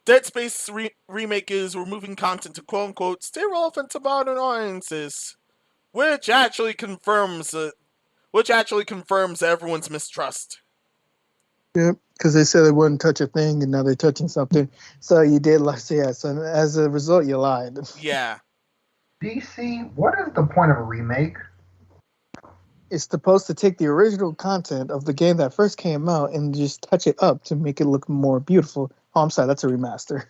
Dead Space Remake is removing content to quote-unquote stay relevant to modern audiences, which actually confirms everyone's mistrust. Yep, because they said they wouldn't touch a thing, and now they're touching something. So you did lie. So yeah, so as a result, you lied. Yeah. DC, what is the point of a remake? It's supposed to take the original content of the game that first came out and just touch it up to make it look more beautiful. Oh, I'm sorry, that's a remaster.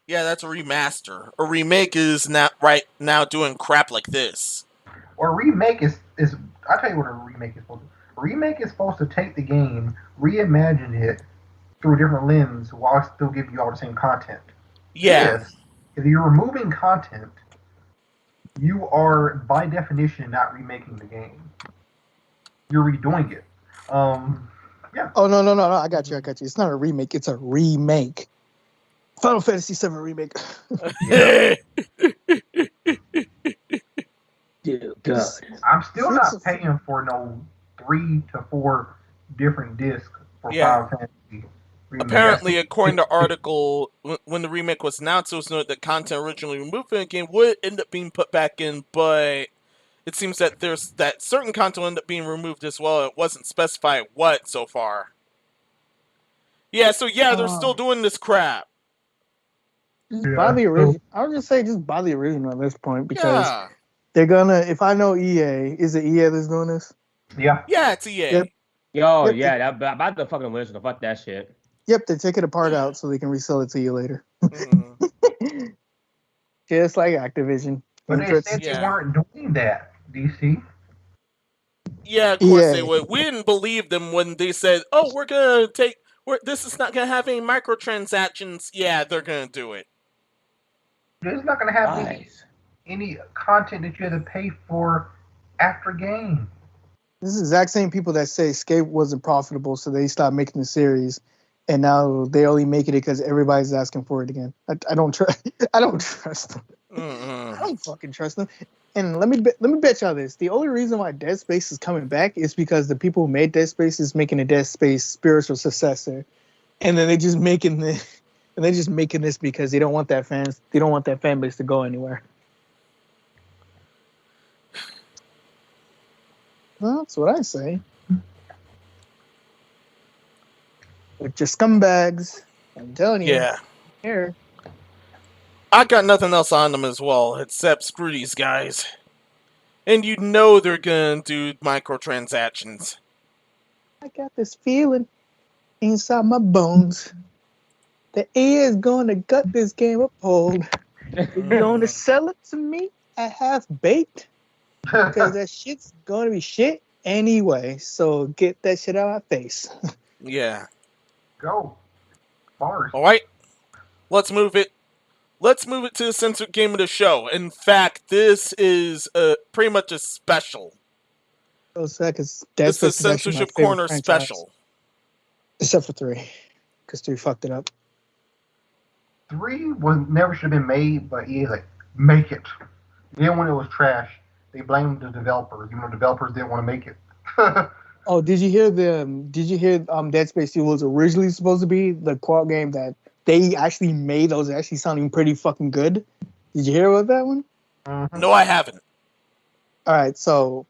Yeah, that's a remaster. A remake is not right now doing crap like this. Or a remake is I'll tell you what a remake is supposed to do. A remake is supposed to take the game, reimagine it through a different lens while still giving you all the same content. Yeah. Yes, if you're removing content, you are by definition not remaking the game. You're redoing it. Yeah. Oh no, I got you. It's not a remake, it's a remake. Final Fantasy VII remake. Dear God. I'm still not paying for no 3 to 4 different discs for Final Fantasy remake. Apparently, according to the article, when the remake was announced, it was noted that content originally removed from the game would end up being put back in, but it seems that that certain content will end up being removed as well. It wasn't specified what so far. Yeah, so they're still doing this crap. Buy the original. I would just say just buy the original at this point, because they're gonna. If I know EA, is it EA that's doing this? Yeah. Yeah, it's EA. Yep. That about the fucking original. Fuck that shit. Yep, they take it apart out so they can resell it to you later. Just like Activision. But they said they weren't doing that, DC. Yeah, of course they would. We didn't believe them when they said, "Oh, this is not gonna have any microtransactions." Yeah, they're gonna do it. It's not gonna have any content that you had to pay for after game. This is the exact same people that say Escape wasn't profitable, so they stopped making the series, and now they're only making it because everybody's asking for it again. I don't trust. I don't trust them. I don't fucking trust them. And let me bet y'all this: the only reason why Dead Space is coming back is because the people who made Dead Space is making a Dead Space spiritual successor, and then they're just making this because they don't want that fan base to go anywhere. Well, that's what I say. With your scumbags, I'm telling you. Yeah. Here. I got nothing else on them as well, except screw these guys. And you know they're gonna do microtransactions. I got this feeling inside my bones that EA is going to gut this game up cold. They're going to sell it to me at half baked, because that shit's going to be shit anyway. So get that shit out of my face. Yeah. Go. Bars. All right. Let's move it. let's move it to the censored game of the show. In fact, this is pretty much a special. It's a censorship corner special. Except for 3, because 3 fucked it up. 3 never should have been made, but EA's like, make it. Then when it was trash, they blamed the developers, even though developers didn't want to make it. Oh, did you hear Dead Space 2 was originally supposed to be the co-op game that they actually made? That was actually sounding pretty fucking good. Did you hear about that one? Mm-hmm. No, I haven't. All right, so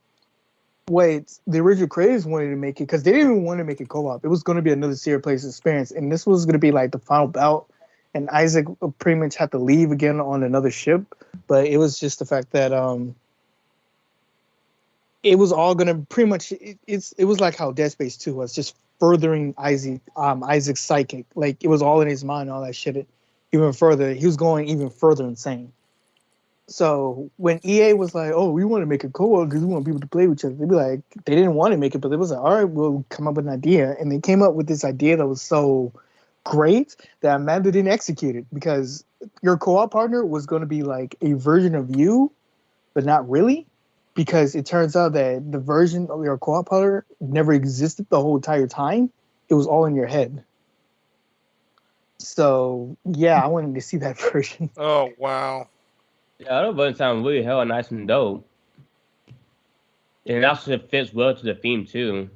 the original creators wanted to make it because they didn't even want to make it co-op. It was going to be another single player experience, and this was going to be like the final bout. And Isaac pretty much had to leave again on another ship, but it was just the fact that it was all gonna pretty much it was like how Dead Space 2 was, just furthering Isaac's psychic. Like it was all in his mind, all that shit. Even further, he was going even further insane. So when EA was like, "Oh, we want to make a co-op because we want people to play with each other," they didn't want to make it, but they was like, "All right, we'll come up with an idea," and they came up with this idea that was so great that Amanda didn't execute it, because your co-op partner was going to be like a version of you, but not really, because it turns out that the version of your co-op partner never existed the whole entire time. It was all in your head. So yeah, I wanted to see that version. Oh wow. Yeah, that version sounds really hella nice and dope. And it also fits well to the theme too.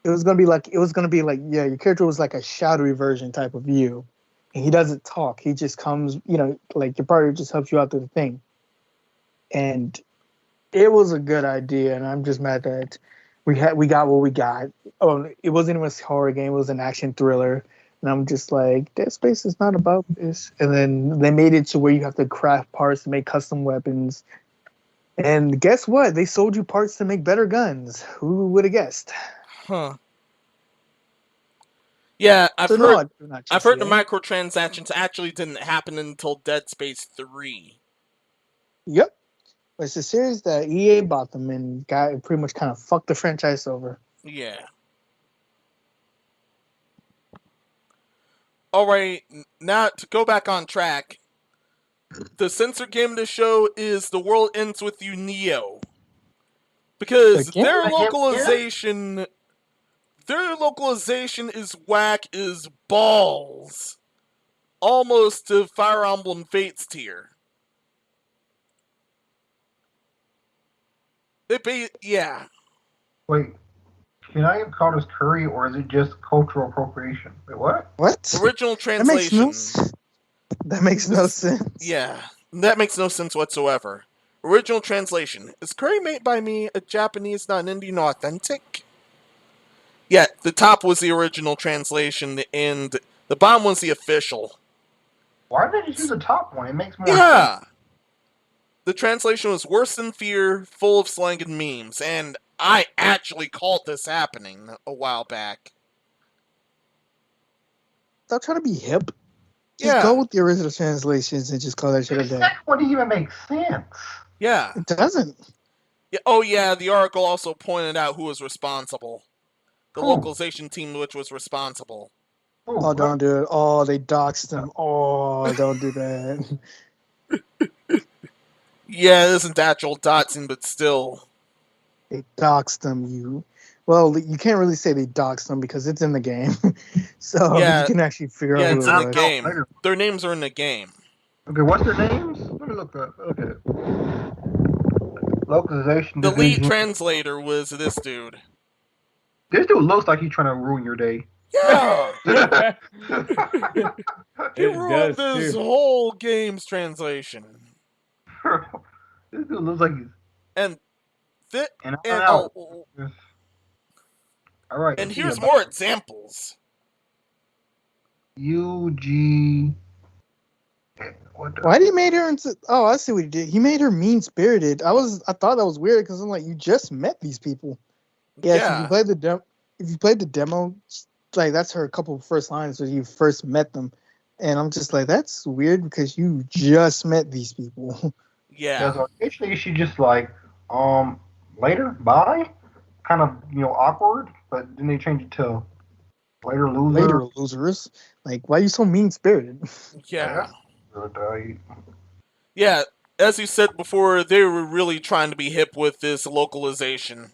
It was gonna be like your character was like a shadowy version type of you, and he doesn't talk. He just comes, like your partner just helps you out through the thing. And it was a good idea, and I'm just mad that we got what we got. Oh, it wasn't even a horror game; it was an action thriller, and I'm just like, Dead Space is not about this. And then they made it to where you have to craft parts to make custom weapons. And guess what? They sold you parts to make better guns. Who would have guessed? Huh. Yeah, I've heard the microtransactions actually didn't happen until Dead Space 3. Yep. It's a series that EA bought them and got pretty much kind of fucked the franchise over. Yeah. Alright, now to go back on track. The censored game of the show is The World Ends With You, Neo. Because their localization is whack as balls. Almost to Fire Emblem Fates tier. Yeah. Wait, can I call this curry, or is it just cultural appropriation? Wait, what? What? Original translation. That makes no sense. Yeah, that makes no sense whatsoever. Original translation. Is curry made by me a Japanese, not an Indian, authentic? Yeah, the top was the original translation, and the bottom was the official. Why did you do the top one? It makes more sense. The translation was worse than fear, full of slang and memes, and I actually called this happening a while back. Stop trying to be hip. Just go with the original translations and just call that shit a day. The second one didn't even make sense. Yeah. It doesn't. Yeah. Oh, yeah, the article also pointed out who was responsible. The localization team which was responsible. Oh, don't do it. Oh, they doxed them. Oh, don't do that. Yeah, it isn't actual doxing, but still. They doxed them, Well, you can't really say they doxed them because it's in the game. So you can actually figure out who it's in the game. Their names are in the game. Okay, what's their names? Let me look up. Okay. Localization. The lead translator was this dude. This dude looks like he's trying to ruin your day. Yeah! He ruined this whole game's translation. This dude looks like he's... All right. And here's more examples. UG. Why did he make her into? Oh, I see what he did. He made her mean spirited. I thought that was weird because I'm like, you just met these people. Yeah. So if you played the demo, like that's her couple of first lines when you first met them, and I'm just like, that's weird because you just met these people. Yeah. So initially she just like, later, bye. Kind of, awkward, but then they changed it to later losers. Like, why are you so mean-spirited? Yeah. Yeah, as you said before, they were really trying to be hip with this localization.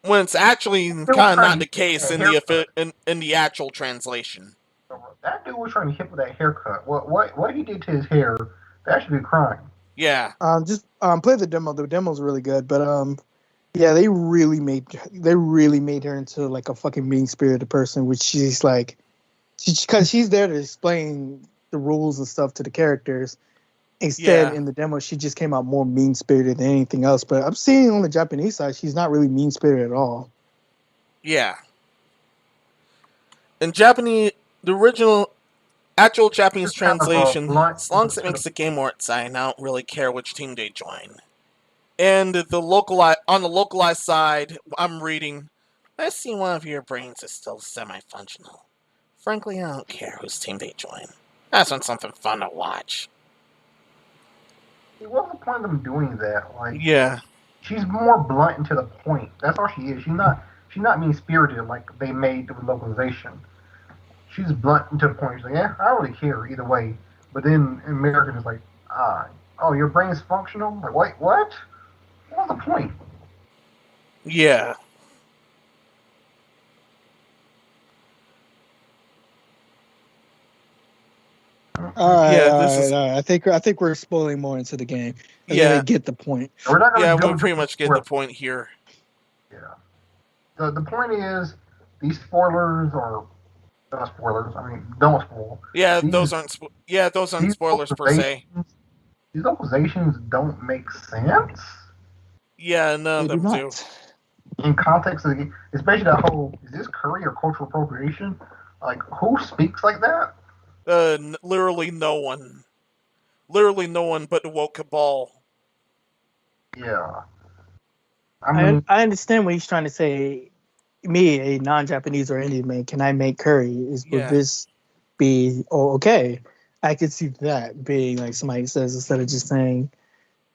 When it's actually kind of not the case in the actual translation. That dude was trying to hit with that haircut. What he did to his hair, that should be a crime. Yeah. Just play the demo. The demo's really good, but yeah, they really made her into like a fucking mean-spirited person, which she's like, because she's there to explain the rules and stuff to the characters. Instead, in the demo, she just came out more mean-spirited than anything else. But I'm seeing on the Japanese side, she's not really mean-spirited at all. Yeah. In Japanese, the original, actual Japanese translation, as long as it makes the game more exciting, I don't really care which team they join. And on the localized side, I'm reading, I see one of your brains is still semi-functional. Frankly, I don't care whose team they join. I just want something fun to watch. What's the point of them doing that? Like, yeah, she's more blunt and to the point. That's all she is. She's not mean spirited like they made the localization. She's blunt and to the point. She's like, yeah, I don't really care either way. But then American is like, oh, your brain's functional? Like, wait, what? What's the point? Yeah. All right. I think we're spoiling more into the game. I get the point. We're not gonna we pretty much get the point here. Yeah. The point is, these spoilers are not spoilers. I mean, don't spoil. Yeah, those aren't spoilers per se. These localizations don't make sense. Yeah, none of them do. In context of the game, especially that whole, is this curry or cultural appropriation? Like, who speaks like that? Literally no one. Literally no one but the woke cabal. Yeah. I understand what he's trying to say. Me, a non-Japanese or Indian man, can I make curry? Would this be okay? I could see that being like somebody says, instead of just saying,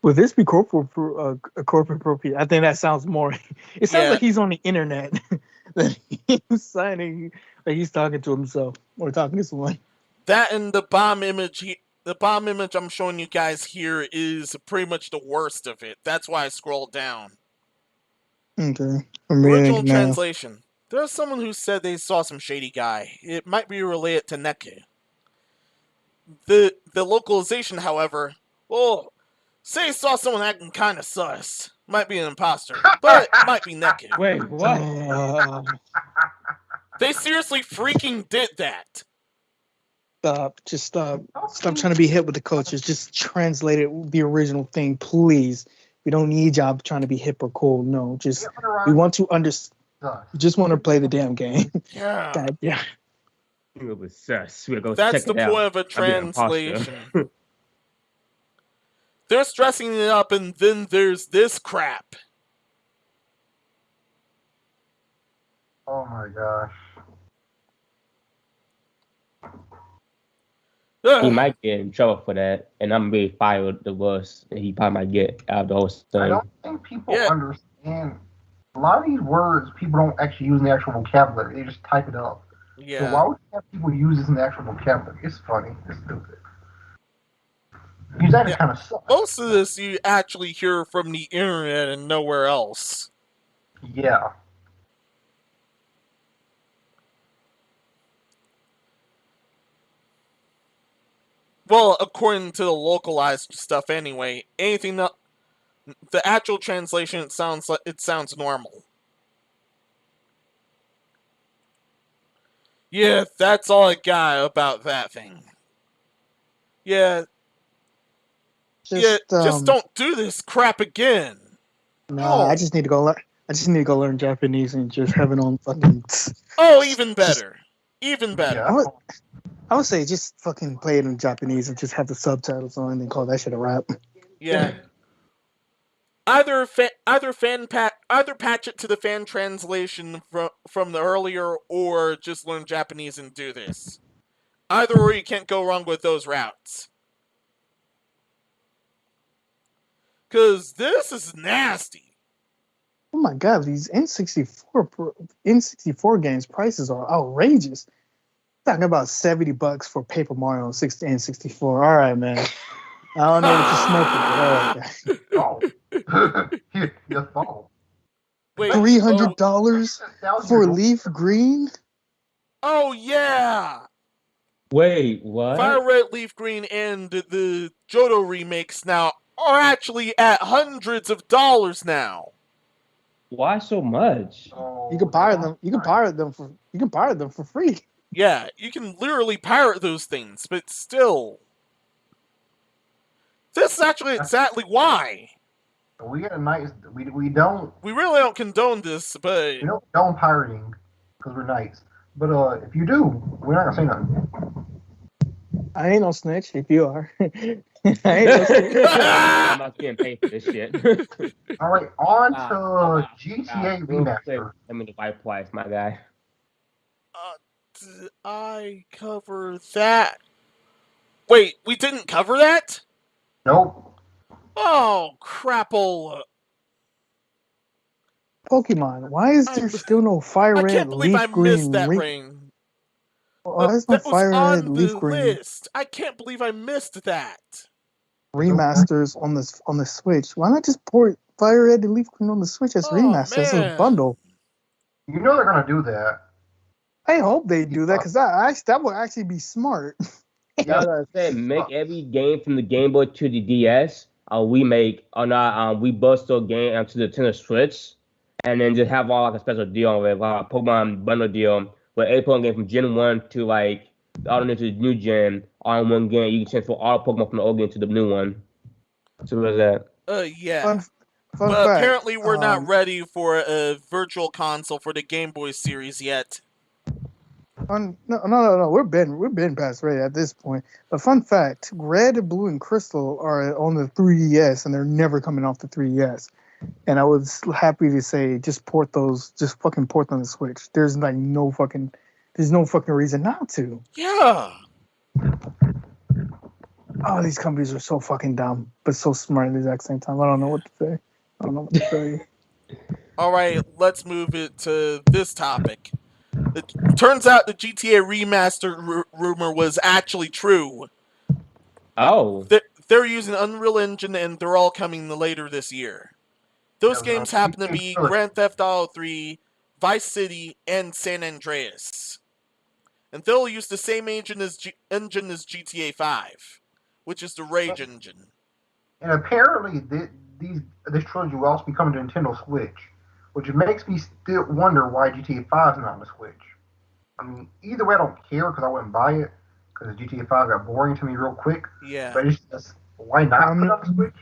would this be corporate appropriate? I think that sounds more. It sounds like he's on the internet that he's signing, like he's talking to himself or talking to someone. That and the bomb image. The bomb image I'm showing you guys here is pretty much the worst of it. That's why I scrolled down. Okay. Original translation. There's someone who said they saw some shady guy. It might be related to Neku. The localization, however, well, say saw someone acting kind of sus. Might be an imposter, but might be Neku. Wait, what? They seriously freaking did that. Stop. Just stop. Stop trying to be hip with the cultures. Just translate it, the original thing, please. We don't need y'all trying to be hip or cool. No, just we want to understand. We just want to play the damn game. Yeah. God, yeah. That's the point of a translation. They're stressing it up, and then there's this crap. Oh my gosh. He might get in trouble for that, and I'm really fired the worst he probably might get out of the whole thing. I don't think people understand. A lot of these words people don't actually use in the actual vocabulary. They just type it up. Yeah. So why would you have people use this in the actual vocabulary? It's funny. It's stupid. Because that is kind of sucks. Most of this you actually hear from the internet and nowhere else. Yeah. Well, according to the localized stuff anyway, anything that the actual translation it sounds normal. Yeah, that's all I got about that thing. Yeah. Just don't do this crap again. No, I just need to go learn. I just need to go learn Japanese and just have it on fucking. Oh, even better. Even better. Yeah, I would say just fucking play it in Japanese and just have the subtitles on and call that shit a wrap. Yeah. Either patch it to the fan translation from the earlier, or just learn Japanese and do this. Either or, you can't go wrong with those routes. Because this is nasty. Oh my god, these N64 games prices are outrageous. Talking about $70 for Paper Mario 60 and 64. All right, man. I don't know what you're smoking. Oh, your fault. Wait, $300 for Leaf Green? Oh yeah. Wait, what? Fire Red, Leaf Green, and the Johto remakes now are actually at hundreds of dollars now. Why so much? You can pirate them. You can pirate them for free. Yeah, you can literally pirate those things, but still, this is actually exactly why. We got a nice. We don't. We really don't condone this, but we don't condone pirating because we're nice. But if you do, we're not gonna say nothing. I ain't no snitch. If you are, I ain't no snitch. I'm not getting paid for this shit. All right, on to GTA Remaster. I mean, the white twice, my guy. Did I cover that? Wait, we didn't cover that? Nope. Oh, crapola. Pokemon, why is there still no Fire Red, I can't believe I missed that ring. Why is no Fire Red, Leaf Green? List. I can't believe I missed that. Remasters on the Switch. Why not just port Fire Red and Leaf Green on the Switch as remasters as a bundle? You know they're gonna do that. I hope they do that because that would actually be smart. Yeah, I was gonna say, make every game from the Game Boy to the DS we make we bust a game onto the Nintendo Switch, and then just have all like a special deal with Pokemon bundle deal where every Pokemon game from Gen 1 to like all the way to the new gen all in one game. You can transfer all the Pokemon from the old game to the new one. So what's that? Yeah. Fun but fact, apparently we're not ready for a virtual console for the Game Boy series yet. No. We're been past ready at this point. But fun fact: Red, Blue, and Crystal are on the 3DS, and they're never coming off the 3DS. And I was happy to say, just fucking port them on the Switch. There's like no fucking reason not to. Yeah. Oh, these companies are so fucking dumb, but so smart at the exact same time. I don't know what to say. I don't know what to say. All right, let's move it to this topic. It turns out the GTA remaster rumor was actually true. Oh. They're using Unreal Engine, and they're all coming later this year. Those games happen to be Grand Theft Auto 3, Vice City, and San Andreas. And they'll use the same engine as GTA 5, which is the Rage engine. And apparently, this trilogy will also be coming to Nintendo Switch, which makes me still wonder why GTA 5 is not on the Switch. I mean, either way, I don't care because I wouldn't buy it because GTA 5 got boring to me real quick. Yeah. But it's just, why not put it on the Switch?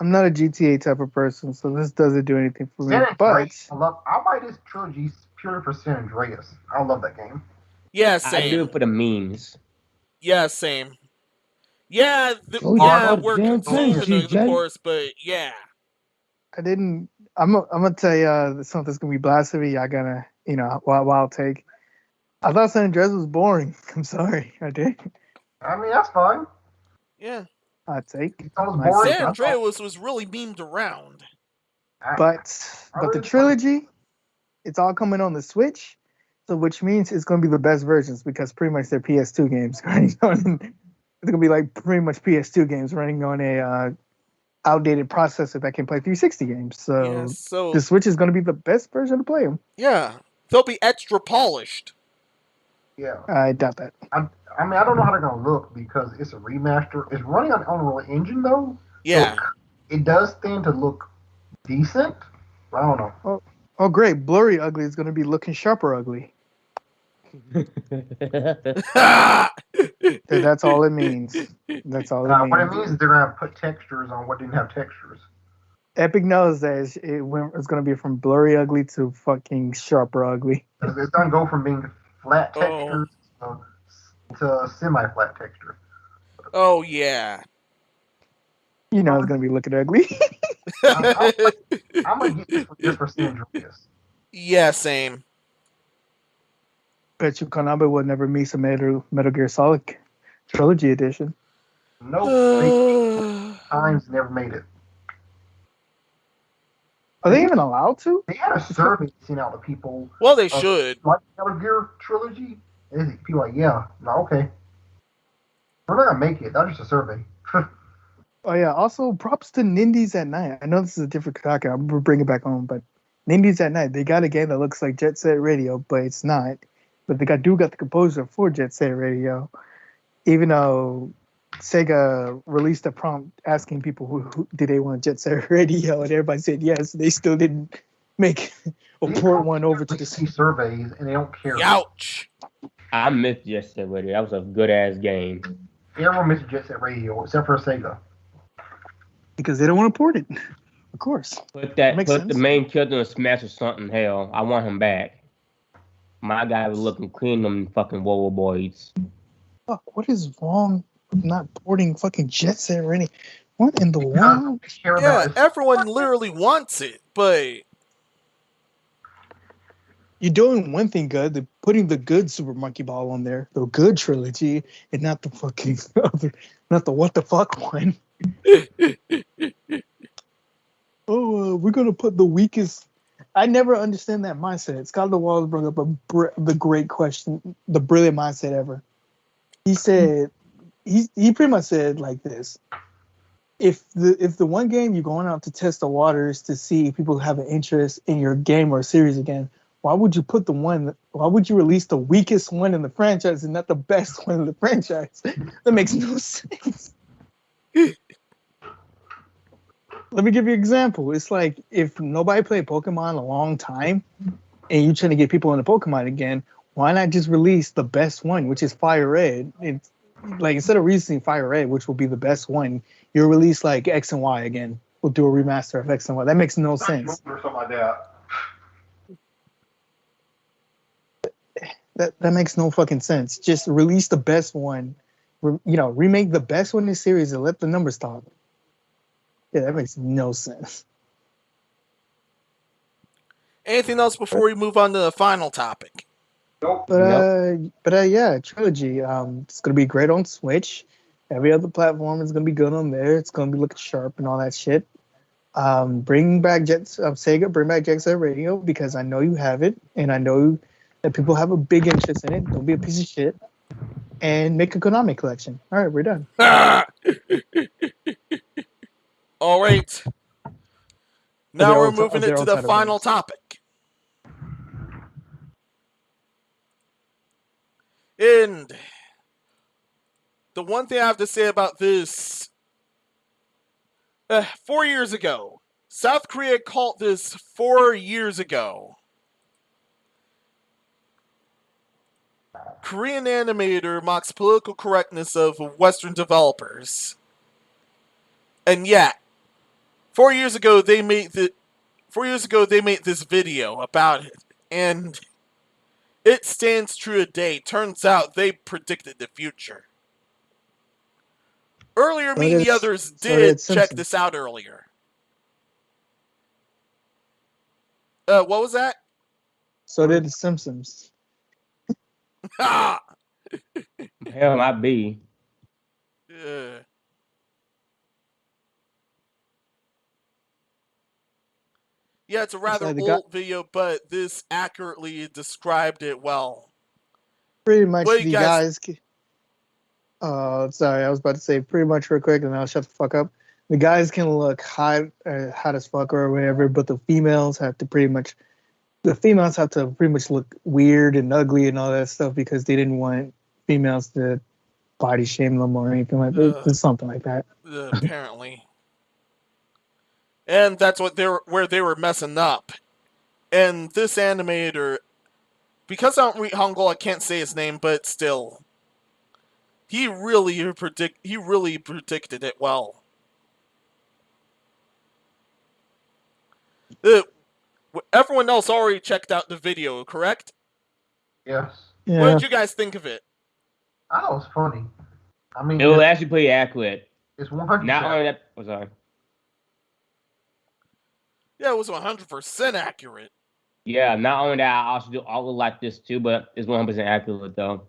I'm not a GTA type of person, so this doesn't do anything for me. But I'll buy this trilogy purely for San Andreas. I love that game. Yeah, same. I do it for the memes. Yeah, same. Yeah, we're consuming of course, but yeah. I'm gonna tell you something's gonna be blasphemy. Y'all gonna, wild take. I thought San Andreas was boring. I'm sorry, I did. I mean, that's fine. Yeah. I take. San Andreas was really memed around. But the trilogy, it's all coming on the Switch, so which means it's going to be the best versions because pretty much they're PS2 games running on. It's going to be like pretty much PS2 games running on a outdated processor that can play 360 games. So the Switch is going to be the best version to play them. Yeah, they'll be extra polished. Yeah, I doubt that. I mean, I don't know how they're going to look because it's a remaster. It's running on Unreal Engine, though. Yeah. So it does stand to look decent. I don't know. Oh, great. Blurry Ugly is going to be looking sharper ugly. That's all it means. That's all it means. What it means is they're going to put textures on what didn't have textures. Epic knows that it's going to be from blurry ugly to fucking sharper ugly. It's going to go from being flat textures to semi-flat texture. Oh, yeah. You know it's going to be looking ugly. I'm going to get this just for San Andreas. Yeah, same. Bet you Konami would never miss a Metal Gear Solid Trilogy Edition. Nope. Times never made it. Are they even allowed to? They had a survey sent out to people. Well, they should. Like Metal Gear Trilogy, And people are like, yeah. I'm like, okay. We're not gonna make it. That's just a survey. Oh yeah. Also, props to Nindies at Night. I know this is a different topic. I'm gonna bring it back on, but Nindies at Night. They got a game that looks like Jet Set Radio, but it's not. But they got the composer for Jet Set Radio. Even though Sega released a prompt asking people who did they want Jet Set Radio, and everybody said yes, they still didn't make or port one over to the surveys, and they don't care. Ouch! I missed Jet Set Radio. That was a good ass game. Everyone missed Jet Set Radio except for Sega. Because they don't want to port it, of course. Put the main character in Smash or something. Hell, I want him back. My guy was looking clean them fucking Wowo boys. Fuck, what is wrong with not porting fucking Jet Set Radio? What in the world? Yeah, everyone literally wants it, but you're doing one thing good. They're putting the good Super Monkey Ball on there, the good trilogy, and not the fucking other, not the what the fuck one. We're gonna put the weakest. I never understand that mindset. Scott the Walls brought up the great question, the brilliant mindset ever. He said, he pretty much said like this: if the one game you're going out to test the waters to see if people have an interest in your game or series again, why would you put why would you release the weakest one in the franchise and not the best one in the franchise? That makes no sense. Let me give you an example. It's like if nobody played Pokemon in a long time and you're trying to get people into Pokemon again, why not just release the best one, which is Fire Red? It's like instead of releasing Fire Red, which will be the best one, you'll release like X and Y again. We'll do a remaster of X and Y. That makes no sense. Or something like that. That makes no fucking sense. Just release the best one. Remake the best one in the series and let the numbers talk. Yeah, that makes no sense. Anything else before we move on to the final topic? Nope. But yeah, trilogy. It's gonna be great on Switch. Every other platform is gonna be good on there. It's gonna be looking sharp and all that shit. Bring back Sega. Bring back Jet Set Radio because I know you have it, and I know that people have a big interest in it. Don't be a piece of shit. And make a Konami collection. All right, we're done. All right. Now we're moving into the final topic. And the one thing I have to say about this, 4 years ago, South Korea called this 4 years ago. Korean animator mocks political correctness of Western developers. And yet, 4 years ago they made this video about it, and it stands true today. Turns out they predicted the future. Earlier, me and the others did check this out earlier. What was that? So did the Simpsons. Ha! Hell, might be. Yeah, it's a rather old video, but this accurately described it well. Pretty much the guys... sorry, I was about to say pretty much real quick, and I'll shut the fuck up. The guys can look hot as fuck or whatever, but the females have to pretty much look weird and ugly and all that stuff because they didn't want females to body shame them or anything like that. Something like that. Apparently. And that's where they were messing up. And this animator, because I don't read Hangul, I can't say his name, but still, he really predicted it well. Everyone else already checked out the video, correct? Yes. Yeah. What did you guys think of it? I thought it was funny. I mean, it was actually pretty accurate. It's 100%. Not only that, sorry. Yeah, it was 100% accurate. Yeah, not only that, I also do all like this too, but it's 100% accurate though.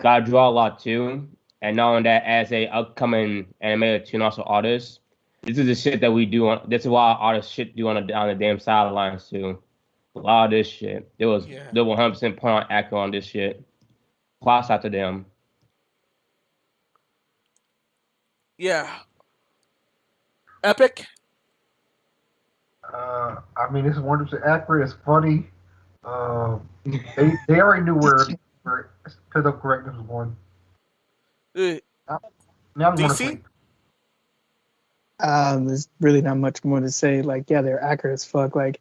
Gotta draw a lot too, and not only that, as a upcoming animator too, and also artist, this is the shit that we do. This is why artists shit do on the damn sidelines too. A lot of this shit. There was 100% point accurate on this shit. plots after them. Yeah. Epic? I mean, it's 100% accurate. It's funny. They already knew where political correctness was going. Now I'm DC? There's really not much more to say. Like, yeah, they're accurate as fuck. Like,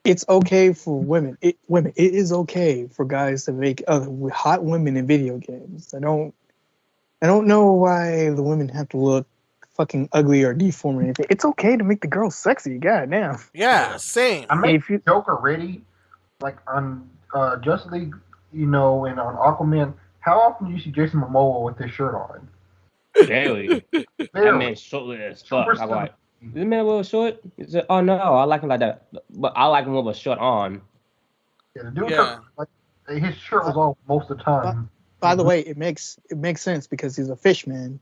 it's okay for women. It is okay for guys to make hot women in video games. I don't know why the women have to look fucking ugly or deformed or anything. It's okay to make the girls sexy. God damn. Yeah, same. I made Joker ready, like on Justice League, and on Aquaman. How often do you see Jason Momoa with his shirt on? Daily. That man short as fuck. I'm like, is this man a little short? Is it, oh no, I like him like that. But I like him with a shirt on. Yeah, the dude his shirt was off most of the time. By the way, it makes sense because he's a fish man.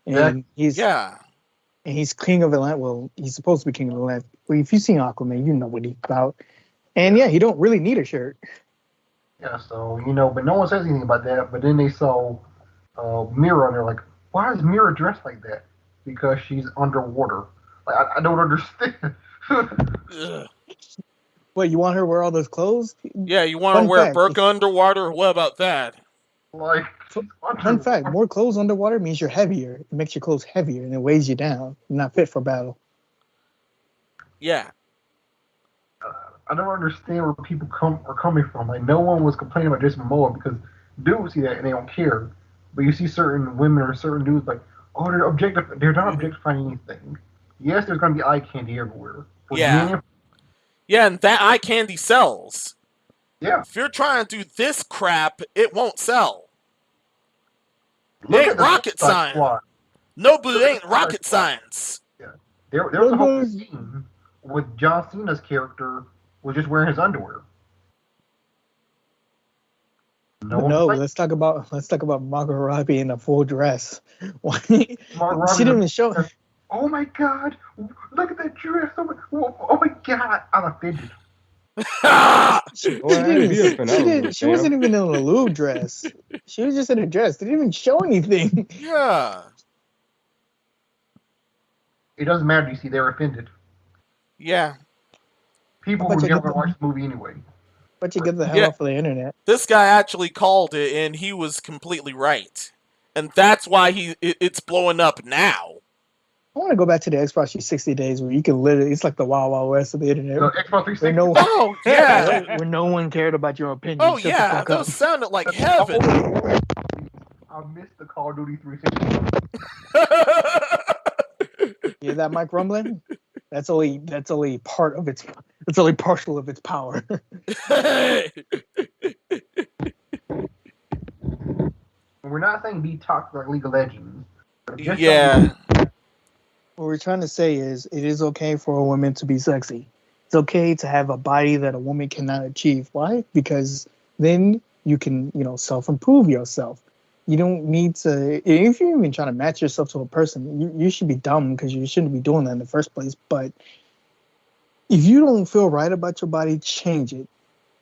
And he's king of Atlantis. Well, he's supposed to be king of Atlantis. Well, if you've seen Aquaman, you know what he's about. And yeah, he don't really need a shirt. Yeah, so but no one says anything about that. But then they saw Mira, and they're like, "Why is Mira dressed like that?" Because she's underwater. Like I don't understand. What, you want her to wear all those clothes? Yeah, you want her to wear a burqa underwater? What about that? Like, fun fact, more clothes underwater means you're heavier. It makes your clothes heavier and it weighs you down. You're not fit for battle. Yeah. I don't understand where people are coming from. Like, no one was complaining about Jason Momoa because dudes see that and they don't care. But you see certain women or certain dudes like, oh, they're not objectifying anything. Yes, there's going to be eye candy everywhere. Yeah, and that eye candy sells. Yeah. If you're trying to do this crap, it won't sell. It ain't rocket science. No, but it ain't rocket science. Yeah. There was a whole scene with John Cena's character was just wearing his underwear. Let's talk about Margot Robbie in a full dress. She didn't even show. Oh my God! Look at that dress! Oh my God! I'm offended. She wasn't even in a lube dress. She was just in a dress. They didn't even show anything. Yeah. It doesn't matter. You see, they're offended. Yeah. People were never going to watch the movie anyway. But you get the hell off of the internet. This guy actually called it, and he was completely right. And that's why it's blowing up now. I want to go back to the Xbox 360 days where you can literally, it's like the Wild Wild West of the internet. So Xbox 360? Where no one cared about your opinion. Oh, yeah, those sounded like heaven. I missed the Call of Duty 360. You hear that mic rumbling? That's only part of its. It's only partial of its power. We're not saying be toxic like League of Legends. What we're trying to say is it is okay for a woman to be sexy. It's okay to have a body that a woman cannot achieve. Why? Because then you can, self-improve yourself. You don't need to, if you're even trying to match yourself to a person, you should be dumb because you shouldn't be doing that in the first place. But if you don't feel right about your body, change it.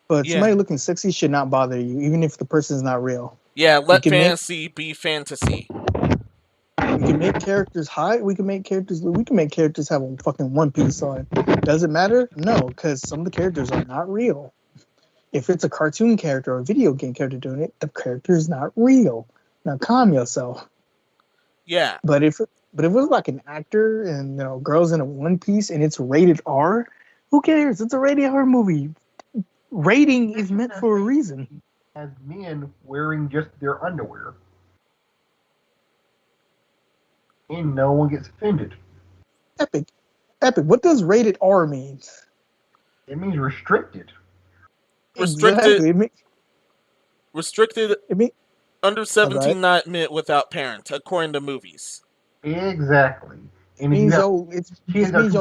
But somebody looking sexy should not bother you, even if the person's not real. Yeah, let fantasy be fantasy. We can make characters hot. We can make characters have a fucking One Piece on. Does it matter? No, because some of the characters are not real. If it's a cartoon character or a video game character doing it, the character is not real. Now calm yourself. Yeah. But if it was like an actor and girls in a One Piece and it's rated R, who cares? It's a rated R movie. Rating is meant for a reason. As men wearing just their underwear. And no one gets offended. Epic. What does rated R mean? It means restricted. Restricted. Under 17, not admit without parent, according to movies. Exactly. It means your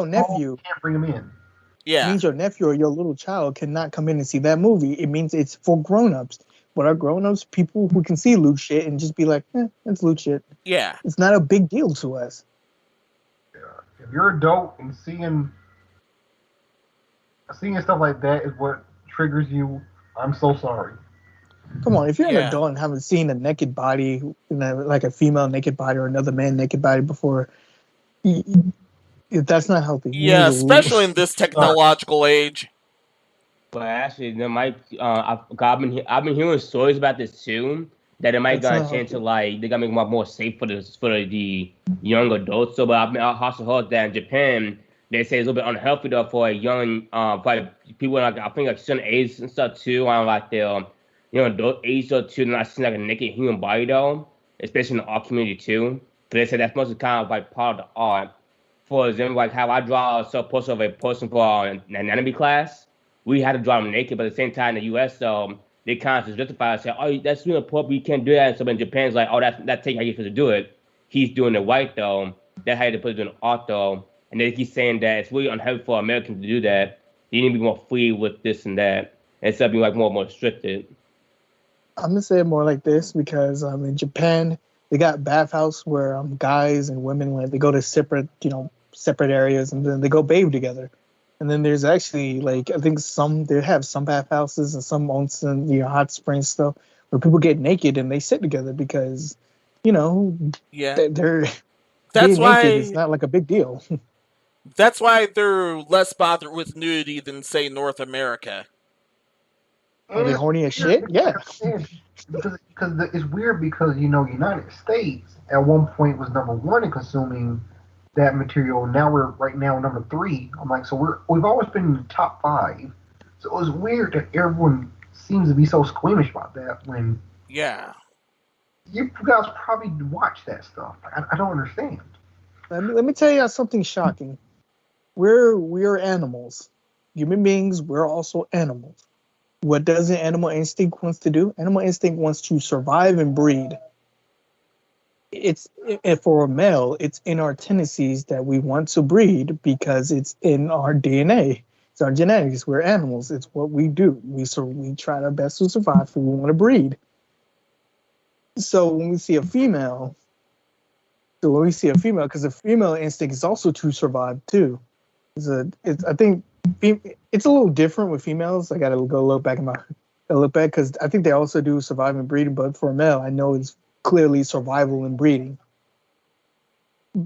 nephew can't bring him in. Yeah. It means your nephew or your little child cannot come in and see that movie. It means it's for grown-ups. What are grown-ups? People who can see lewd shit and just be like, it's lewd shit. Yeah. It's not a big deal to us. Yeah. If you're adult and seeing stuff like that is what triggers you, I'm so sorry. Come on, if you're an adult and haven't seen a naked body, like a female naked body or another man naked body before, that's not healthy. Yeah, especially in this technological age. But actually, there might. I've been hearing stories about this too. That it might got a chance to like they gotta make more safe for the young adults. So, but I also heard that in Japan they say it's a little bit unhealthy though for a young probably people like I think like certain age and stuff too. I don't like their adult age though too. Not seeing like a naked human body though, especially in the art community too. But they say that's mostly kind of like part of the art. For example, like how I draw a self-portrait of a person for an anatomy class. We had to draw them naked, but at the same time in the U.S., they kind of justify and say, "Oh, that's really important. You can't do that." And so in Japan's like, "Oh, that's how you're supposed to do it." He's doing it white though. That's how you're supposed to do art though. And they keep saying that it's really unhealthy for Americans to do that. You need to be more free with this and that, instead of being like more restricted. I'm gonna say it more like this because in Japan they got bathhouse where guys and women they go to separate areas and then they go bathe together. And then there's actually I think they have some bathhouses and some onsen, hot spring stuff where people get naked and they sit together because, they're that's why naked. It's not like a big deal. That's why they're less bothered with nudity than say North America. Are they horny as shit? Yeah. Because it's weird because United States at one point was number one in consuming that material. Now we're right now number 3. I'm like, so we've always been in the top 5. So it was weird that everyone seems to be so squeamish about that when you guys probably watch that stuff. I don't understand. Let me tell you something shocking. We're animals. Human beings. We're also animals. What does an animal instinct wants to do? Animal instinct wants to survive and breed. For a male, it's in our tendencies that we want to breed because it's in our DNA. It's our genetics. We're animals. It's what we do. We try our best to survive, so we want to breed. So when we see a female, because the female instinct is also to survive too. I think it's a little different with females. I got to go look back because I think they also do survive and breeding. But for a male, I know it's clearly survival and breeding.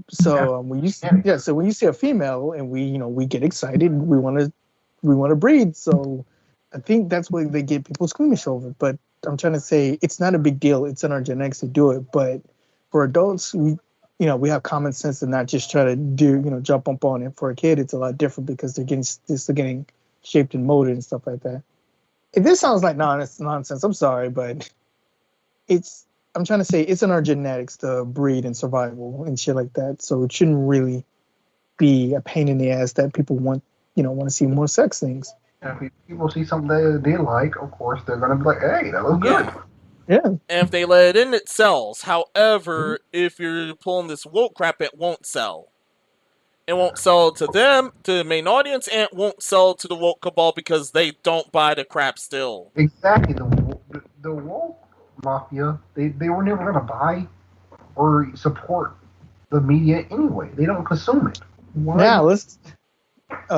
So when you see a female and we get excited, we want to breed. So I think that's what they get people squeamish over. But I'm trying to say it's not a big deal. It's in our genetics to do it. But for adults, we have common sense to not just try to do jump up on it. For a kid, it's a lot different because they're getting shaped and molded and stuff like that. If this sounds like nonsense, I'm sorry, but I'm trying to say it's in our genetics to breed and survival and shit like that. So it shouldn't really be a pain in the ass that people want to see more sex things. And if people see something they like, of course, they're going to be like, hey, that looks good. Yeah. And if they let it in, it sells. However, if you're pulling this woke crap, it won't sell. It won't sell to them, to the main audience, and it won't sell to the woke cabal because they don't buy the crap still. Exactly. The woke mafia, they were never going to buy or support the media anyway. They don't consume it. Now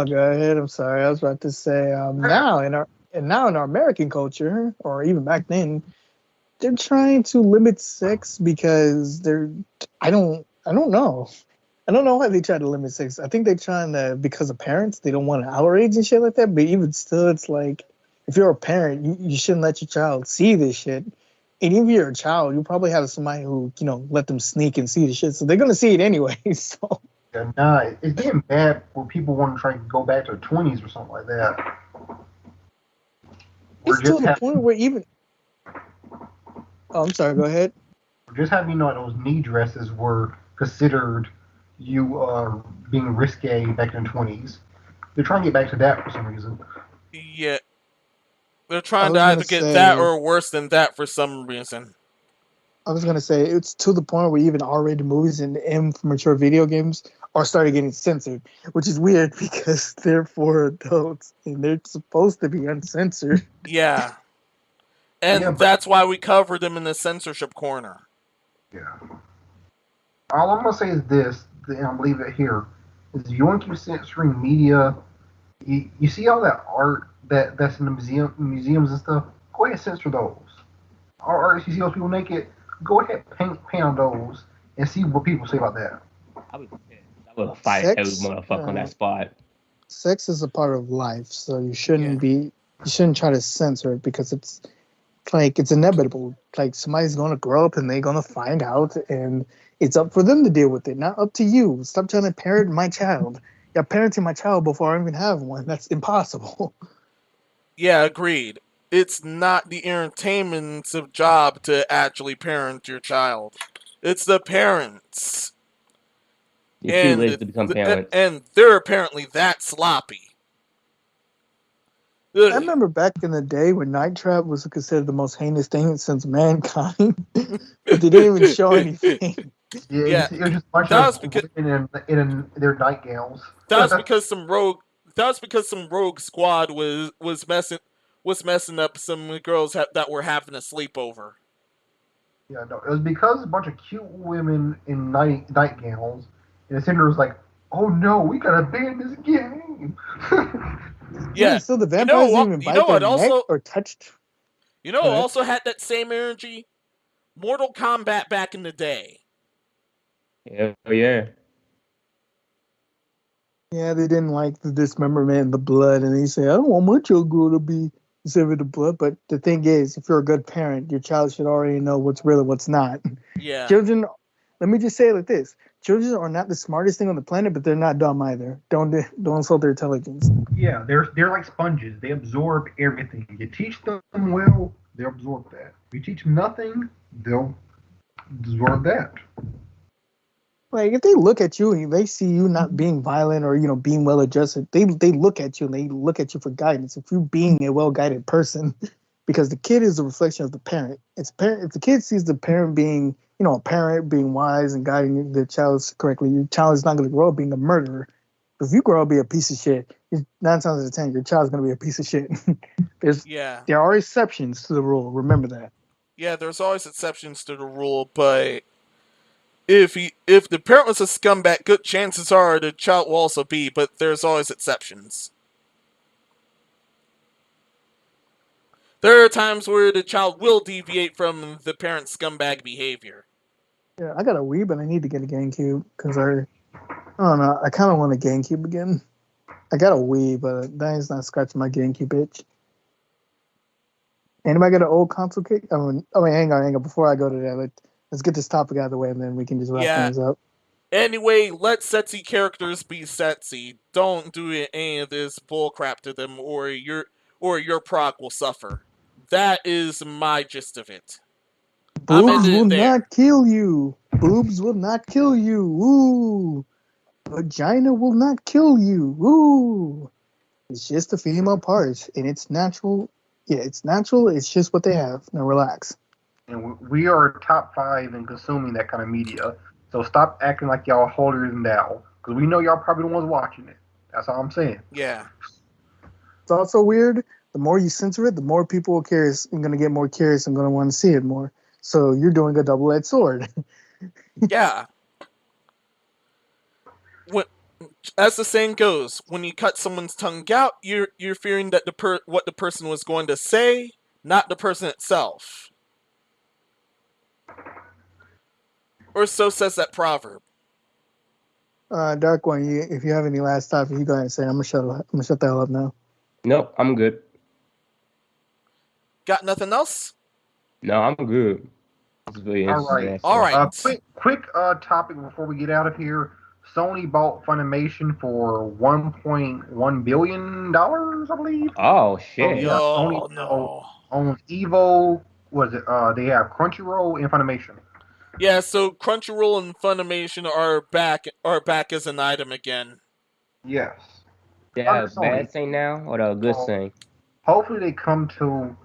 go ahead. I'm sorry. I was about to say now in our American culture, or even back then, they're trying to limit sex because I don't know. I don't know why they try to limit sex. I think they're trying to because of parents. They don't want to outrage and shit like that. But even still, it's like if you're a parent, you shouldn't let your child see this shit. And even if you're a child, you probably have somebody who let them sneak and see the shit. So they're gonna see it anyway. So it's getting bad where people want to try to go back to the 20s or something like that. It's to the point where even. Oh, I'm sorry. Go ahead. Just having those knee dresses were considered being risque back in the 20s. They're trying to get back to that for some reason. Yeah. They're trying to either get that or worse than that for some reason. I was going to say, it's to the point where even R-rated movies and mature video games are starting getting censored, which is weird because they're for adults and they're supposed to be uncensored. Yeah. And that's why we covered them in the censorship corner. Yeah. All I'm going to say is this, and I'll leave it here, is you want to keep censoring media. You see all that art that's in the museums and stuff? Go ahead and censor those. or if you see those people naked, go ahead paint on those and see what people say about that. I would fight every motherfucker on that spot. Sex is a part of life, so you shouldn't try to censor it because it's like it's inevitable. Like somebody's gonna grow up and they're gonna find out, and it's up for them to deal with it, not up to you. Stop trying to parent my child. You're parenting my child before I even have one. That's impossible. Yeah, agreed. It's not the entertainment's job to actually parent your child. It's the parents. You're too lazy to become parents. And they're apparently that sloppy. Ugh. I remember back in the day when Night Trap was considered the most heinous thing since mankind, but they didn't even show anything. Yeah. It was just a bunch of women in their nightgowns. That was because some rogue squad was messing up some girls that were having a sleepover. Yeah, no, it was because a bunch of cute women in nightgowns, and the senator was like, "Oh no, we gotta ban this game." Yeah, so the vampires didn't even bite their neck or touched. You know, also had that same energy. Mortal Kombat back in the day. Yeah. Yeah, they didn't like the dismemberment and the blood, and they say, "I don't want my children to be served with the blood." But the thing is, if you're a good parent, your child should already know what's real and what's not. Yeah. Children, let me just say it like this: children are not the smartest thing on the planet, but they're not dumb either. Don't insult their intelligence. Yeah, they're like sponges. They absorb everything. You teach them well, they'll absorb that. If you teach them nothing, they'll absorb that. Like if they look at you and they see you not being violent or being well adjusted, they look at you and they look at you for guidance. If you being a well guided person, because the kid is a reflection of the parent. If the kid sees the parent being a parent being wise and guiding the child correctly, your child is not going to grow up being a murderer. If you grow up being a piece of shit, 9 times out of 10, your child's going to be a piece of shit. There are exceptions to the rule. Remember that. Yeah, there's always exceptions to the rule, but if the parent was a scumbag, good chances are the child will also be, but there's always exceptions. There are times where the child will deviate from the parent's scumbag behavior. Yeah, I got a Wii, but I need to get a GameCube because I don't know. I kind of want a GameCube again. I got a Wii, but that is not scratching my GameCube itch. Anybody got an old console kick? Hang on. Before I go to that, let's get this topic out of the way, and then we can just wrap things up. Anyway, let sexy characters be sexy. Don't do any of this bullcrap to them, or your prog will suffer. That is my gist of it. Boobs will not kill you. Boobs will not kill you. Ooh. Vagina will not kill you. Ooh. It's just the female parts, and it's natural. Yeah, it's natural. It's just what they have. Now relax. And we are top 5 in consuming that kind of media. So stop acting like y'all holier than thou, because we know y'all probably the ones watching it. That's all I'm saying. Yeah. It's also weird. The more you censor it, the more people are curious and going to get more curious and going to want to see it more. So you're doing a double-edged sword. Yeah. As the saying goes, when you cut someone's tongue out, you're fearing that what the person was going to say, not the person itself. Or so says that proverb. Dark One, if you have any last thoughts, you go ahead and say it. I'm gonna shut the hell up now. Nope, I'm good. Got nothing else? No, I'm good. All right. Quick topic before we get out of here. Sony bought Funimation for $1.1 billion, I believe. Oh shit! Oh, no. On Evo, was it? They have Crunchyroll and Funimation. Yeah, so Crunchyroll and Funimation are back as an item again. Yes. Yeah, a bad thing now or a good thing? Hopefully they come to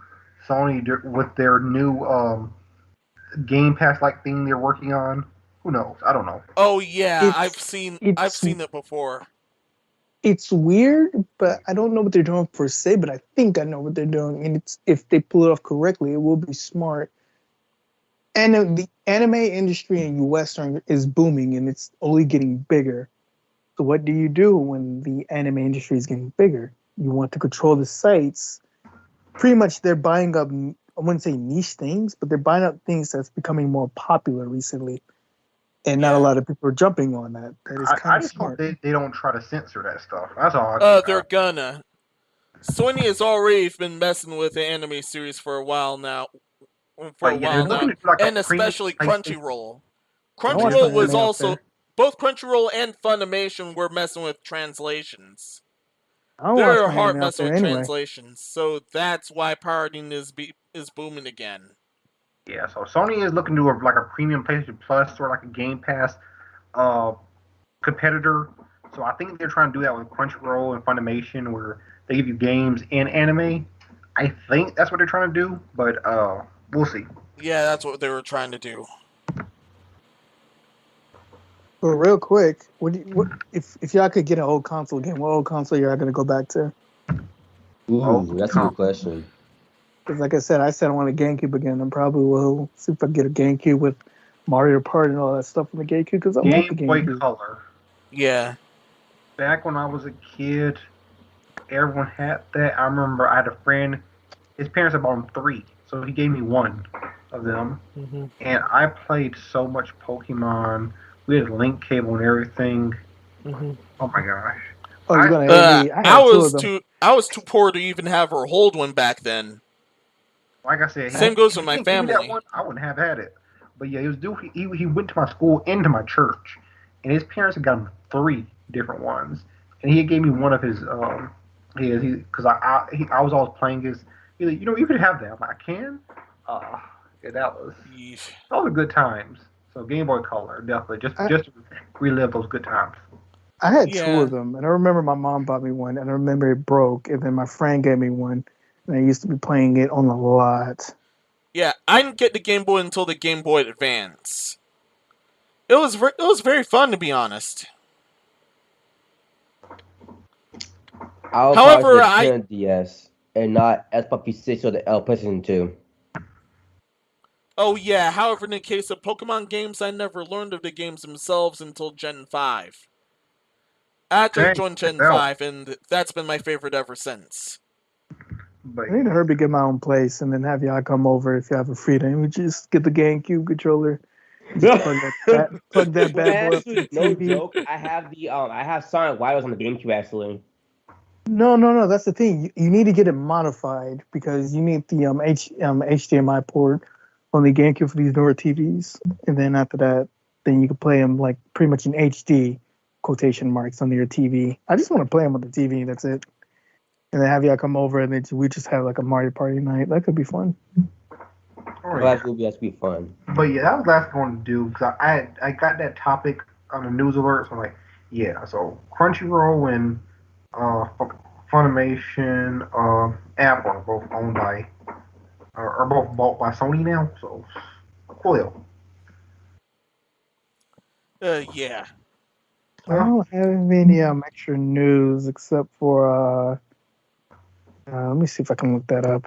Sony with their new Game Pass like thing they're working on. Who knows? I don't know. Oh yeah, I've seen it before. It's weird, but I don't know what they're doing per se, but I think I know what they're doing, and if they pull it off correctly, it will be smart. And the anime industry in US is booming, and it's only getting bigger. So what do you do when the anime industry is getting bigger? You want to control the sites. Pretty much they're buying up I wouldn't say niche things, but they're buying up things that's becoming more popular recently. And not a lot of people are jumping on that. That is kind of smart. Hope they don't try to censor that stuff. That's all. They're gonna. Sony has already been messing with the anime series for a while now. And especially Crunchyroll. Crunchyroll was also... Both Crunchyroll and Funimation were messing with translations. They're hard messing with translations, so that's why pirating is booming again. Yeah, so Sony is looking to like a premium PlayStation Plus or like a Game Pass competitor. So I think they're trying to do that with Crunchyroll and Funimation, where they give you games and anime. I think that's what they're trying to do, but we'll see. Yeah, that's what they were trying to do. Well, real quick, if y'all could get an old console again, what old console y'all gonna go back to? Ooh, that's a good question. Because like I said I want a GameCube again. I probably will see if I can get a GameCube with Mario Party and all that stuff from the GameCube. Because I love the GameCube. Game Boy Color. Yeah. Back when I was a kid, everyone had that. I remember I had a friend. His parents had bought him 3, so he gave me 1 of them. Mm-hmm. And I played so much Pokemon. We had a link cable and everything. Mm-hmm. Oh my gosh! Oh, I was too poor to even have her hold one back then. Like I said, same goes with my family. I wouldn't have had it. But yeah, he was due. He went to my school and to my church, and his parents had gotten 3 different ones, and he gave me one of his. Because I was always playing his. He's like, you could have that. I'm like, I can. Yeah, those were good times. So Game Boy Color, definitely, just to relive those good times. I had 2 of them, and I remember my mom bought me one, and I remember it broke, and then my friend gave me one, and I used to be playing it on a lot. Yeah, I didn't get the Game Boy until the Game Boy Advance. It was very fun, to be honest. However, I DS and not SPP6 or the PlayStation 2. Oh yeah, however, in the case of Pokemon games, I never learned of the games themselves until Gen 5. After I joined Gen 5, and that's been my favorite ever since. I need to hurry to get my own place and then have y'all come over if you have a free time. We just get the GameCube controller. Just plug that bad boy up to the TV. No joke. I have Sonic Wires on the GameCube actually. No. That's the thing. You need to get it modified because you need the HDMI port on the GameCube for these newer TVs, and then after that, then you can play them like pretty much in HD quotation marks on your TV. I just want to play them on the TV. That's it. And then have y'all come over, and then we just have like a Mario Party night. That could be fun. That would be fun. But yeah, that was the last one to do because I got that topic on the news alert. So I'm like, yeah. So Crunchyroll and Funimation, Apple are both owned by, are both bought by Sony now. So cool. Yeah. I don't have any extra news except for let me see if I can look that up.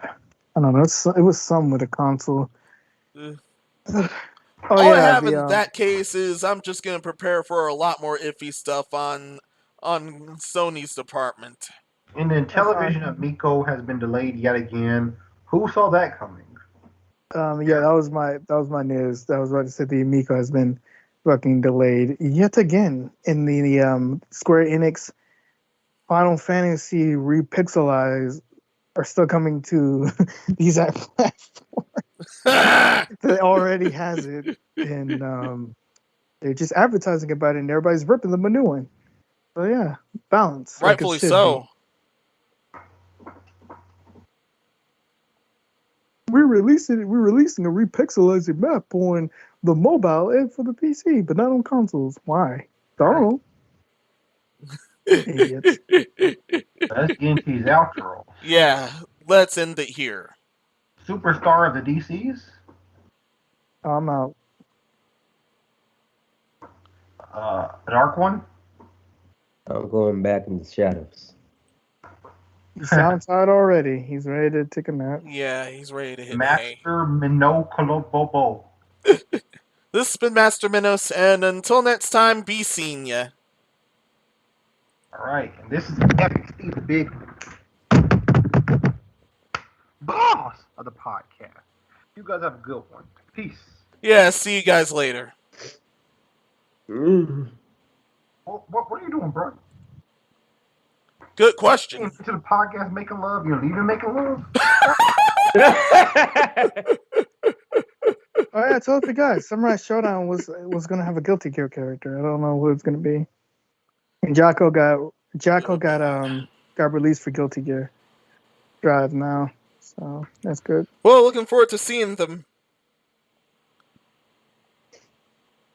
I don't know. It was some with a console. All I have in that case is I'm just going to prepare for a lot more iffy stuff on Sony's department. And then Television of Miko has been delayed yet again. Who saw that coming? Yeah, that was my news. That was about to say the Miko has been fucking delayed yet again in the Square Enix Final Fantasy Repixelized are still coming to these platforms. That already has it, and they're just advertising about it, and everybody's ripping them a new one. So yeah, balance. Rightfully so. We're releasing a repixelized map on the mobile and for the PC, but not on consoles. Why? I don't know. Idiots. Let's get into his outro. Yeah, let's end it here. Superstar of the DCs? I'm out. Dark One? I'm going back in the shadows. He sounds tired already. He's ready to take a nap. Yeah, he's ready to hit Master Minnow Kolobobo. This has been Master Minos, and until next time, be seeing ya. Alright, and this is Epic Steve Big. boss of the podcast. You guys have a good one. Peace. Yeah, see you guys later. What are you doing, bro? Good question. You into the podcast making love? You're leaving making love? Oh yeah, I told the guys, Samurai Showdown was going to have a Guilty Gear character. I don't know who it's going to be. And Jocko got released for Guilty Gear Drive now, so that's good. Well, looking forward to seeing them.